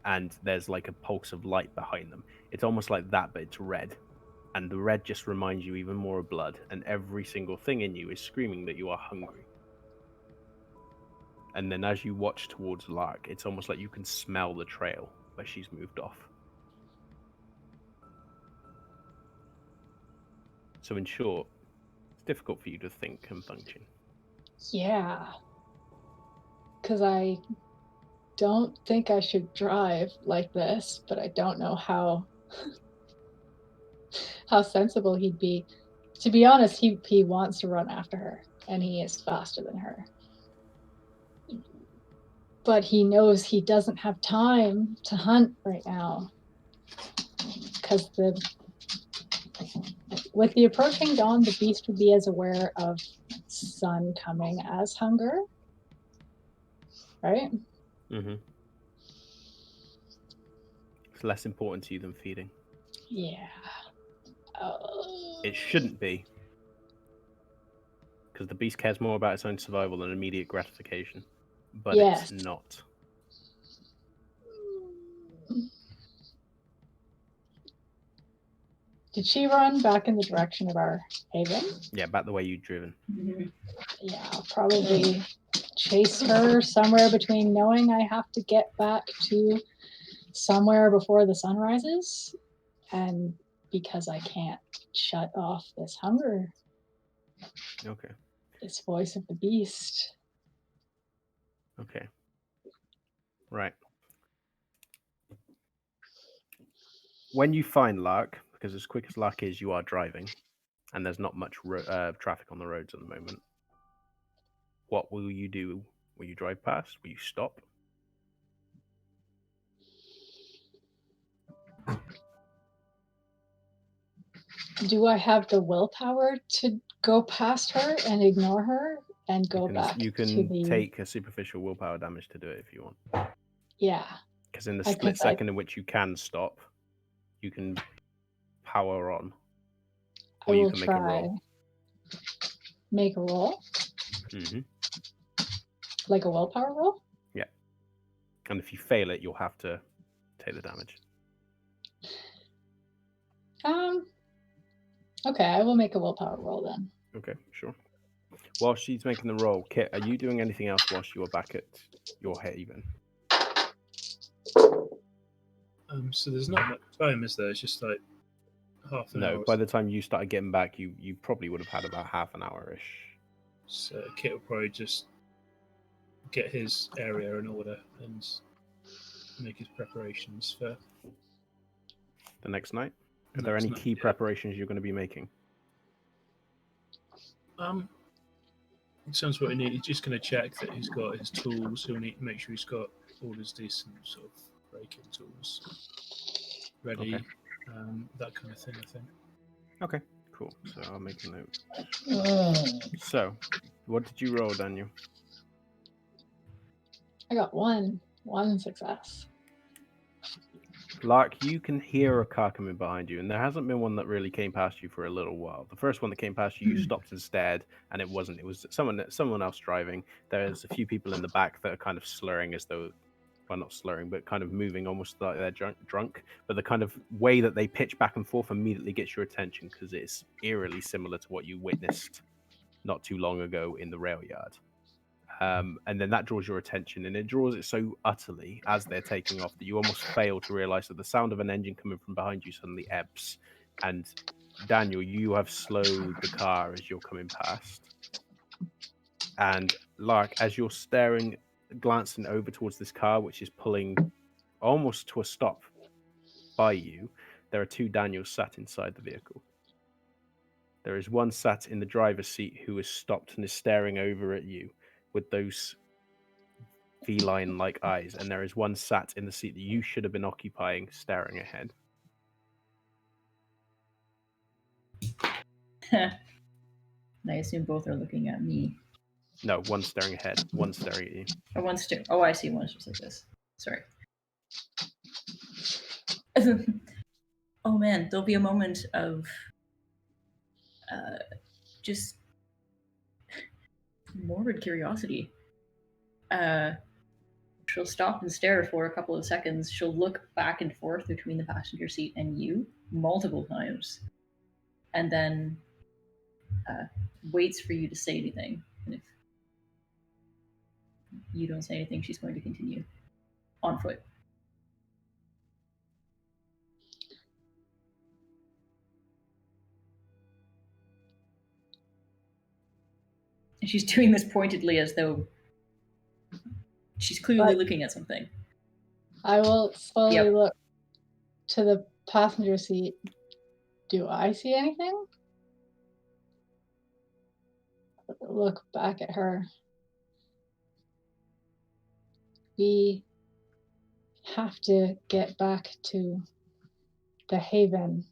and there's like a pulse of light behind them. It's almost like that, but it's red. And the red just reminds you even more of blood, and every single thing in you is screaming that you are hungry. And then as you watch towards Lark, it's almost like you can smell the trail where she's moved off. So in short, it's difficult for you to think and function. Yeah. Because I don't think I should drive like this, but I don't know how sensible he'd be. To be honest, he wants to run after her, and he is faster than her. But he knows he doesn't have time to hunt right now, because With the approaching dawn, the beast would be as aware of sun coming as hunger, right? Mm-hmm. It's less important to you than feeding. Yeah. It shouldn't be. Because the beast cares more about its own survival than immediate gratification. But Yes. it's not. Did she run back in the direction of our haven? Yeah, back the way you'd driven. Yeah, I'll probably chase her somewhere between knowing I have to get back to somewhere before the sun rises and because I can't shut off this hunger, Okay. this voice of the beast. Okay. Right. When you find Lark, because as quick as Lark is, you are driving, and there's not much traffic on the roads at the moment. What will you do? Will you drive past? Will you stop? Do I have the willpower to go past her and ignore her and go back You to can the... take a superficial willpower damage to do it if you want. Yeah. Because in the I split guess I- second in which you can stop, you can power on. Or I you will can make try. a roll. Make a roll? Mm-hmm. Like a willpower roll? Yeah. And if you fail it, you'll have to take the damage. Okay, I will make a willpower roll then. Okay, sure. While she's making the roll, Kit, are you doing anything else whilst you are back at your haven? So there's not much time, is there? It's just like half an hour. No, by the time you started getting back, you probably would have had about half an hour-ish. So Kit will probably just get his area in order and make his preparations for The next night? Are the there next any night, key yeah. preparations you're going to be making? It sounds what he needs. He's just going to check that he's got his tools. He'll need to make sure he's got all his decent sort of breaking tools ready. Okay. That kind of thing, I think. Okay, cool. So I'll make a note. So, what did you roll, Daniel? I got one success. Lark, you can hear a car coming behind you, and there hasn't been one that really came past you for a little while. The first one that came past you, you stopped and stared, and it wasn't. It was someone else driving. There's a few people in the back that are kind of slurring as though, well, not slurring, but kind of moving almost like they're drunk. But the kind of way that they pitch back and forth immediately gets your attention because it's eerily similar to what you witnessed not too long ago in the rail yard. And then that draws your attention, and it draws it so utterly as they're taking off that you almost fail to realize that the sound of an engine coming from behind you suddenly ebbs. And Daniel, you have slowed the car as you're coming past. And Lark, as you're glancing over towards this car, which is pulling almost to a stop by you, there are two Daniels sat inside the vehicle. There is one sat in the driver's seat who is stopped and is staring over at you with those feline-like eyes, and there is one sat in the seat that you should have been occupying, staring ahead. And I assume both are looking at me. No, one staring ahead, one staring at you. Or one's staring. Oh, I see. One's just like this. Sorry. Oh man, there'll be a moment of just morbid curiosity. She'll stop and stare for a couple of seconds. She'll look back and forth between the passenger seat and you multiple times, and then waits for you to say anything. And if you don't say anything, she's going to continue on foot. And she's doing this pointedly as though she's clearly looking at something. I will slowly look to the passenger seat. Do I see anything? Look back at her. We have to get back to the haven.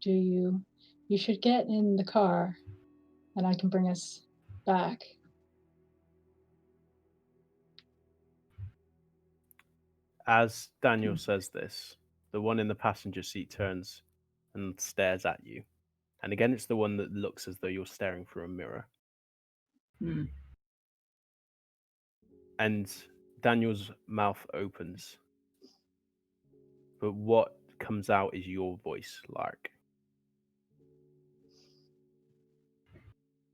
do you? You should get in the car, and I can bring us back. As Daniel says this, the one in the passenger seat turns and stares at you. And again, it's the one that looks as though you're staring through a mirror. Hmm. And Daniel's mouth opens. But what comes out is your voice, Lark.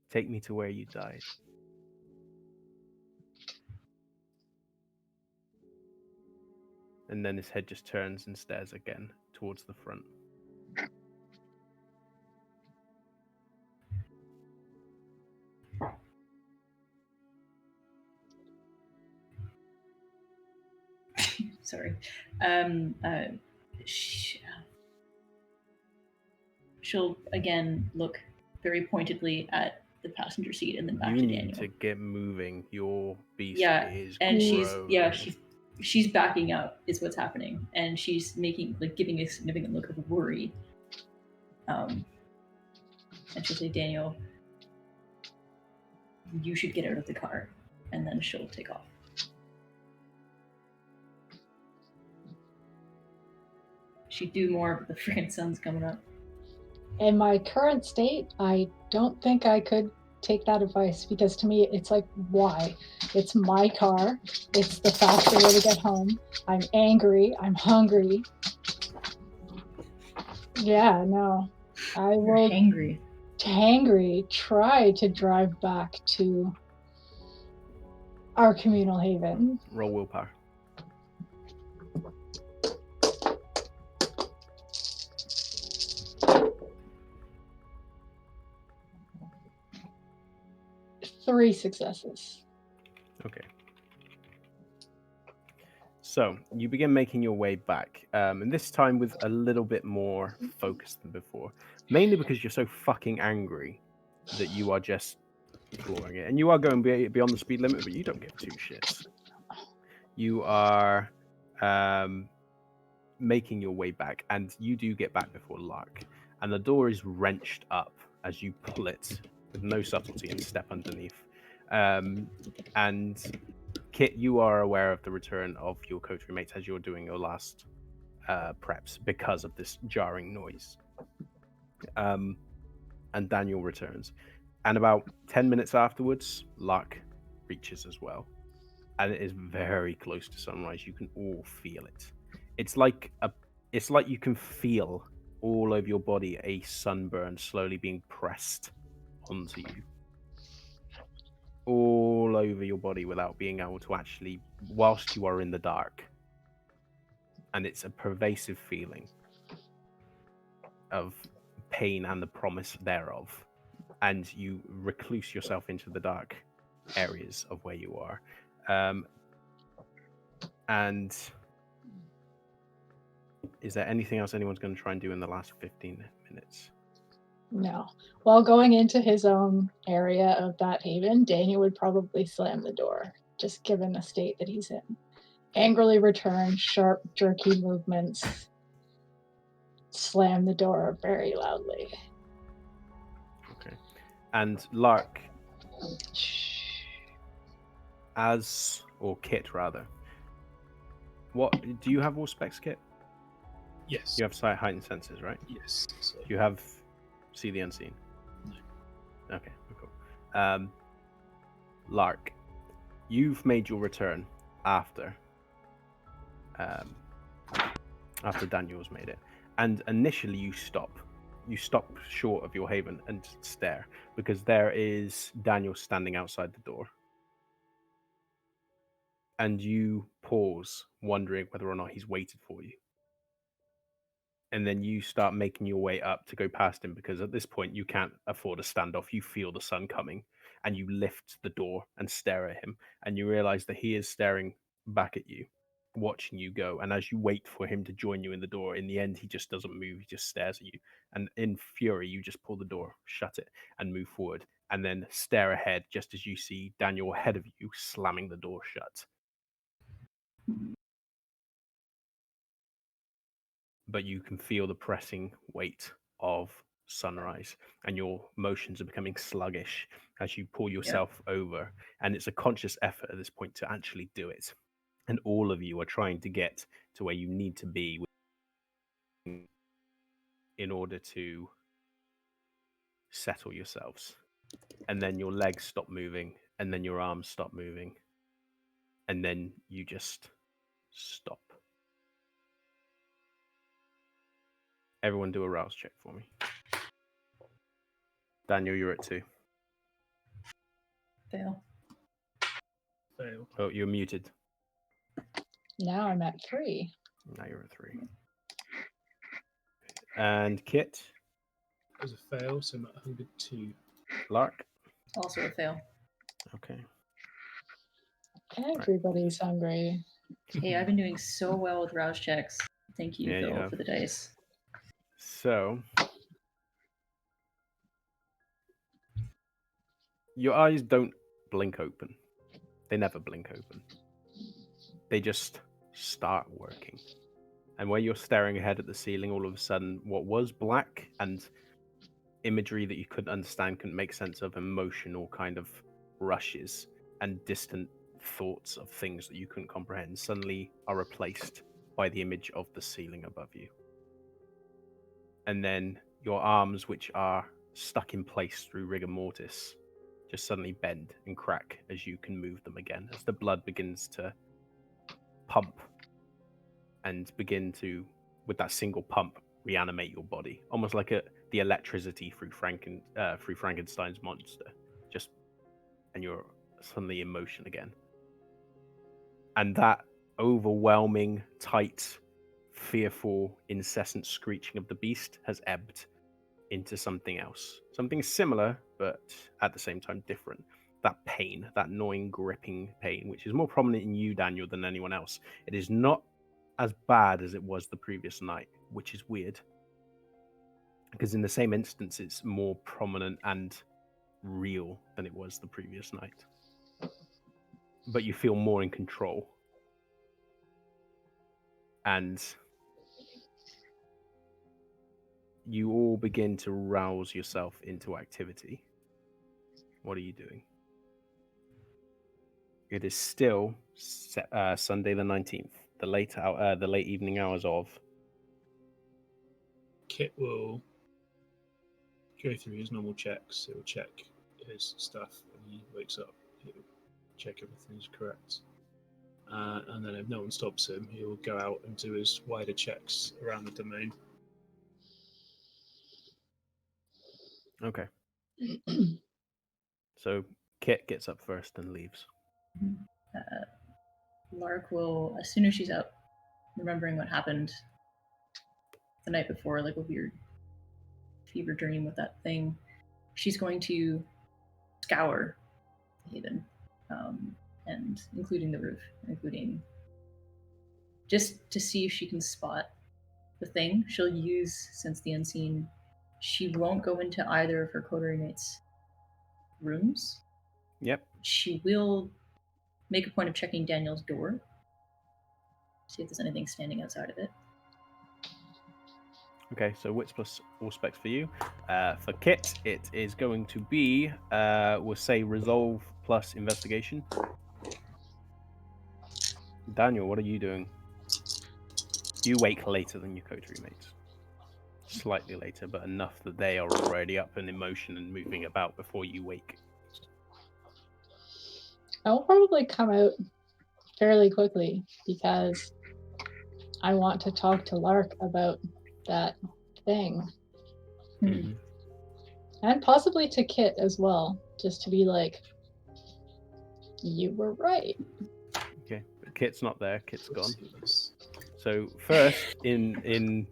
Take me to where you died. And then his head just turns and stares again towards the front. Sorry. She'll again look very pointedly at the passenger seat and then back You to need Daniel. to get moving. Your beast is and growing. she's backing up is what's happening, and she's giving a significant look of worry. And she'll say, Daniel, you should get out of the car, and then she'll take off. She'd do more, but the freaking sun's coming up. In my current state, I don't think I could take that advice, because to me, it's like, why? It's my car. It's the faster way to get home. I'm angry. I'm hungry. Yeah, no. I will hangry try to drive back to our communal haven. Roll willpower. Three successes. Okay. So you begin making your way back, and this time with a little bit more focus than before. Mainly because you're so fucking angry that you are just flooring it. And you are going beyond the speed limit, but you don't give two shits. You are making your way back, and you do get back before Lark. And the door is wrenched up as you pull it with no subtlety and step underneath. And Kit, you are aware of the return of your coterie mates as you're doing your last preps because of this jarring noise. And Daniel returns. And about 10 minutes afterwards, Lark reaches as well. And it is very close to sunrise. You can all feel it. It's like you can feel all over your body a sunburn slowly being pressed onto you. All over your body without being able to actually, whilst you are in the dark. And it's a pervasive feeling of pain and the promise thereof. And you recluse yourself into the dark areas of where you are. And is there anything else anyone's going to try and do in the last 15 minutes? No. While going into his own area of that haven, Daniel would probably slam the door, just given the state that he's in. Angrily return, sharp, jerky movements, slam the door very loudly. Okay. And Lark, or Kit rather, what do you have all specs, Kit? Yes. You have sight, heightened senses, right? Yes. So, Do you have see the unseen? No. Okay, cool. Lark, you've made your return after Daniel's made it, and initially you stop short of your haven and stare, because there is Daniel standing outside the door, and you pause, wondering whether or not he's waited for you. And then you start making your way up to go past him, because at this point you can't afford a standoff. You feel the sun coming, and you lift the door and stare at him, and you realize that he is staring back at you, watching you go. And as you wait for him to join you in the door, in the end he just doesn't move. He just stares at you, and in fury you just pull the door, shut it, and move forward, and then stare ahead just as you see Daniel ahead of you slamming the door shut. But you can feel the pressing weight of sunrise, and your motions are becoming sluggish as you pull yourself over. And it's a conscious effort at this point to actually do it. And all of you are trying to get to where you need to be in order to settle yourselves. And then your legs stop moving, and then your arms stop moving, and then you just stop. Everyone do a rouse check for me. Daniel, you're at 2. Fail. Fail. Oh, you're muted. Now I'm at 3. Now you're at 3. And Kit, It was a fail, so I'm at 102. Lark. Also a fail. Okay. Everybody's hungry. Hey, I've been doing so well with rouse checks. Thank you, Yeah, you Phil, have. for the dice. So, your eyes don't blink open. They never blink open. They just start working. And where you're staring ahead at the ceiling, all of a sudden, what was black and imagery that you couldn't understand, couldn't make sense of, emotional kind of rushes and distant thoughts of things that you couldn't comprehend, suddenly are replaced by the image of the ceiling above you. And then your arms, which are stuck in place through rigor mortis, just suddenly bend and crack as you can move them again, as the blood begins to pump and begin to, with that single pump, reanimate your body, almost like the electricity through Frankenstein's monster. And you're suddenly in motion again. And that overwhelming, tight, fearful, incessant screeching of the beast has ebbed into something else. Something similar, but at the same time different. That pain, that gnawing, gripping pain, which is more prominent in you, Daniel, than anyone else. It is not as bad as it was the previous night, which is weird. Because in the same instance, it's more prominent and real than it was the previous night. But you feel more in control. And you all begin to rouse yourself into activity. What are you doing? It is still Sunday the 19th, the late evening hours of. Kit will go through his normal checks. He'll check his stuff when he wakes up. He'll check everything's correct. And then if no one stops him, he'll go out and do his wider checks around the domain. Okay. So Kit gets up first and leaves. Lark will, as soon as she's up, remembering what happened the night before, like a weird fever dream with that thing, she's going to scour the haven, and including the roof, including just to see if she can spot the thing she'll use since the unseen. She won't go into either of her coterie mates' rooms. Yep. She will make a point of checking Daniel's door, see if there's anything standing outside of it. Okay, so wits plus all specs for you. For Kit, it is going to be, we'll say resolve plus investigation. Daniel, what are you doing? You wake later than your coterie mates. Slightly later, but enough that they are already up and in motion and moving about before you wake. I'll probably come out fairly quickly because I want to talk to Lark about that thing. Mm-hmm. And possibly to Kit as well, just to be like, you were right. Okay, but Kit's not there. Kit's gone. So first, in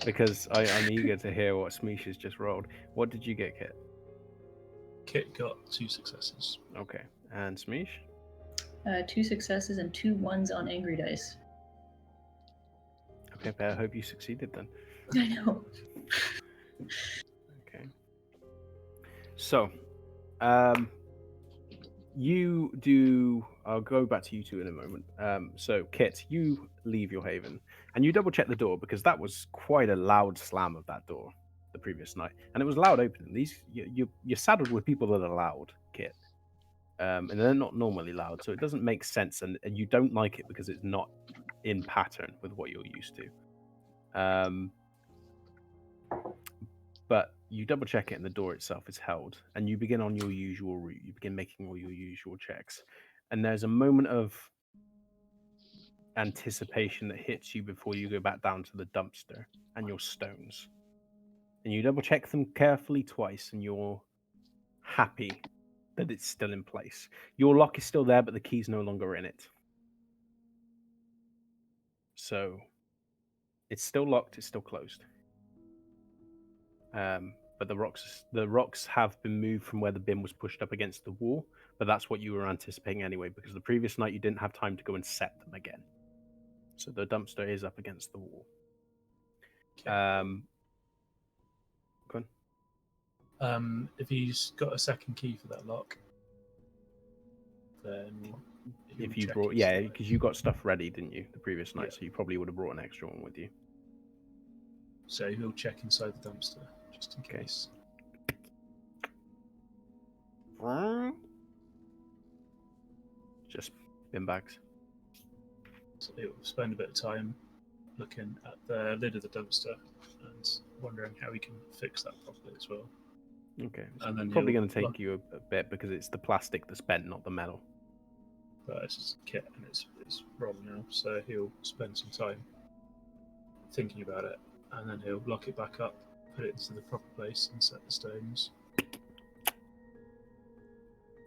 because I'm eager to hear what Smeesh has just rolled. What did you get, Kit? Kit got 2 successes. Okay, and Smeesh? 2 successes and 2 ones on angry dice. Okay, but I hope you succeeded then. I know. Okay. So, you do. I'll go back to you two in a moment. So, Kit, you leave your haven and you double check the door because that was quite a loud slam of that door. the previous night, and it was loud opening. These you're saddled with people that are loud, Kit, and they're not normally loud, so it doesn't make sense, and you don't like it because it's not in pattern with what you're used to. But you double check it, and the door itself is held, and you begin on your usual route. You begin making all your usual checks, and there's a moment of anticipation that hits you before you go back down to the dumpster and your stones. And you double check them carefully twice, and you're happy that it's still in place. Your lock is still there, but the key's no longer in it. So it's still locked, it's still closed. But the rocks have been moved from where the bin was pushed up against the wall, but that's what you were anticipating anyway, because the previous night you didn't have time to go and set them again. So the dumpster is up against the wall. Okay. Go on. If he's got a second key for that lock, then If you brought, because you got stuff ready, didn't you, the previous night? So you probably would have brought an extra one with you. So he'll check inside the dumpster just in case. Just bin bags. So he'll spend a bit of time looking at the lid of the dumpster and wondering how he can fix that properly as well. Okay, so And then probably going to take you a bit because it's the plastic that's bent, not the metal. But it's just a kit and it's wrong now, so he'll spend some time thinking about it, and then he'll lock it back up, put it into the proper place, and set the stones.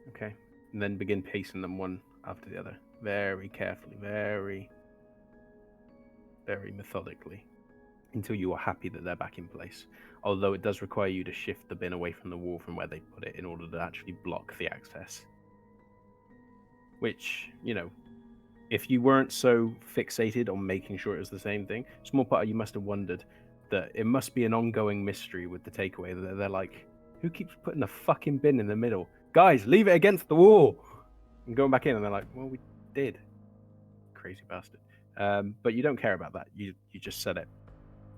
Okay, and then begin pacing them one after the other, very carefully, very, very methodically, until you are happy that they're back in place. Although it does require you to shift the bin away from the wall from where they put it in order to actually block the access. Which, if you weren't so fixated on making sure it was the same thing, small part of you must have wondered that it must be an ongoing mystery with the takeaway. That they're like, who keeps putting the fucking bin in the middle? Guys, leave it against the wall! And going back in, and they're like, well, we did. Crazy bastard. But you don't care about that. You just set it.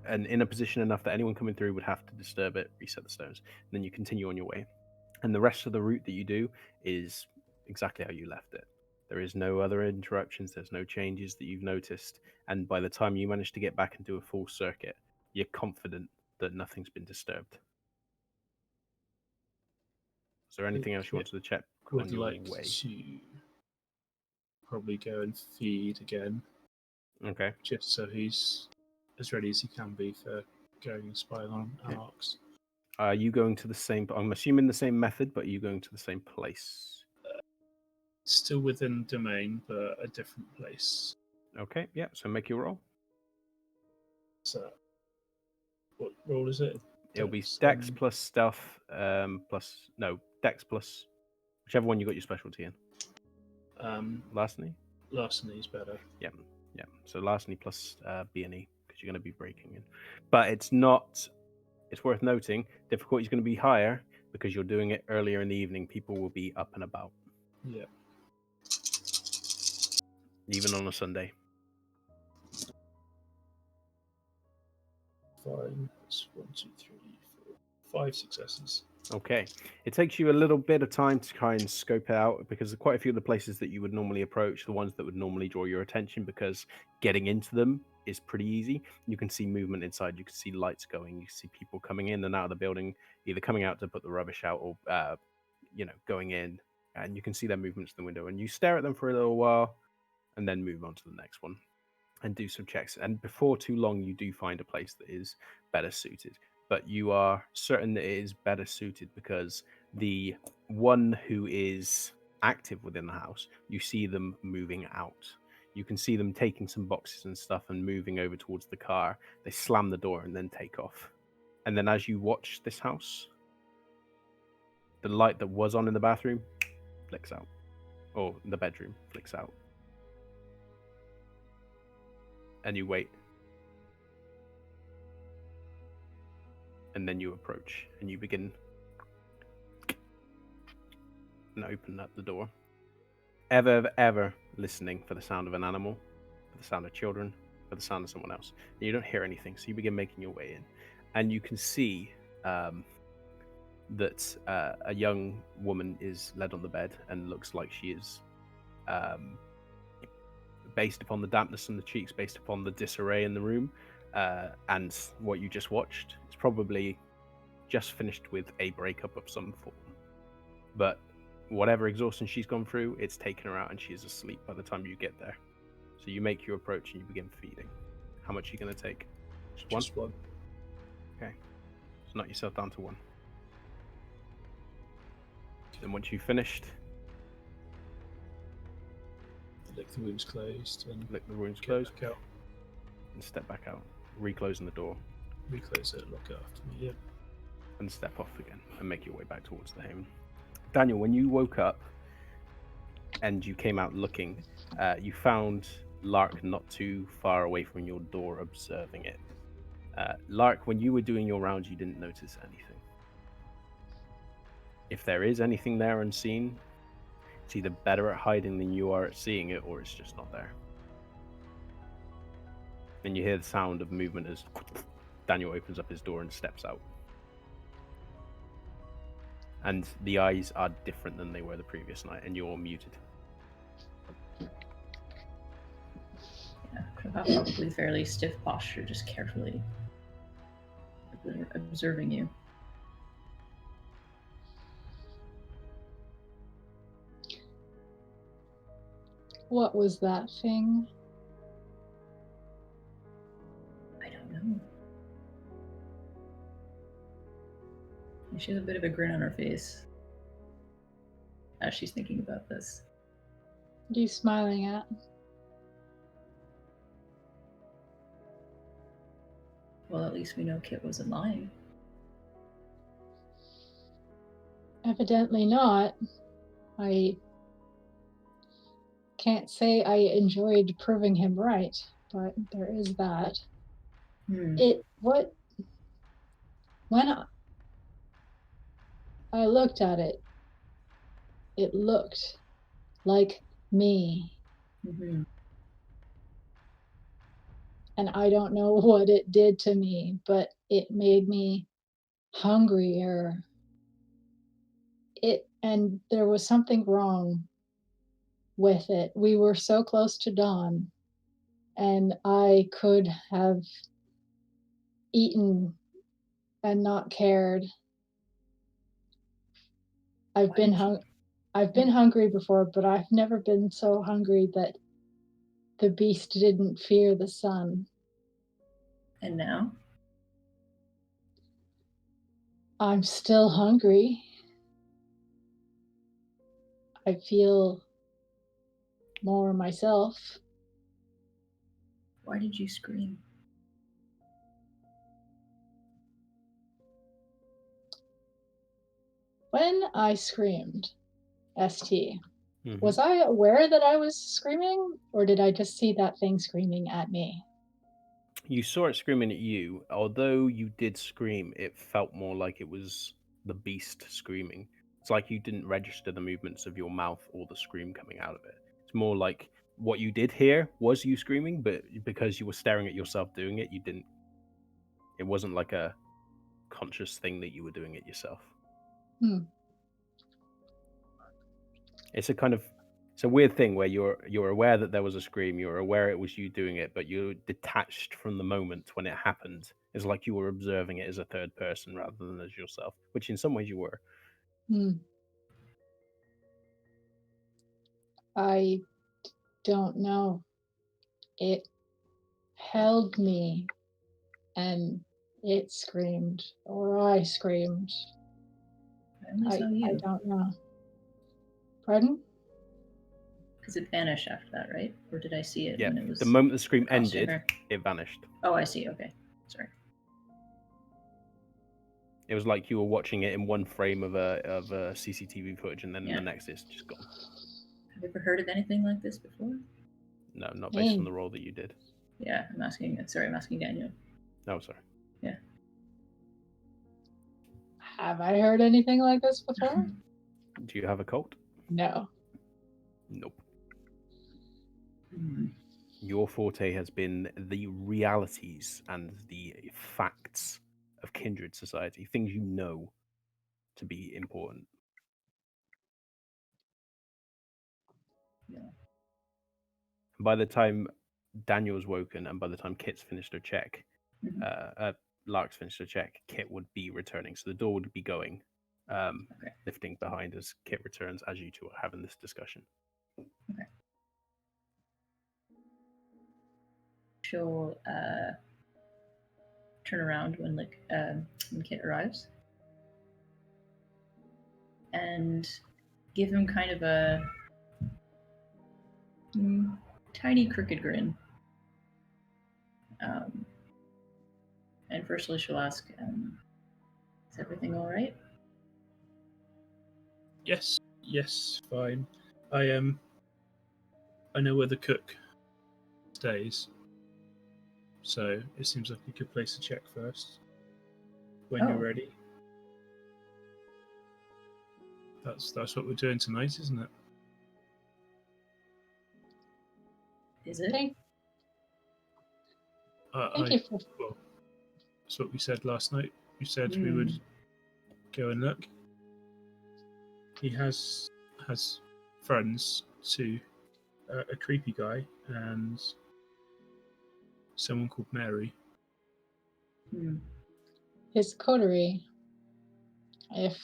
And in a position enough that anyone coming through would have to disturb it, reset the stones. And then you continue on your way. And the rest of the route that you do is exactly how you left it. There is no other interruptions, there's no changes that you've noticed, and by the time you manage to get back and do a full circuit, you're confident that nothing's been disturbed. Is there anything else you wanted to check on your way? To probably go and feed again. Okay. Just so he's as ready as he can be for going and spying on Arcs. Are you going to the same, I'm assuming the same method, but are you going to the same place? Still within domain, but a different place. Okay, yeah, so make your roll. So, what roll is it? It'll be Dex plus Stealth, Dex plus whichever one you got your specialty in. Larceny? Larceny's better. Yeah. So larceny plus B&E, because you're going to be breaking in. But it's worth noting, difficulty is going to be higher because you're doing it earlier in the evening. People will be up and about. Yeah. Even on a Sunday. Fine. That's 1, 2, 3, 4, 5 successes. Okay. It takes you a little bit of time to try and scope it out because quite a few of the places that you would normally approach, the ones that would normally draw your attention because getting into them is pretty easy. You can see movement inside. You can see lights going. You can see people coming in and out of the building, either coming out to put the rubbish out or, going in. And you can see their movements in the window. And you stare at them for a little while and then move on to the next one and do some checks. And before too long, you do find a place that is better suited. But you are certain that it is better suited because the one who is active within the house, you see them moving out. You can see them taking some boxes and stuff and moving over towards the car. They slam the door and then take off. And then as you watch this house, the light that was on in the bathroom flicks out. Or the bedroom flicks out. And you wait. And then you approach and you begin and open up the door. Ever listening for the sound of an animal, for the sound of children, for the sound of someone else. And you don't hear anything, so you begin making your way in. and you can see that a young woman is led on the bed and looks like she is, based upon the dampness in the cheeks, based upon the disarray in the room, and what you just watched, it's probably just finished with a breakup of some form. But whatever exhaustion she's gone through, it's taken her out and she is asleep by the time you get there. So you make your approach and you begin feeding. How much are you going to take? Just one. Okay. So knock yourself down to 1. Then once you've finished, Lick the wounds closed and lick the wounds get closed back out. and step back out, reclosing the door, Reclose it, lock it after me. Yep. and step off again and make your way back towards the haven. Daniel, when you woke up and you came out looking, you found Lark not too far away from your door observing it. Lark, when you were doing your rounds, you didn't notice anything. If there is anything there unseen, it's either better at hiding than you are at seeing it, or it's just not there. And you hear the sound of movement as Daniel opens up his door and steps out. And the eyes are different than they were the previous night, and you're muted. Yeah, probably fairly stiff posture, just carefully observing you. What was that thing? I don't know. She has a bit of a grin on her face as she's thinking about this. What are you smiling at? Well, at least we know Kit wasn't lying. Evidently not. I can't say I enjoyed proving him right, but there is that. When I looked at it, it looked like me. Mm-hmm. And I don't know what it did to me, but it made me hungrier. And there was something wrong with it. We were so close to dawn, and I could have eaten and not cared. I've been hungry before, but I've never been so hungry that the beast didn't fear the sun. And now? I'm still hungry. I feel more myself. Why did you scream? When I screamed, ST, Mm-hmm. was I aware that I was screaming, or did I just see that thing screaming at me? You saw it screaming at you. Although you did scream, it felt more like it was the beast screaming. It's like you didn't register the movements of your mouth or the scream coming out of it. It's more like what you did hear was you screaming, but because you were staring at yourself doing it, you didn't. It wasn't like a conscious thing that you were doing it yourself. It's a weird thing where you're aware that there was a scream, you're aware it was you doing it, but you're detached from the moment when it happened. It's like you were observing it as a third person rather than as yourself, which in some ways you were. I don't know. It held me, and it screamed, or I screamed. I only saw you. I don't know. Pardon? Because it vanished after that, right? Or did I see it Yeah, when it was... the moment the scream crossed ended, over? it vanished. Oh, I see. Okay. Sorry. It was like you were watching it in one frame of a CCTV footage, and then Yeah. the next it's just gone. Have you ever heard of anything like this before? No, not based on the role that you did. Yeah, I'm asking Daniel. No, sorry. Yeah. Have I heard anything like this before? Do you have a cult? No. Nope. Your forte has been the realities and the facts of Kindred society, things you know to be important. Yeah. By the time Daniel's woken and by the time Kit's finished her check, Mhm. Lark's finished her check, Kit would be returning. So the door would be going, Okay. lifting behind as Kit returns, as you two are having this discussion. Okay. She'll turn around when Kit arrives and give him kind of a tiny crooked grin. And firstly, she'll ask, "Is everything all right?" Yes, fine. I know where the cook stays, so it seems like a good place to check first. When you're Oh. ready. That's what we're doing tonight, isn't it? Is it? Thank I you for well, that's what we said last night. We said we would go and look. He has friends too, a creepy guy and someone called Mary. his coterie, if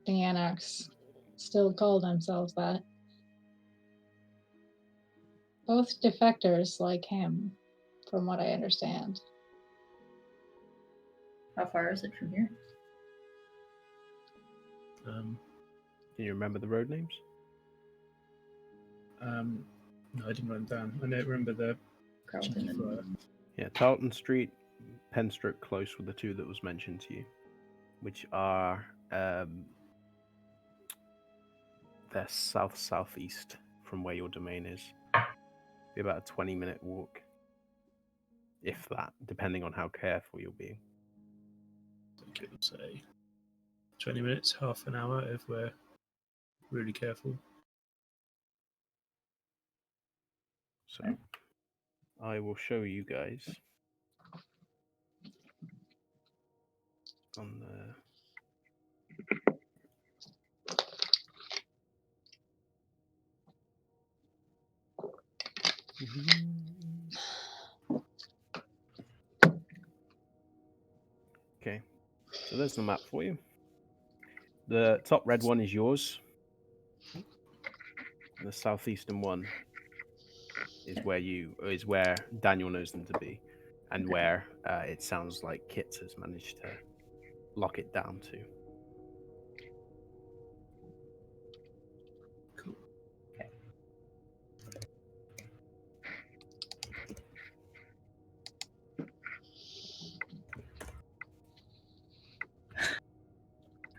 the anarchs still call themselves that. Both defectors like him, from what I understand. How far is it from here? Can you remember the road names? No, I didn't write them down. I don't remember the Carlton cheeky flyer. and Yeah, Tarleton Street, Penstroke Close were the two that was mentioned to you, which are they're southeast from where your domain is. Be about a 20-minute walk, if that, depending on how careful you'll be. I think it would say 20 minutes, half an hour if we're really careful. So I will show you guys on the Okay, so there's the map for you. The top red one is yours. The southeastern one is where Daniel knows them to be, and where it sounds like Kit has managed to lock it down to. Cool. Okay.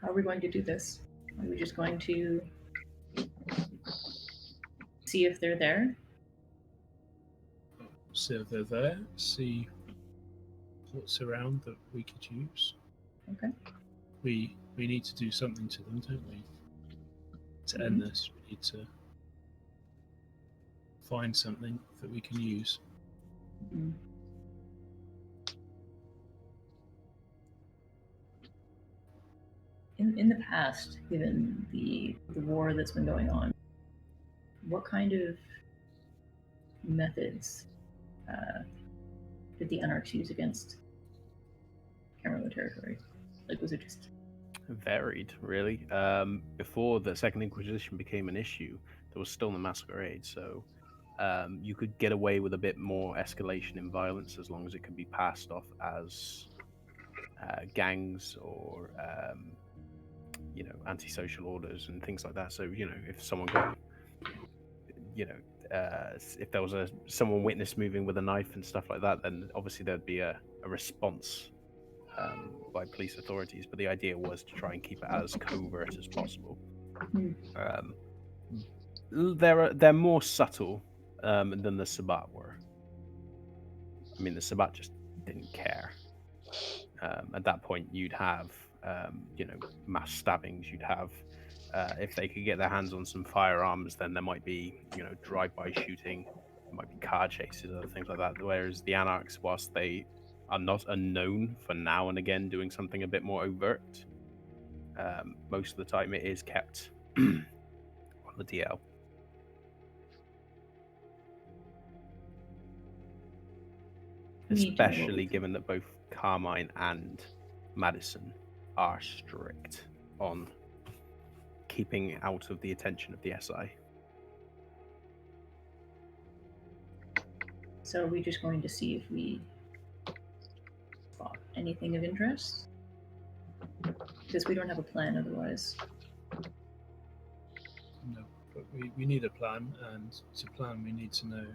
How are we going to do this? Are we just going to see if they're there? See if they're there, see what's around that we could use. Okay. We need to do something to them, don't we? To end this, we need to find something that we can use. In the past, given the war that's been going on, what kind of methods did the Anarchs use against Camarilla territory? Like, was it just Varied, really. Before the Second Inquisition became an issue, there was still the Masquerade, so you could get away with a bit more escalation in violence as long as it could be passed off as gangs or antisocial orders and things like that. So if someone got if there was someone witnessed moving with a knife and stuff like that, then obviously there'd be a response by police authorities. But the idea was to try and keep it as covert as possible. They're more subtle than the Sabbat were. I mean, the Sabbat just didn't care. At that point, you'd have mass stabbings. You'd have if they could get their hands on some firearms, then there might be drive-by shooting. There might be car chases, other things like that. Whereas the Anarchs, whilst they are not unknown for now and again doing something a bit more overt. Most of the time it is kept on the DL. We need to know what we Especially do. given that both Carmine and Madison are strict on keeping out of the attention of the SI. So are we just going to see if we spot anything of interest? Because we don't have a plan otherwise. No, but we need a plan, and to plan we need to know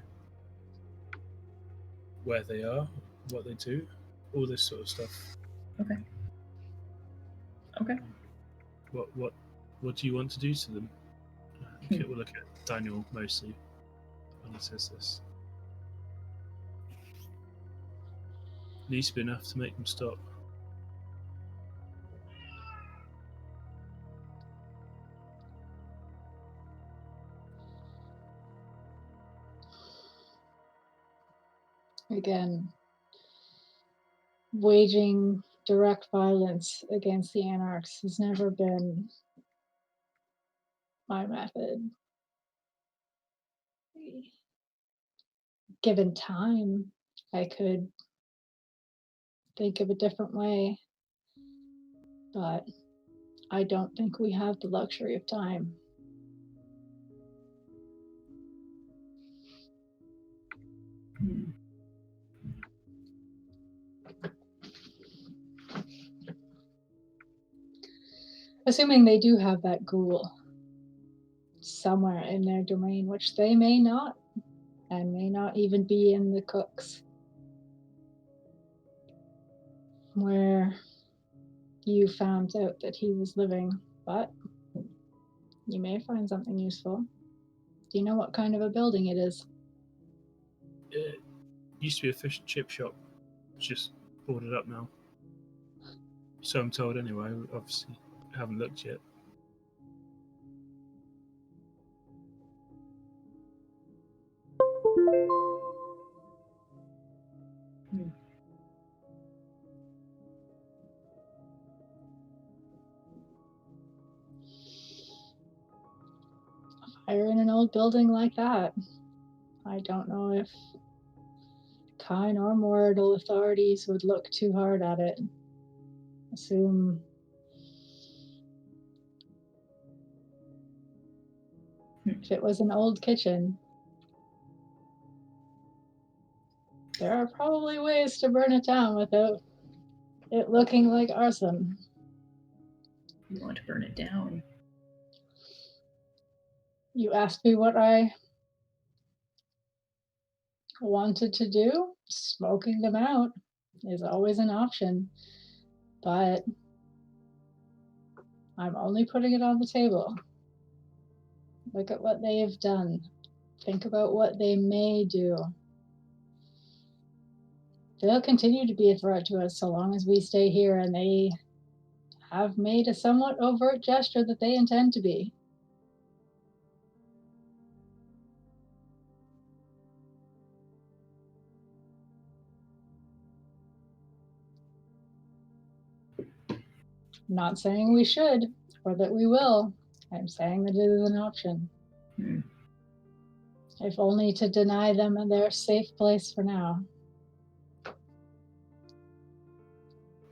where they are, what they do, all this sort of stuff. Okay. Okay. What do you want to do to them? Okay, we'll look at Daniel mostly when he says this. Needs to be enough to make them stop. Again, waging direct violence against the anarchs has never been my method. Given time, I could think of a different way, but I don't think we have the luxury of time. Assuming they do have that ghoul somewhere in their domain, which they may not, and may not even be in the cooks, where you found out that he was living, but you may find something useful. Do you know what kind of a building it is? It used to be a fish and chip shop. It's just boarded up now. So I'm told anyway. We obviously haven't looked yet. Fire in an old building like that. I don't know if Kine or mortal authorities would look too hard at it. Assume if it was an old kitchen, there are probably ways to burn it down without it looking like arson. We want to burn it down. You asked me what I wanted to do. Smoking them out is always an option, but I'm only putting it on the table. Look at what they have done. Think about what they may do. They'll continue to be a threat to us so long as we stay here, and they have made a somewhat overt gesture that they intend to be. I'm not saying we should, or that we will. I'm saying that it is an option. If only to deny them their safe place for now.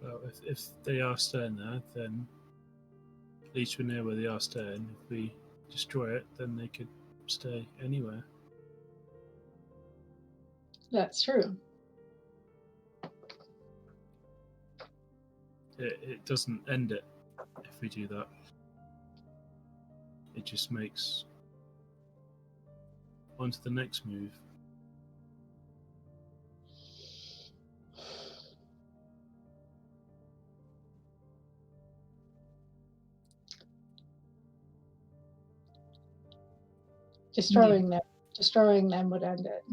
Well, if they are staying there, then at least we know where they are staying. If we destroy it, then they could stay anywhere. That's true. It doesn't end it if we do that. It just makes on to the next move. Destroying them would end it.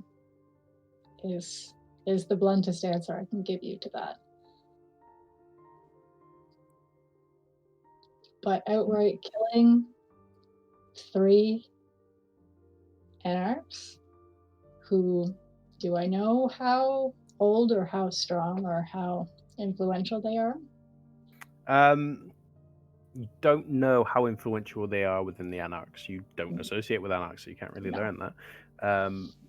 Is the bluntest answer I can give you to that. But outright killing 3 anarchs, who, do I know how old or how strong or how influential they are? You don't know how influential they are within the Anarchs. You don't associate with Anarchs, so you can't really No. learn that.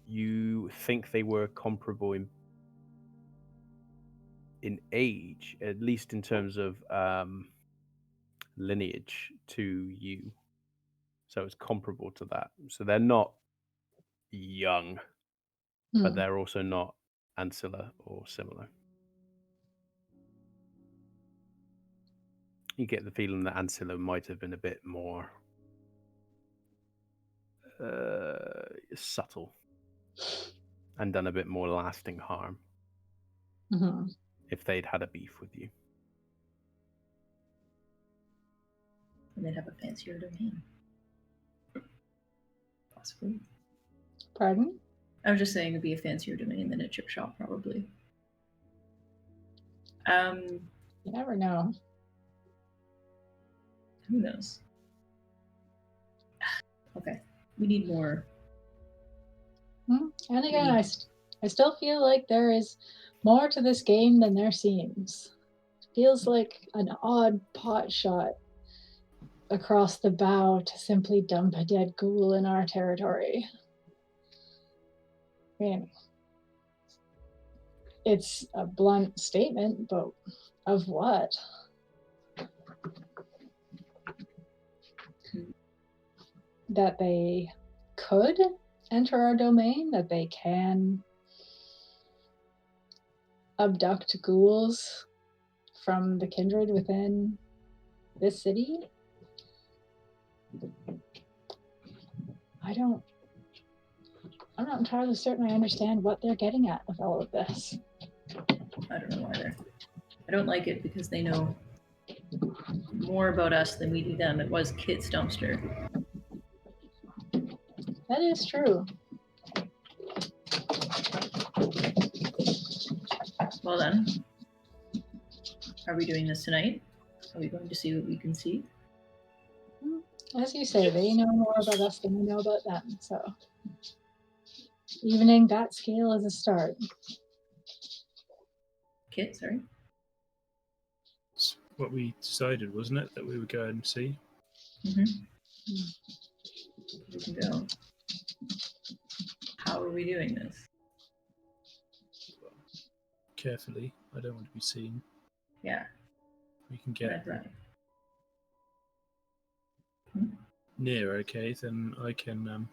You think they were comparable in age, at least in terms of lineage to you. So it's comparable to that. So they're not young, but they're also not ancilla or similar. You get the feeling that ancilla might have been a bit more subtle and done a bit more lasting harm if they'd had a beef with you. And they'd have a fancier domain. Possibly. Pardon? I was just saying it'd be a fancier domain than a chip shop, probably. You never know. Who knows? Okay, we need more. And again, I still feel like there is more to this game than there seems. Feels like an odd pot shot across the bow to simply dump a dead ghoul in our territory. I mean, it's a blunt statement, but of what? That they could enter our domain, that they can abduct ghouls from the kindred within this city? I'm not entirely certain I understand what they're getting at with all of this. I don't know either. I don't like it because they know more about us than we do them. It was Kit's dumpster. That is true. Well then, are we doing this tonight? Are we going to see what we can see? As you say, they know more about us than we know about them, so evening that scale is a start. Kit, sorry? It's what we decided, wasn't it? That we would go and see. We can go. How are we doing this? Carefully. I don't want to be seen. Yeah. We can get Right. near, okay, then I can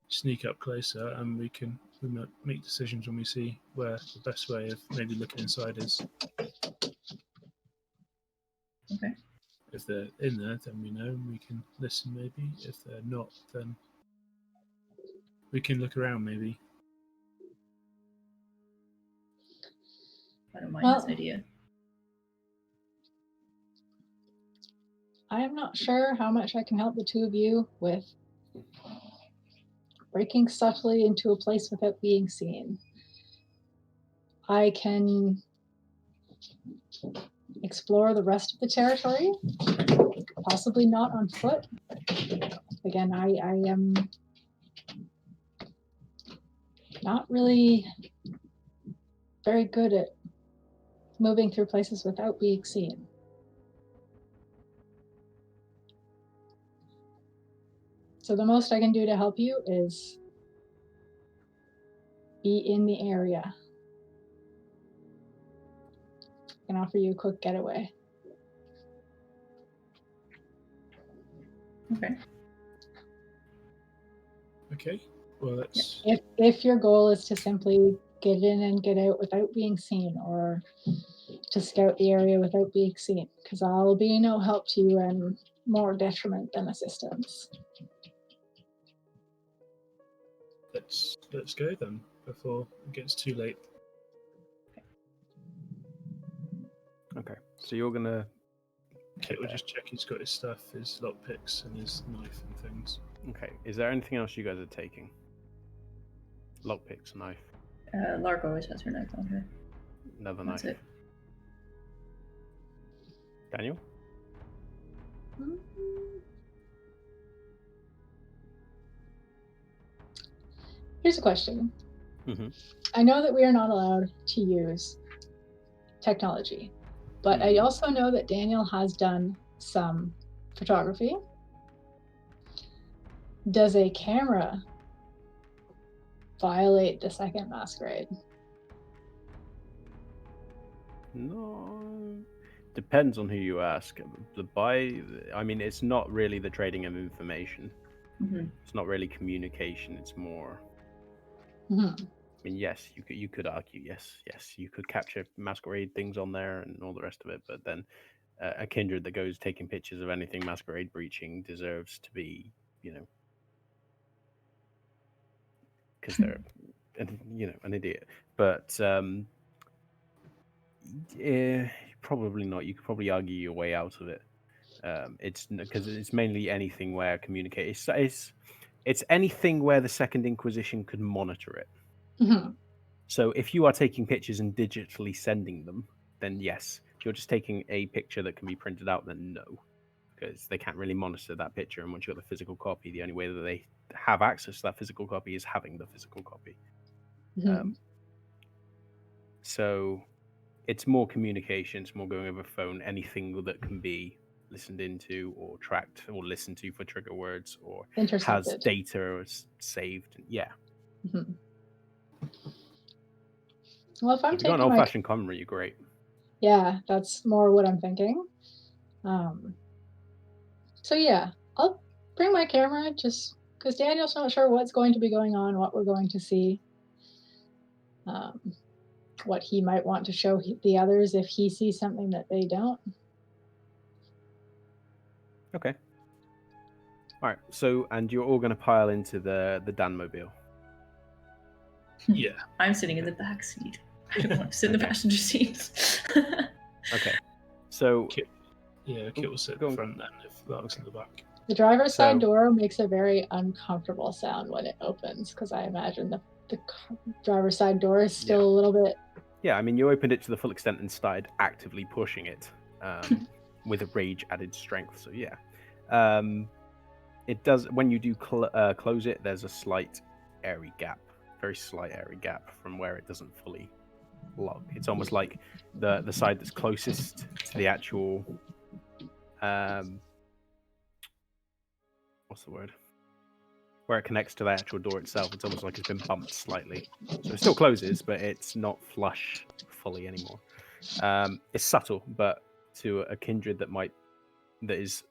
sneak up closer and we might make decisions when we see where the best way of maybe looking inside is. Okay. If they're in there, then we know and we can listen maybe. If they're not, then we can look around maybe. I don't mind this idea. I am not sure how much I can help the two of you with breaking subtly into a place without being seen. I can explore the rest of the territory, possibly not on foot. Again, I am not really very good at moving through places without being seen. So the most I can do to help you is be in the area. I can offer you a quick getaway. Okay. Okay. Well, that's If your goal is to simply get in and get out without being seen, or to scout the area without being seen, because I'll be no help to you and more detriment than assistance. let's go then before it gets too late. Okay, so you're gonna. Kit will just check he's got his stuff, his lockpicks and his knife and things. Okay, is there anything else you guys are taking? Lockpicks, knife, Lark always has her knife on her. another That's knife. it. Daniel? Here's a question. Mhm. I know that we are not allowed to use technology, but I also know that Daniel has done some photography. Does a camera violate the second masquerade? No. Depends on who you ask. I mean, it's not really the trading of information. Mhm. It's not really communication. It's more. Mhm. I mean, yes, you could argue, yes, you could capture masquerade things on there and all the rest of it, but then a kindred that goes taking pictures of anything masquerade breaching deserves to be, because they're, an idiot. But probably not. You could probably argue your way out of it. It's because it's mainly anything where communicate. It's anything where the Second Inquisition could monitor it. Mhm. So if you are taking pictures and digitally sending them, then yes. If you're just taking a picture that can be printed out, then no, because they can't really monitor that picture. And once you've got the physical copy, the only way that they have access to that physical copy is having the physical copy. Mhm. So it's more communication, it's more going over phone, anything that can be listened into or tracked or listened to for trigger words or has Intercepted. data saved. Yeah. Mhm. Well, if I'm If you've got an taking my old-fashioned camera, you're great. yeah, that's more what I'm thinking. So yeah, I'll bring my camera just because Daniel's not sure what's going to be going on, what we're going to see, what he might want to show the others if he sees something that they don't. Okay. All right. So, and you're all going to pile into the Danmobile. Yeah. I'm sitting in the back seat. I don't want to sit in the Okay. passenger seat. Okay. So, Kit will sit go in on. front then if Lark's in the back. The driver's side So- door makes a very uncomfortable sound when it opens because I imagine the driver's side door is still a little bit. yeah, I mean, you opened it to the full extent and started actively pushing it with a rage added strength. So yeah, it does. When you do close it, there's a slight airy gap, very slight airy gap from where it doesn't fully lock. It's almost like the side that's closest to the actual what's the word? Where it connects to the actual door itself, it's almost like it's been bumped slightly. So it still closes, but it's not flush fully anymore. It's subtle, but to a kindred that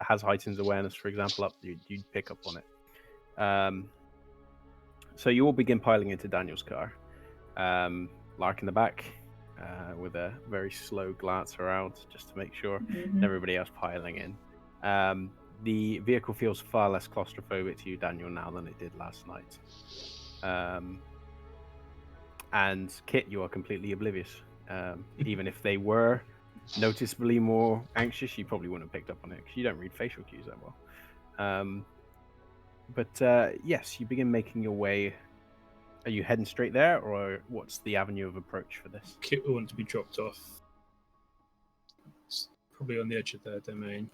has heightened awareness, for example, you'd pick up on it. So you all begin piling into Daniel's car. Lark in the back, with a very slow glance around just to make sure, and everybody else piling in. The vehicle feels far less claustrophobic to you, Daniel, now than it did last night. And Kit, you are completely oblivious. Even if they were noticeably more anxious, you probably wouldn't have picked up on it because you don't read facial cues that well. But yes, you begin making your way. Are you heading straight there, or what's the avenue of approach for this? Kit will want to be dropped off. It's probably on the edge of their domain.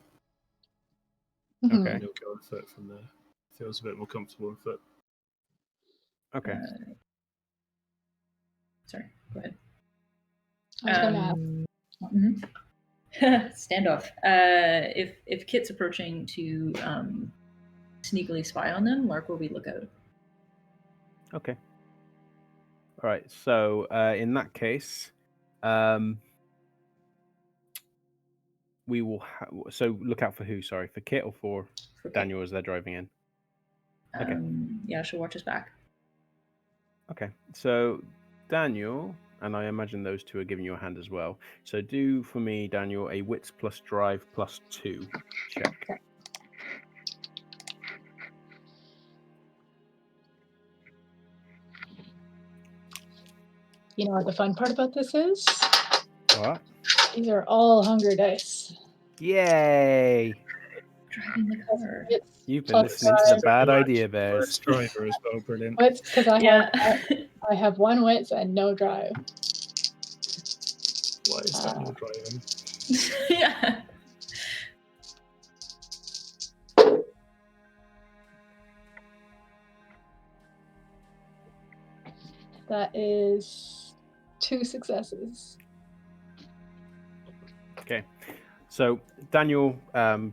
Okay. And he'll go on foot from there. Feels a bit more comfortable on foot. Okay. Sorry, go ahead. I was going to ask. Standoff. If Kit's approaching to sneakily spy on them, Lark will be lookout. Okay. All right. So in that case, we will. So look out for who? Sorry, for Kit or for Daniel as they're driving in? Okay. Yeah, she'll watch us back. Okay. So Daniel, and I imagine those two are giving you a hand as well. So do for me, Daniel, a wits plus drive plus 2 check. Okay. You know what the fun part about this is? What? These are all hunger dice. Yay! Driving the car. You've been listening to the bad idea bears. First driver as well, brilliant. Wits, because Yeah. I have 1 wits and no drive. Why is that no driving? Yeah. That is 2 successes. Okay. So Daniel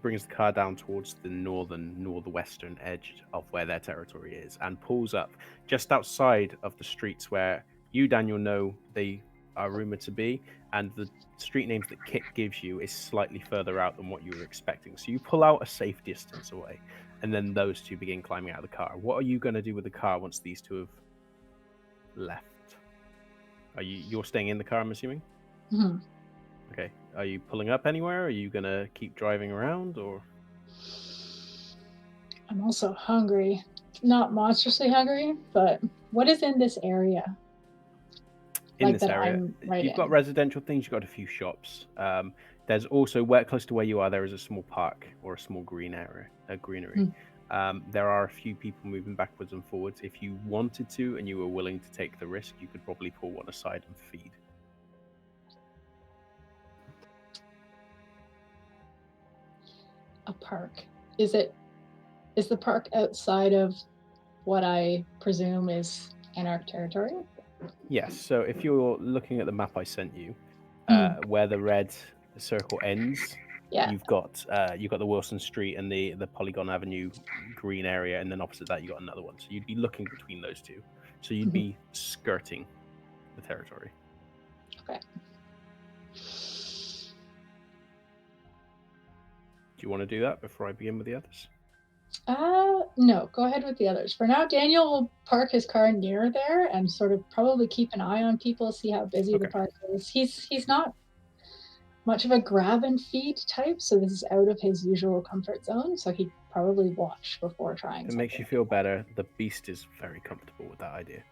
brings the car down towards the northwestern edge of where their territory is and pulls up just outside of the streets where you, Daniel, know they are rumored to be, and the street names that Kit gives you is slightly further out than what you were expecting. So you pull out a safe distance away, and then those two begin climbing out of the car. What are you going to do with the car once these two have left? You're staying in the car, I'm assuming? Mm-hmm. Okay. Are you pulling up anywhere? Are you gonna keep driving around, or? I'm also hungry. Not monstrously hungry, but what is in this area? In Like this that area, I'm right you've got in. residential things. You've got a few shops. There's also close to where you are. There is a small park or a small green area, a greenery. There are a few people moving backwards and forwards. If you wanted to, and you were willing to take the risk, you could probably pull one aside and feed. A park. Is the park outside of what I presume is Anarch territory? Yes. So if you're looking at the map I sent you, where the red circle ends, Yeah. you've got the Wilson Street and the Polygon Avenue green area, and then opposite that you got another one. So you'd be looking between those two. So you'd be skirting the territory. Okay. Do you want to do that before I begin with the others? No, go ahead with the others. For now, Daniel will park his car near there and sort of probably keep an eye on people, see how busy the park is. He's not much of a grab and feed type, so this is out of his usual comfort zone, so he'd probably watch before trying If it something. makes you feel better, the beast is very comfortable with that idea.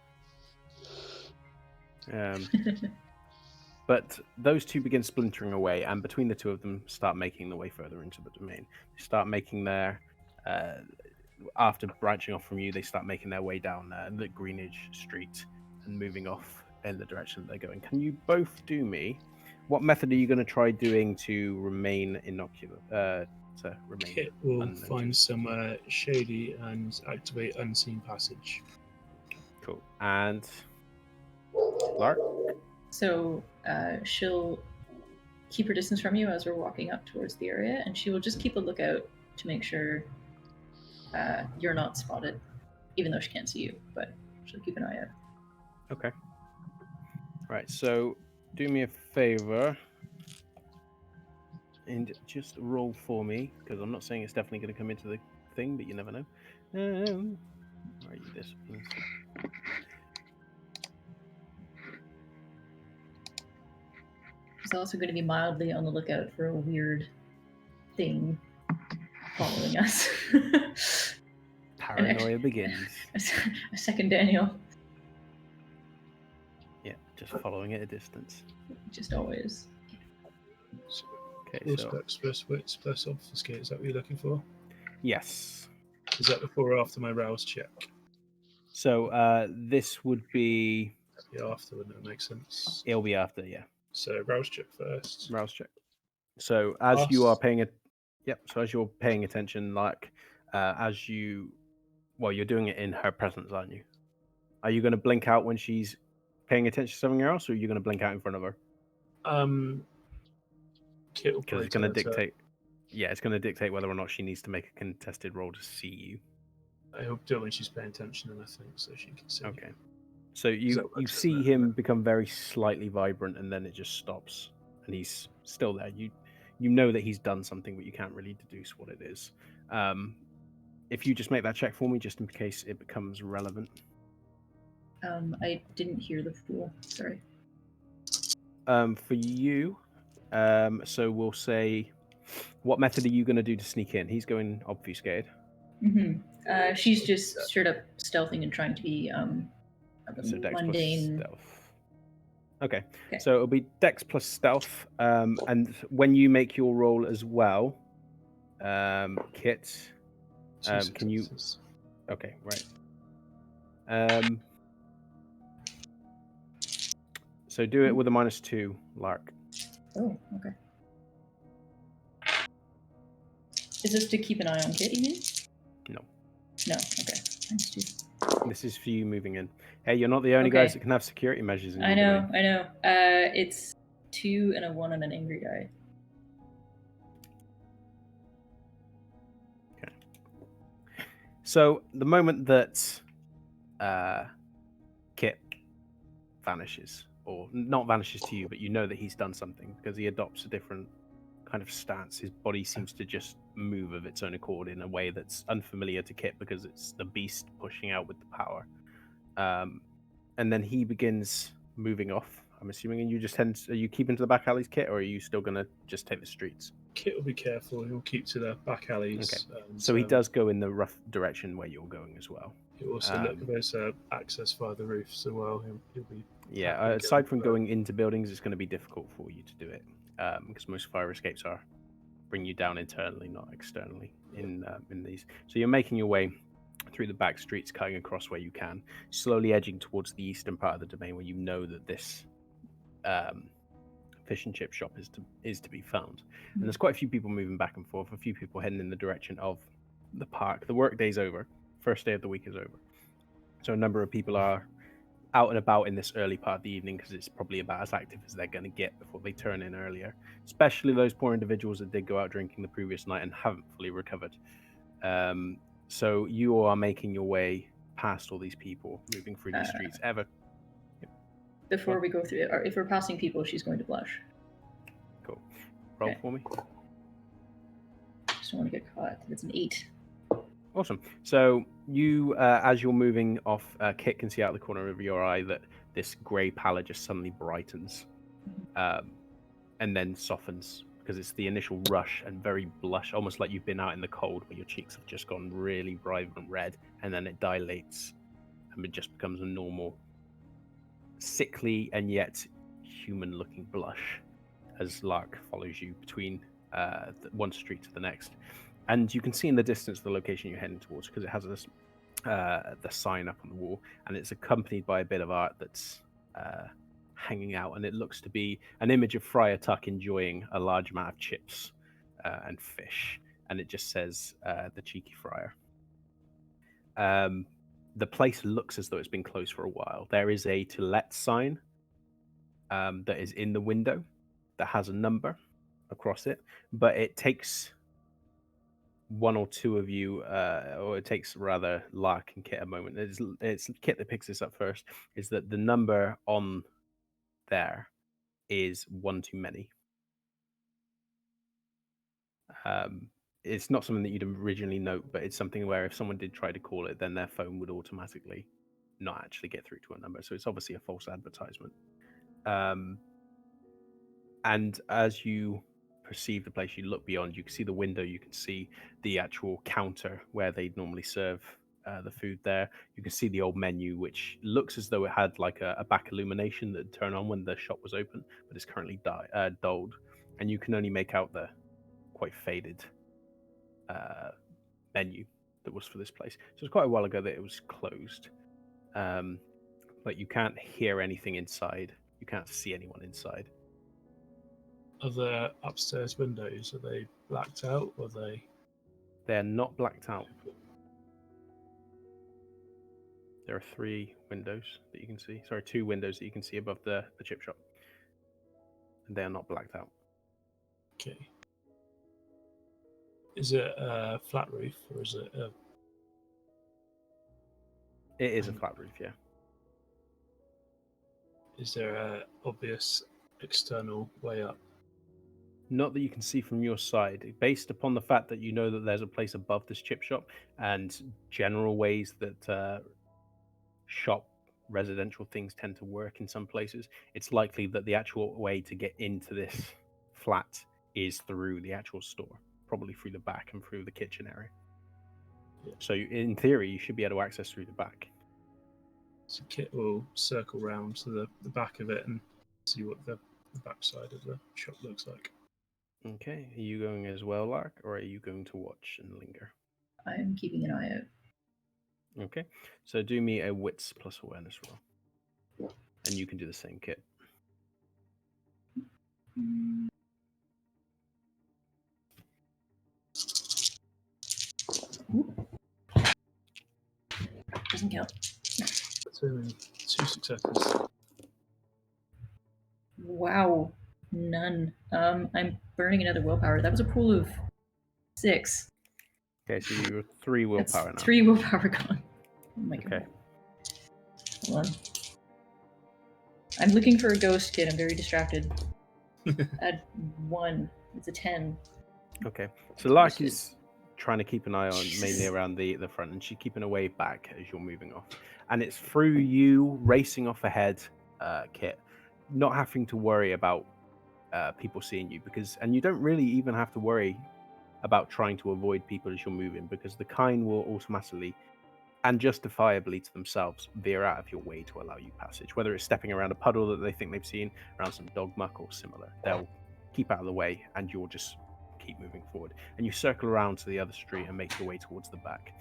But those two begin splintering away, and between the two of them start making their way further into the domain. They start making their after branching off from you, they start making their way down the Greenwich Street and moving off in the direction that they're going. Can you both do me? What method are you going to try doing to remain innocuous? Kit will unnoticed? find somewhere shady and activate unseen passage. Cool. And Lark? So she'll keep her distance from you as we're walking up towards the area, and she will just keep a lookout to make sure you're not spotted, even though she can't see you, but she'll keep an eye out. Okay. Right, so do me a favor and just roll for me, because I'm not saying it's definitely going to come into the thing, but you never know. Where are you, this? She's also going to be mildly on the lookout for a weird thing following us. Paranoia begins. A second Daniel. Yeah, just following at a distance. Just always. Okay, All so steps plus wits plus obfuscate. Is that what you're looking for? yes. Is that before or after my rouse check? So this would be. Yeah, after, wouldn't it make sense? It'll be after, yeah. So rouse check first. Rouse check. So as you are paying it, So as you're paying attention, like you're doing it in her presence, aren't you? Are you going to blink out when she's paying attention to something else, or are you going to blink out in front of her? Kit will Because it's going to dictate. Yeah, it's going to dictate whether or not she needs to make a contested roll to see you. I hope do it when she's paying attention, and I think so she can see. Okay. So you see him become very slightly vibrant, and then it just stops, and he's still there. You know that he's done something, but you can't really deduce what it is. If you just make that check for me, just in case it becomes relevant. I didn't hear the fool. Sorry. For you, so we'll say, what method are you going to do to sneak in? He's going obfuscated. Mm-hmm. She's just straight up stealthing and trying to be So Dex mundane. plus stealth. Okay, so it'll be Dex plus stealth, and when you make your roll as well, Kit, can you? Okay, right. So do it with a -2, Lark. Oh, okay. Is this to keep an eye on Kit, you mean? No. No, okay. -2. This is for you moving in. Hey, you're not the only guys that can have security measures in your domain. I know. It's 2 and a 1 and an angry guy. Okay. So the moment that Kit vanishes, or not vanishes to you, but you know that he's done something because he adopts a different kind of stance. His body seems to just move of its own accord in a way that's unfamiliar to Kit because it's the beast pushing out with the power. And then he begins moving off, I'm assuming, and you just are you keeping to the back alleys, Kit, or are you still going to just take the streets? Kit will be careful. He'll keep to the back alleys. Okay. So he does go in the rough direction where you're going as well. He'll also look at those access via the roofs as well. He'll be aside from going into buildings, it's going to be difficult for you to do it because most fire escapes bring you down internally, not externally in these. So you're making your way through the back streets, cutting across where you can, slowly edging towards the eastern part of the domain where you know that this fish and chip shop is to be found. And there's quite a few people moving back and forth, a few people heading in the direction of the park. The work day's over. First day of the week is over. So a number of people are out and about in this early part of the evening because it's probably about as active as they're going to get before they turn in earlier, especially those poor individuals that did go out drinking the previous night and haven't fully recovered. So you are making your way past all these people, moving through these streets. Before we go through it, or if we're passing people, she's going to blush. Cool. Roll for me. Just don't want to get caught. It's an 8. Awesome. So you, as you're moving off, Kit can see out the corner of your eye that this grey pallor just suddenly brightens and then softens because it's the initial rush and very blush, almost like you've been out in the cold where your cheeks have just gone really vibrant red, and then it dilates and it just becomes a normal, sickly and yet human-looking blush as Lark follows you between one street to the next. And you can see in the distance the location you're heading towards because it has this the sign up on the wall, and it's accompanied by a bit of art that's hanging out, and it looks to be an image of Friar Tuck enjoying a large amount of chips and fish, and it just says the cheeky friar. The place looks as though it's been closed for a while. There is a to let sign that is in the window that has a number across it, but it takes one or two of you, or it takes rather Lark and Kit a moment. It's Kit that picks this up first. Is that the number on there is one too many? It's not something that you'd originally note, but it's something where if someone did try to call it, then their phone would automatically not actually get through to a number. So it's obviously a false advertisement. And as you perceive the place, you look beyond, you can see the window, you can see the actual counter where they'd normally serve the food there. You can see the old menu, which looks as though it had like a back illumination that would turn on when the shop was open, but it's currently dulled. And you can only make out the quite faded menu that was for this place. So it's quite a while ago that it was closed. But you can't hear anything inside. You can't see anyone inside. Are the upstairs windows, are they blacked out, or are they? They're not blacked out. There are 3 windows that you can see. Sorry, 2 windows that you can see above the chip shop. And they are not blacked out. Okay. Is it a flat roof, or is it a... It is a flat roof, yeah. Is there a obvious external way up? Not that you can see from your side. Based upon the fact that you know that there's a place above this chip shop and general ways that shop residential things tend to work in some places, it's likely that the actual way to get into this flat is through the actual store, probably through the back and through the kitchen area. Yeah. So in theory, you should be able to access through the back. So Kit will circle round to the back of it and see what the back side of the shop looks like. Okay, are you going as well, Lark, or are you going to watch and linger? I'm keeping an eye out. Okay, so do me a wits plus awareness roll. And you can do the same, Kit. Doesn't count. So 2 successes. Wow, none. I'm burning another willpower. That was a pool of 6. Okay, so you're 3 willpower That's now. 3 willpower gone. Oh my god. Okay. Hold on. I'm looking for a ghost kid. I'm very distracted. Add 1. It's a 10. Okay. So Lark is trying to keep an eye on mainly around the front, and she's keeping away back as you're moving off. And it's through you racing off ahead, Kit, not having to worry about people seeing you, and you don't really even have to worry about trying to avoid people as you're moving, because the kind will automatically and justifiably to themselves veer out of your way to allow you passage, whether it's stepping around a puddle that they think they've seen, around some dog muck or similar. They'll keep out of the way, and you'll just keep moving forward. And you circle around to the other street and make your way towards the back.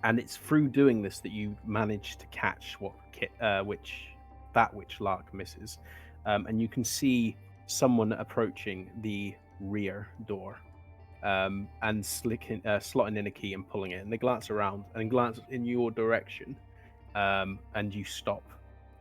And it's through doing this that you manage to catch which Lark misses. And you can see someone approaching the rear door, and slotting in a key and pulling it. And they glance around and glance in your direction, and you stop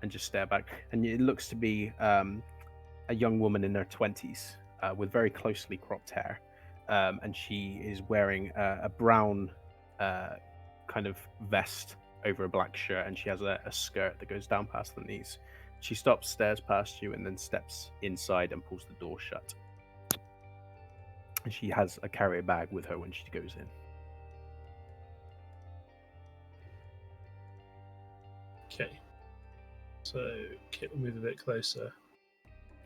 and just stare back. And it looks to be a young woman in her 20s, with very closely cropped hair, and she is wearing a brown kind of vest over a black shirt, and she has a skirt that goes down past the knees. She stops, stares past you, and then steps inside and pulls the door shut. And she has a carrier bag with her when she goes in. Okay. So Kit will move a bit closer.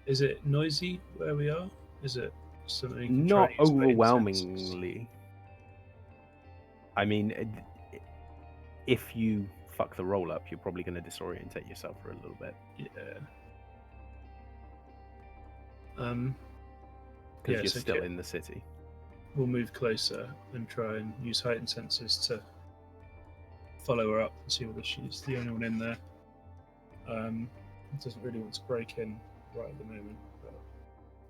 Is it noisy where we are? Is it something you can Not try and use for overwhelmingly. I mean, if you fuck the roll up, you're probably going to disorientate yourself for a little bit. Yeah. Because yeah, you're so still Kit in the city. will move closer and try and use heightened senses to follow her up and see whether she's the only one in there. Doesn't really want to break in right at the moment. But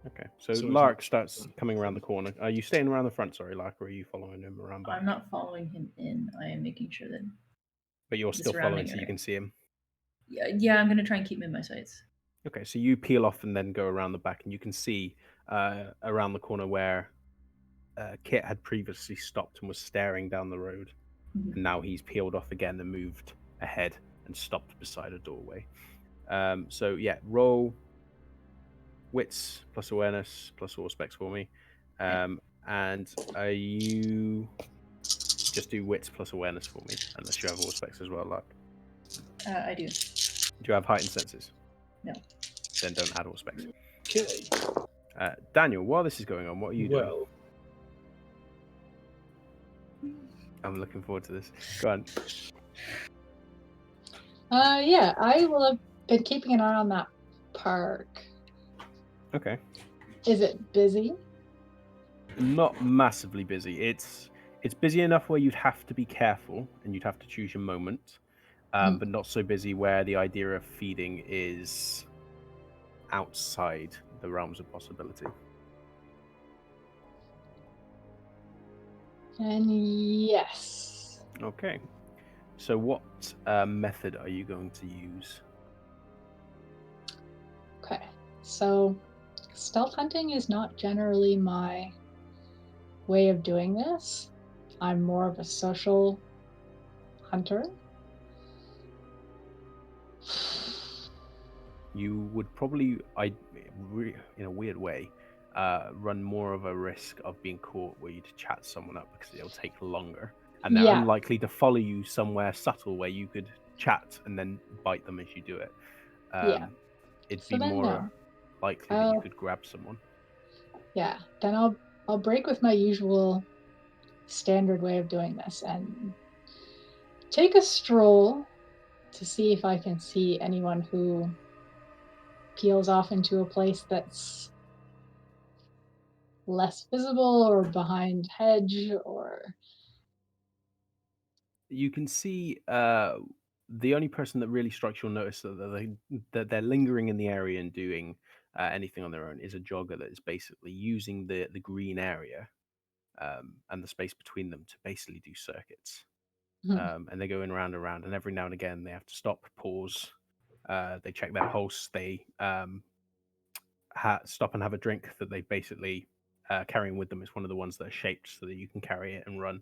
Okay, so So Lark it's- starts coming around the corner. Are you staying around the front, sorry, Lark, or are you following him around back? I'm not following him in. I am making sure that. But you're the still following surrounding so you area. can see him. Yeah, I'm going to try and keep him in my sights. Okay, so you peel off and then go around the back, and you can see around the corner where Kit had previously stopped and was staring down the road. Mhm. And now he's peeled off again and moved ahead and stopped beside a doorway. So yeah, roll wits plus awareness plus all specs for me. And you just do wits plus awareness for me, unless you have all specs as well, Lark. I do. Do you have heightened senses? No. Then don't add all specs. Okay. Daniel, while this is going on, what are you doing? Well, I'm looking forward to this. Go on. Yeah, I will have been keeping an eye on that park. Okay. Is it busy? Not massively busy. It's busy enough where you'd have to be careful and you'd have to choose your moment, but not so busy where the idea of feeding is outside the realms of possibility. And yes. Okay. So what method are you going to use? Okay, so stealth hunting is not generally my way of doing this. I'm more of a social hunter. You would probably, in a weird way, run more of a risk of being caught where you'd chat someone up because it'll take longer. And they're Yeah. unlikely to follow you somewhere subtle where you could chat and then bite them as you do it. Yeah. It'd So be then more no. likely that you could grab someone. Yeah, then I'll break with my usual standard way of doing this and take a stroll to see if I can see anyone who peels off into a place that's less visible or behind hedge or You can see the only person that really strikes your notice that they're lingering in the area and doing anything on their own is a jogger that is basically using the green area and the space between them to basically do circuits. And they're going round and round, and every now and again they have to stop, pause, they check their pulse, they stop and have a drink that they basically carrying with them. It's one of the ones that are shaped so that you can carry it and run.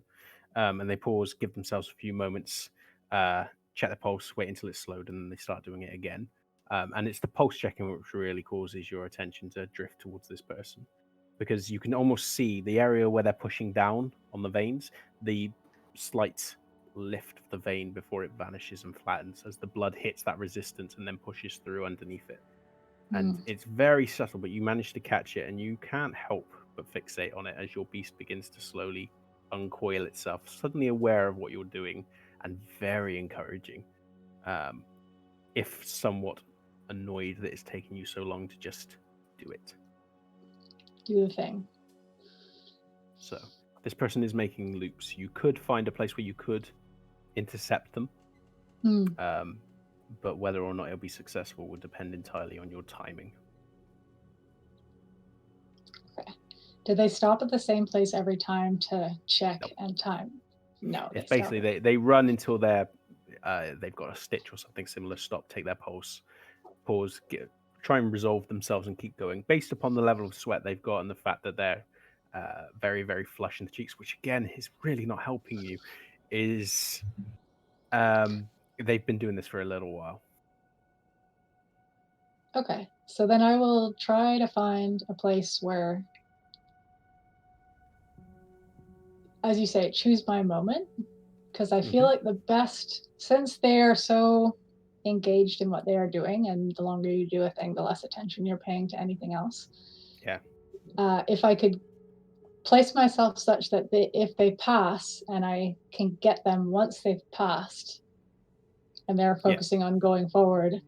And they pause, give themselves a few moments, check their pulse, wait until it's slowed, and then they start doing it again. And it's the pulse checking which really causes your attention to drift towards this person, because you can almost see the area where they're pushing down on the veins, the slight lift of the vein before it vanishes and flattens as the blood hits that resistance and then pushes through underneath it. And it's very subtle, but you manage to catch it, and you can't help but fixate on it as your beast begins to slowly uncoil itself, suddenly aware of what you're doing, and very encouraging. If somewhat annoyed that it's taking you so long to just do it. Do the thing. So, this person is making loops. You could find a place where you could intercept them, but whether or not it'll be successful would depend entirely on your timing. Okay. Do they stop at the same place every time to check Nope. and time? No. It's basically they run until they've got a stitch or something similar. Stop, take their pulse, pause, try and resolve themselves and keep going. Based upon the level of sweat they've got and the fact that they're very, very flush in the cheeks, which again is really not helping you, is they've been doing this for a little while. Okay, so then I will try to find a place where, as you say, choose my moment, because I feel like the best, since they are so engaged in what they are doing, and the longer you do a thing, the less attention you're paying to anything else. Yeah. If I could place myself such that if they pass and I can get them once they've passed and they're focusing on going forward.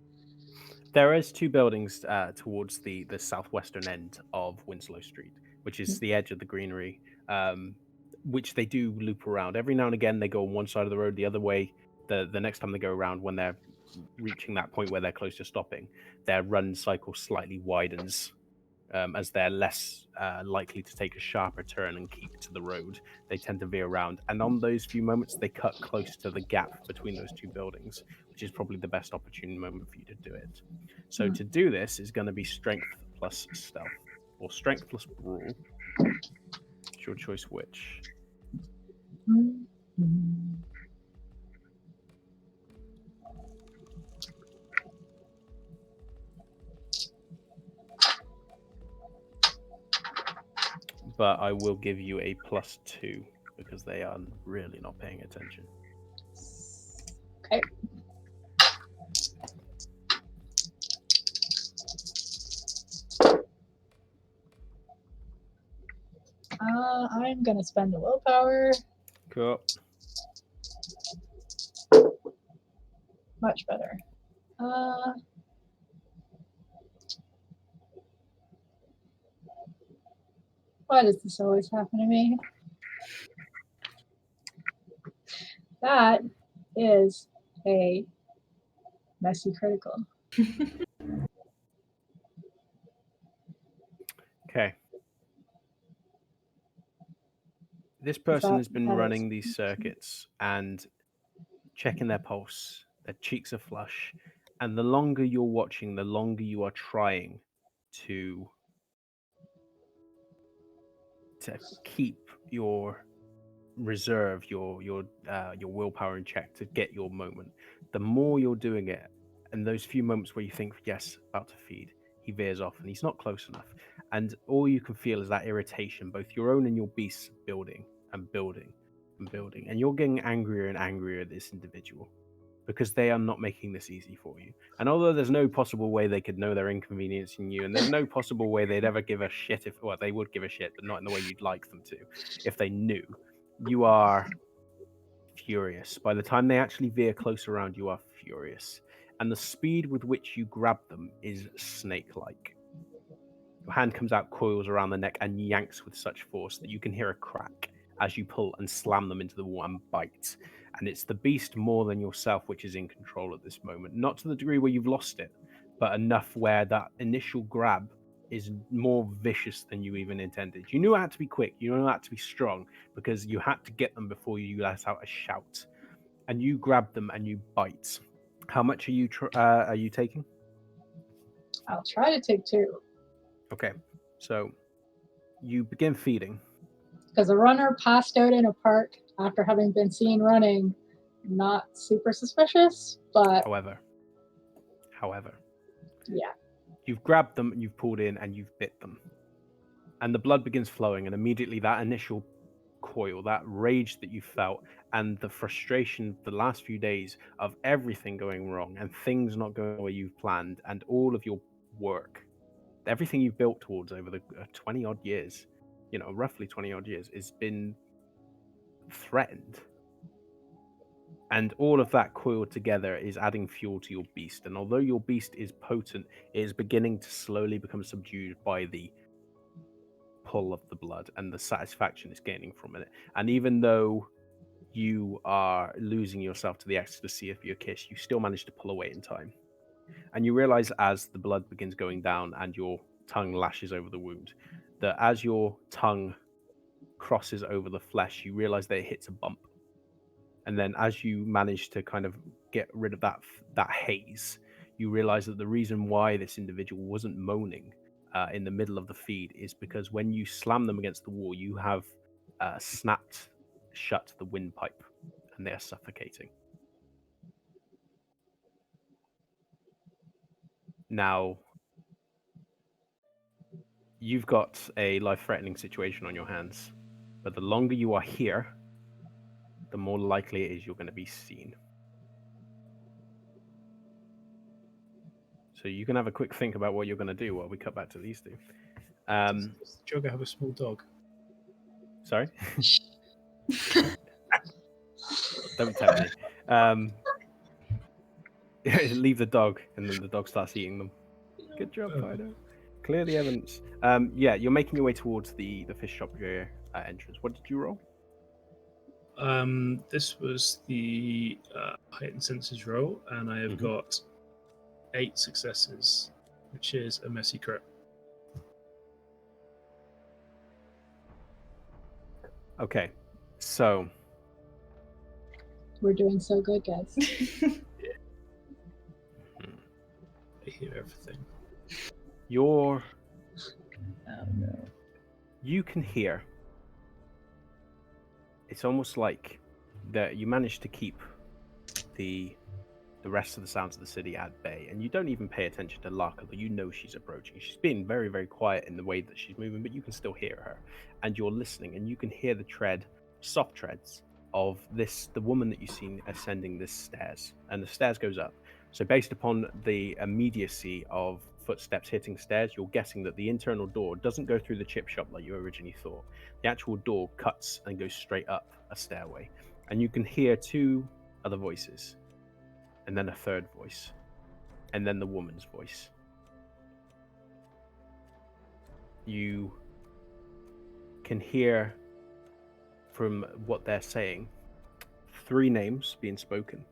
There is two buildings towards the southwestern end of Winslow Street, which is the edge of the greenery, which they do loop around. Every now and again, they go on one side of the road, the other way. The next time they go around, when they're reaching that point where they're close to stopping, their run cycle slightly widens as they're less likely to take a sharper turn and keep to the road. They tend to veer around. And on those few moments, they cut close to the gap between those two buildings, which is probably the best opportune moment for you to do it. So to do this is going to be strength plus stealth, or strength plus brawl. It's your choice which. But I will give you a +2 because they are really not paying attention. Okay. I'm gonna spend a willpower. Cool. Much better. Why does this always happen to me? That is a messy critical. Okay. This person has been running these circuits and checking their pulse. Their cheeks are flush. And the longer you're watching, the longer you are trying to keep your reserve, your willpower in check, to get your moment. The more you're doing it, and those few moments where you think, yes, about to feed, he veers off and he's not close enough. And all you can feel is that irritation, both your own and your beast's, building and building and building. And you're getting angrier and angrier at this individual because they are not making this easy for you. And although there's no possible way they could know they're inconveniencing you, and there's no possible way they'd ever give a shit well, they would give a shit, but not in the way you'd like them to, if they knew. You are furious. By the time they actually veer close around, you are furious. And the speed with which you grab them is snake-like. Your hand comes out, coils around the neck, and yanks with such force that you can hear a crack as you pull and slam them into the wall and bite. And it's the beast more than yourself which is in control at this moment. Not to the degree where you've lost it, but enough where that initial grab is more vicious than you even intended. You knew it had to be quick, you knew it had to be strong, because you had to get them before you let out a shout. and you grab them and you bite. How much are you taking? I'll try to take 2. Okay, so you begin feeding. Because a runner passed out in a park after having been seen running, not super suspicious, but However, yeah. you've grabbed them, you've pulled in, and you've bit them. And the blood begins flowing, and immediately that initial coil, that rage that you felt, and the frustration of the last few days of everything going wrong and things not going the way you've planned, and all of your work, everything you've built towards over the 20 odd years, roughly 20 odd years, has been threatened. And all of that coiled together is adding fuel to your beast. And although your beast is potent, it is beginning to slowly become subdued by the pull of the blood and the satisfaction it's gaining from it. And even though you are losing yourself to the ecstasy of your kiss, you still manage to pull away in time. And you realize as the blood begins going down and your tongue lashes over the wound, that as your tongue crosses over the flesh, you realize that it hits a bump. And then as you manage to kind of get rid of that haze, you realize that the reason why this individual wasn't moaning in the middle of the feed is because when you slam them against the wall, you have snapped shut the windpipe and they are suffocating. Now, you've got a life-threatening situation on your hands, but the longer you are here, the more likely it is you're going to be seen. So you can have a quick think about what you're going to do while we cut back to these two. Does Jogger have a small dog? Sorry? Don't tempt me. Leave the dog, and then the dog starts eating them. Good job, Fido. Clear the evidence. Yeah, you're making your way towards the fish shop entrance. What did you roll? This was the heightened senses roll, and I have got 8 successes, which is a messy crit. Okay, so We're doing so good, guys. I hear everything. Oh no. You can hear. It's almost like that you managed to keep the rest of the sounds of the city at bay, and you don't even pay attention to Lark, although you know she's approaching. She's being very, very quiet in the way that she's moving, but you can still hear her, and you're listening, and you can hear the soft treads of the woman that you've seen ascending this stairs, and the stairs goes up. So based upon the immediacy of footsteps hitting stairs, you're guessing that the internal door doesn't go through the chip shop like you originally thought. The actual door cuts and goes straight up a stairway, and you can hear 2 other voices, and then a third voice, and then the woman's voice. You can hear from what they're saying 3 names being spoken: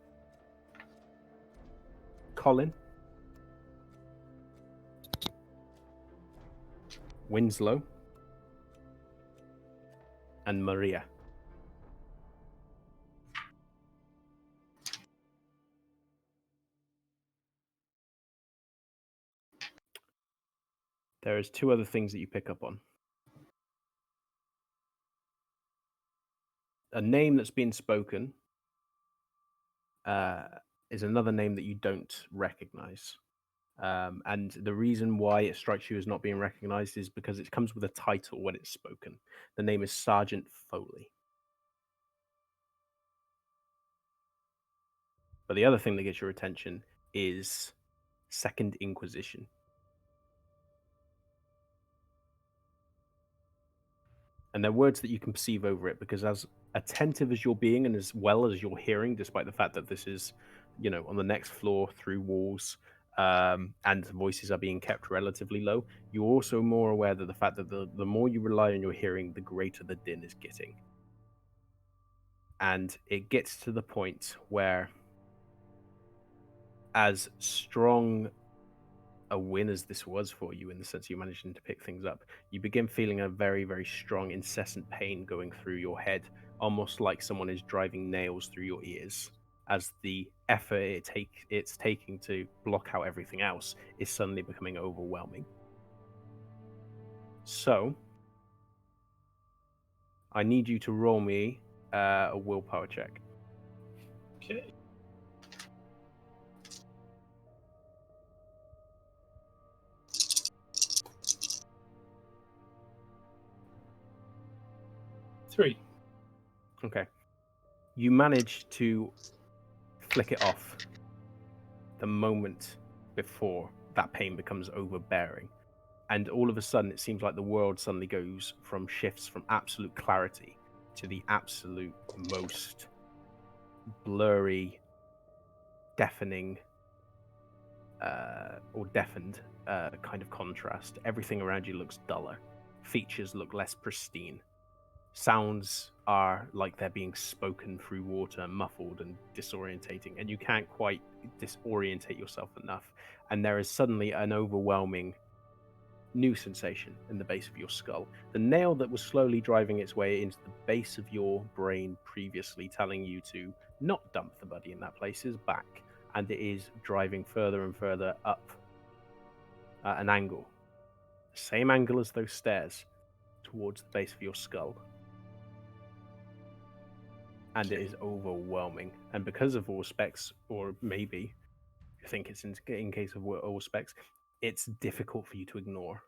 Colin, Winslow, and Maria. There is 2 other things that you pick up on. A name that's been spoken is another name that you don't recognize. And the reason why it strikes you as not being recognized is because it comes with a title when it's spoken. The name is Sergeant Foley. But the other thing that gets your attention is Second Inquisition. And they're words that you can perceive over it, because as attentive as you're being and as well as you're hearing, despite the fact that this is, on the next floor through walls, and voices are being kept relatively low, you're also more aware that the fact that the more you rely on your hearing, the greater the din is getting. And it gets to the point where, as strong a win as this was for you, in the sense you're managing to pick things up, you begin feeling a very, very strong, incessant pain going through your head, almost like someone is driving nails through your ears. as the effort it's taking to block out everything else is suddenly becoming overwhelming. So, I need you to roll me a willpower check. Okay. Three. Okay. You manage to flick it off the moment before that pain becomes overbearing. And all of a sudden, it seems like the world suddenly shifts from absolute clarity to the absolute most blurry, deafening, or deafened kind of contrast. Everything around you looks duller. Features look less pristine. Sounds are like they're being spoken through water, muffled and disorientating, and you can't quite disorientate yourself enough. And there is suddenly an overwhelming new sensation in the base of your skull. The nail that was slowly driving its way into the base of your brain previously, telling you to not dump the buddy in that place, is back, and it is driving further and further up an angle. The same angle as those stairs towards the base of your skull. And it is overwhelming. And because of Auspex, or maybe you think it's in case of Auspex, it's difficult for you to ignore.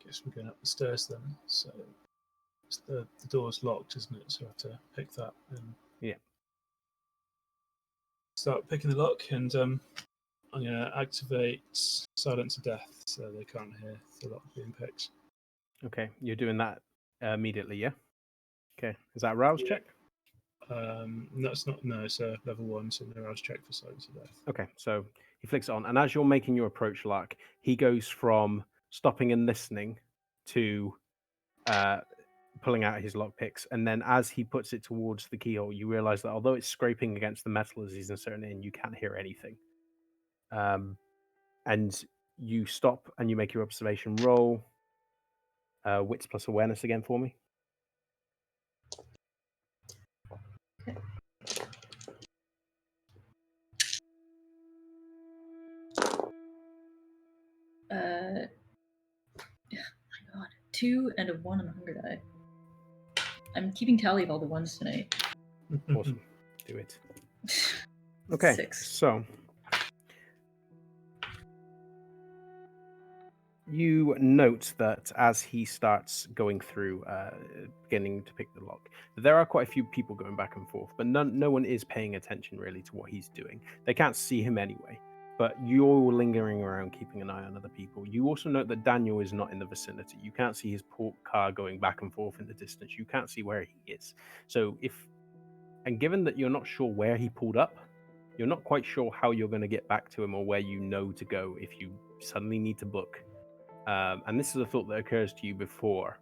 Guess we're going up the stairs then. So it's the door's locked, isn't it? So I have to pick that and Yeah. start picking the lock, and I'm going to activate Silence to Death so they can't hear the lock being picked. Okay, you're doing that immediately, yeah? Okay, is that a rouse check? That's not, no, it's a level 1, so no rouse check for Silence to Death. Okay, so he flicks it on, and as you're making your approach, Lark, he goes from stopping and listening to pulling out his lockpicks, and then as he puts it towards the keyhole, you realize that although it's scraping against the metal as he's inserting it in, you can't hear anything. And you stop and you make your observation roll. Wits plus awareness again for me. My God, 2 and a 1 on the hunger die. I'm keeping tally of all the ones tonight. Awesome. Do it. Okay, 6. so you note that as he starts going through, beginning to pick the lock, there are quite a few people going back and forth, but no one is paying attention really to what he's doing. They can't see him anyway, but you're lingering around, keeping an eye on other people. You also note that Daniel is not in the vicinity. You can't see his car going back and forth in the distance. You can't see where he is. So given that you're not sure where he pulled up, you're not quite sure how you're going to get back to him or where you know to go if you suddenly need to book. And this is a thought that occurs to you before.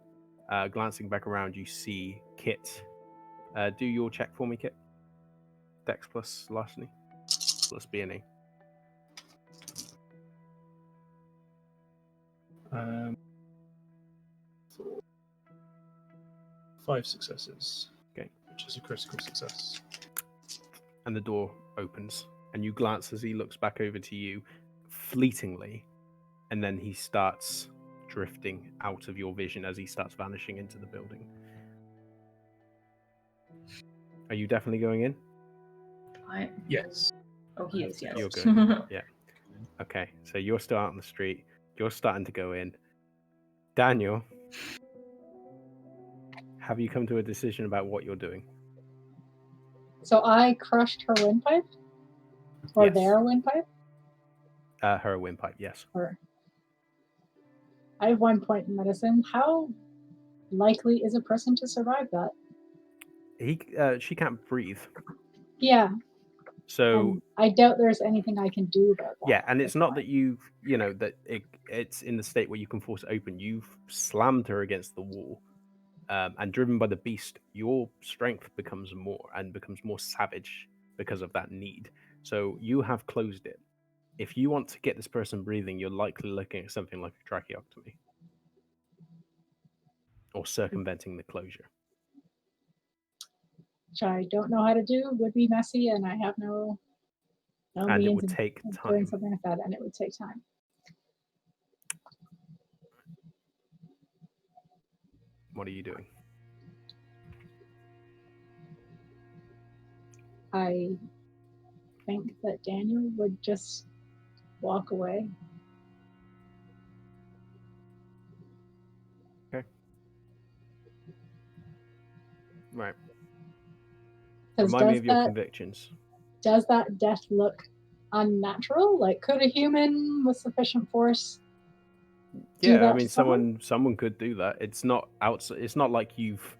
Glancing back around, you see Kit. Do your check for me, Kit. Dex plus larceny plus B&E. 5 successes. Okay. Which is a critical success. And the door opens, and you glance as he looks back over to you fleetingly, and then he starts drifting out of your vision as he starts vanishing into the building. Are you definitely going in? Yes. Oh, he is, yes. You're going in. Yeah. Okay, so you're still out on the street. You're starting to go in. Daniel, have you come to a decision about what you're doing? So I crushed her windpipe? Or Yes. their windpipe? Her windpipe, yes. Or I have 1 point in medicine. How likely is a person to survive that? She can't breathe. Yeah. So I doubt there's anything I can do about that. yeah, and it's not that it's in the state where you can force it open. You've slammed her against the wall, and driven by the beast, your strength becomes more savage because of that need. So you have closed it. If you want to get this person breathing, you're likely looking at something like a tracheotomy or circumventing the closure. which I don't know how to do, would be messy, and I have no And it means would take of doing time. something like that, and it would take time. What are you doing? I think that Daniel would just walk away. Okay. Right. 'Cause Remind me of your convictions. does that death look unnatural? Like, could a human with sufficient force do Yeah, that I mean, to someone? someone could do that. It's not outside. It's not like you've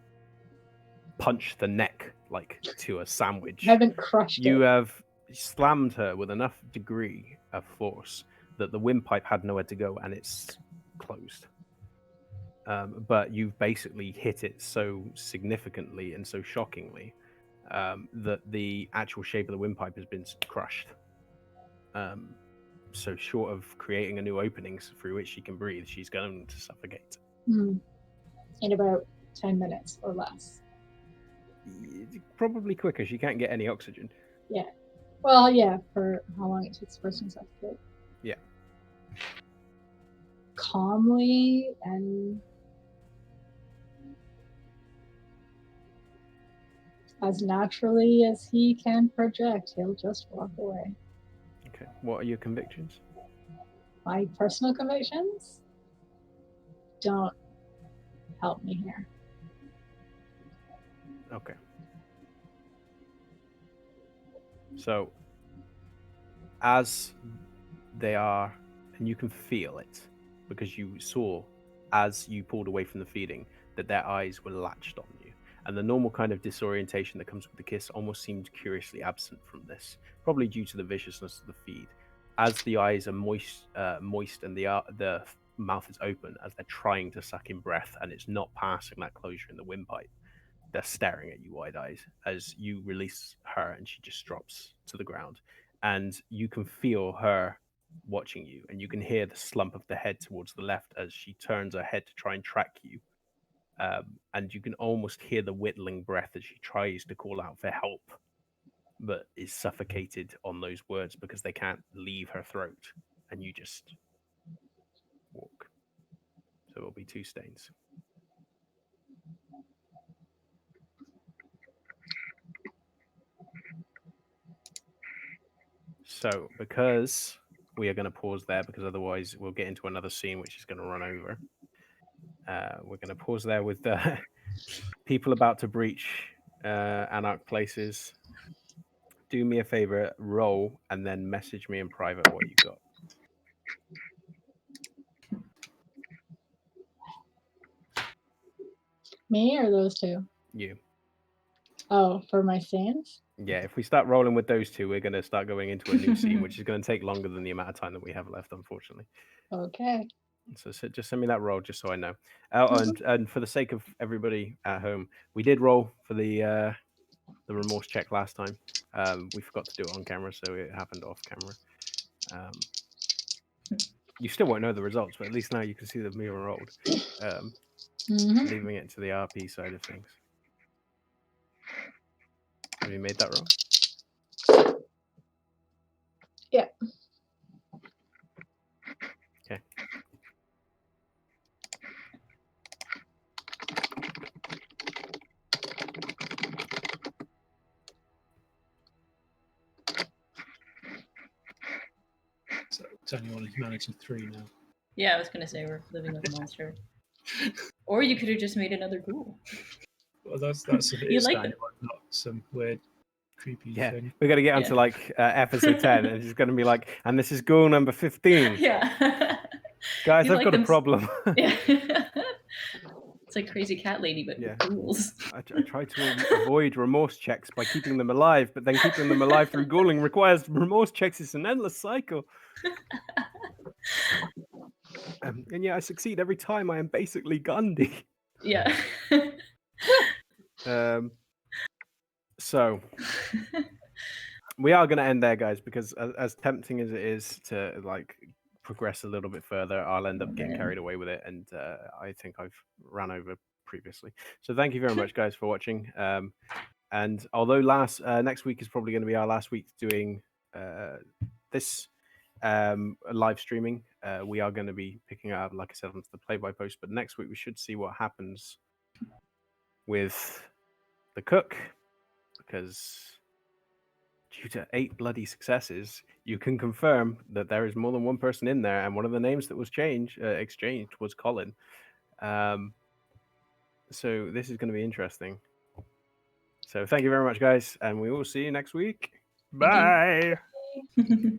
punched the neck like to a sandwich. Haven't crushed You it. have slammed her with enough degree of force that the windpipe had nowhere to go and it's closed. But you've basically hit it so significantly and so shockingly that the actual shape of the windpipe has been crushed. So short of creating a new openings through which she can breathe, she's going to suffocate. In about 10 minutes or less. Probably quicker. She can't get any oxygen. Yeah. Well, yeah, for how long it takes a person to suffocate. Yeah. Calmly and as naturally as he can project, he'll just walk away. Okay. What are your convictions? My personal convictions don't help me here. Okay. So, as they are, and you can feel it because you saw as you pulled away from the feeding that their eyes were latched on you. And the normal kind of disorientation that comes with the kiss almost seemed curiously absent from this, probably due to the viciousness of the feed. As the eyes are moist and the mouth is open, as they're trying to suck in breath and it's not passing that closure in the windpipe, they're staring at you wide eyes as you release her and she just drops to the ground. And you can feel her watching you, and you can hear the slump of the head towards the left as she turns her head to try and track you. And you can almost hear the whittling breath as she tries to call out for help, but is suffocated on those words because they can't leave her throat. And you just walk. So it'll be 2 stains. So because we are going to pause there, because otherwise we'll get into another scene which is going to run over. We're going to pause there with people about to breach Anarch places. Do me a favor, roll, and then message me in private what you got. Me or those two? You. Oh, for my scenes? Yeah, if we start rolling with those two, we're going to start going into a new scene, which is going to take longer than the amount of time that we have left, unfortunately. Okay. So just send me that roll just so I know. And for the sake of everybody at home, we did roll for the remorse check last time. We forgot to do it on camera, so it happened off camera. You still won't know the results, but at least now you can see the mirror rolled. Leaving it to the RP side of things. Have you made that roll? Yeah. Okay. So it's only on humanity 3 now. Yeah, I was gonna say we're living with a monster. Or you could have just made another ghoul. Well, that's a bit You like standard, not some weird, creepy Yeah, thing. we're gonna get onto like episode 10, and it's gonna be like, and this is ghoul number 15. Yeah. Guys, You I've like got a them problem. Yeah. It's like Crazy Cat Lady, but Yeah. with ghouls. I try to avoid remorse checks by keeping them alive, but then keeping them alive through ghouling requires remorse checks. It's an endless cycle. And yeah, I succeed every time. I am basically Gandhi. Yeah. So we are going to end there, guys, because as tempting as it is to like progress a little bit further, I'll end up getting carried away with it, and I think I've ran over previously. So thank you very much, guys, for watching. And although next week is probably going to be our last week doing this live streaming, we are going to be picking up, like I said, onto the play-by-post. But next week we should see what happens with the cook, because due to 8 bloody successes, you can confirm that there is more than one person in there, and one of the names that was exchanged was Colin. So this is going to be interesting. So thank you very much, guys, and we will see you next week. Thank you. Bye.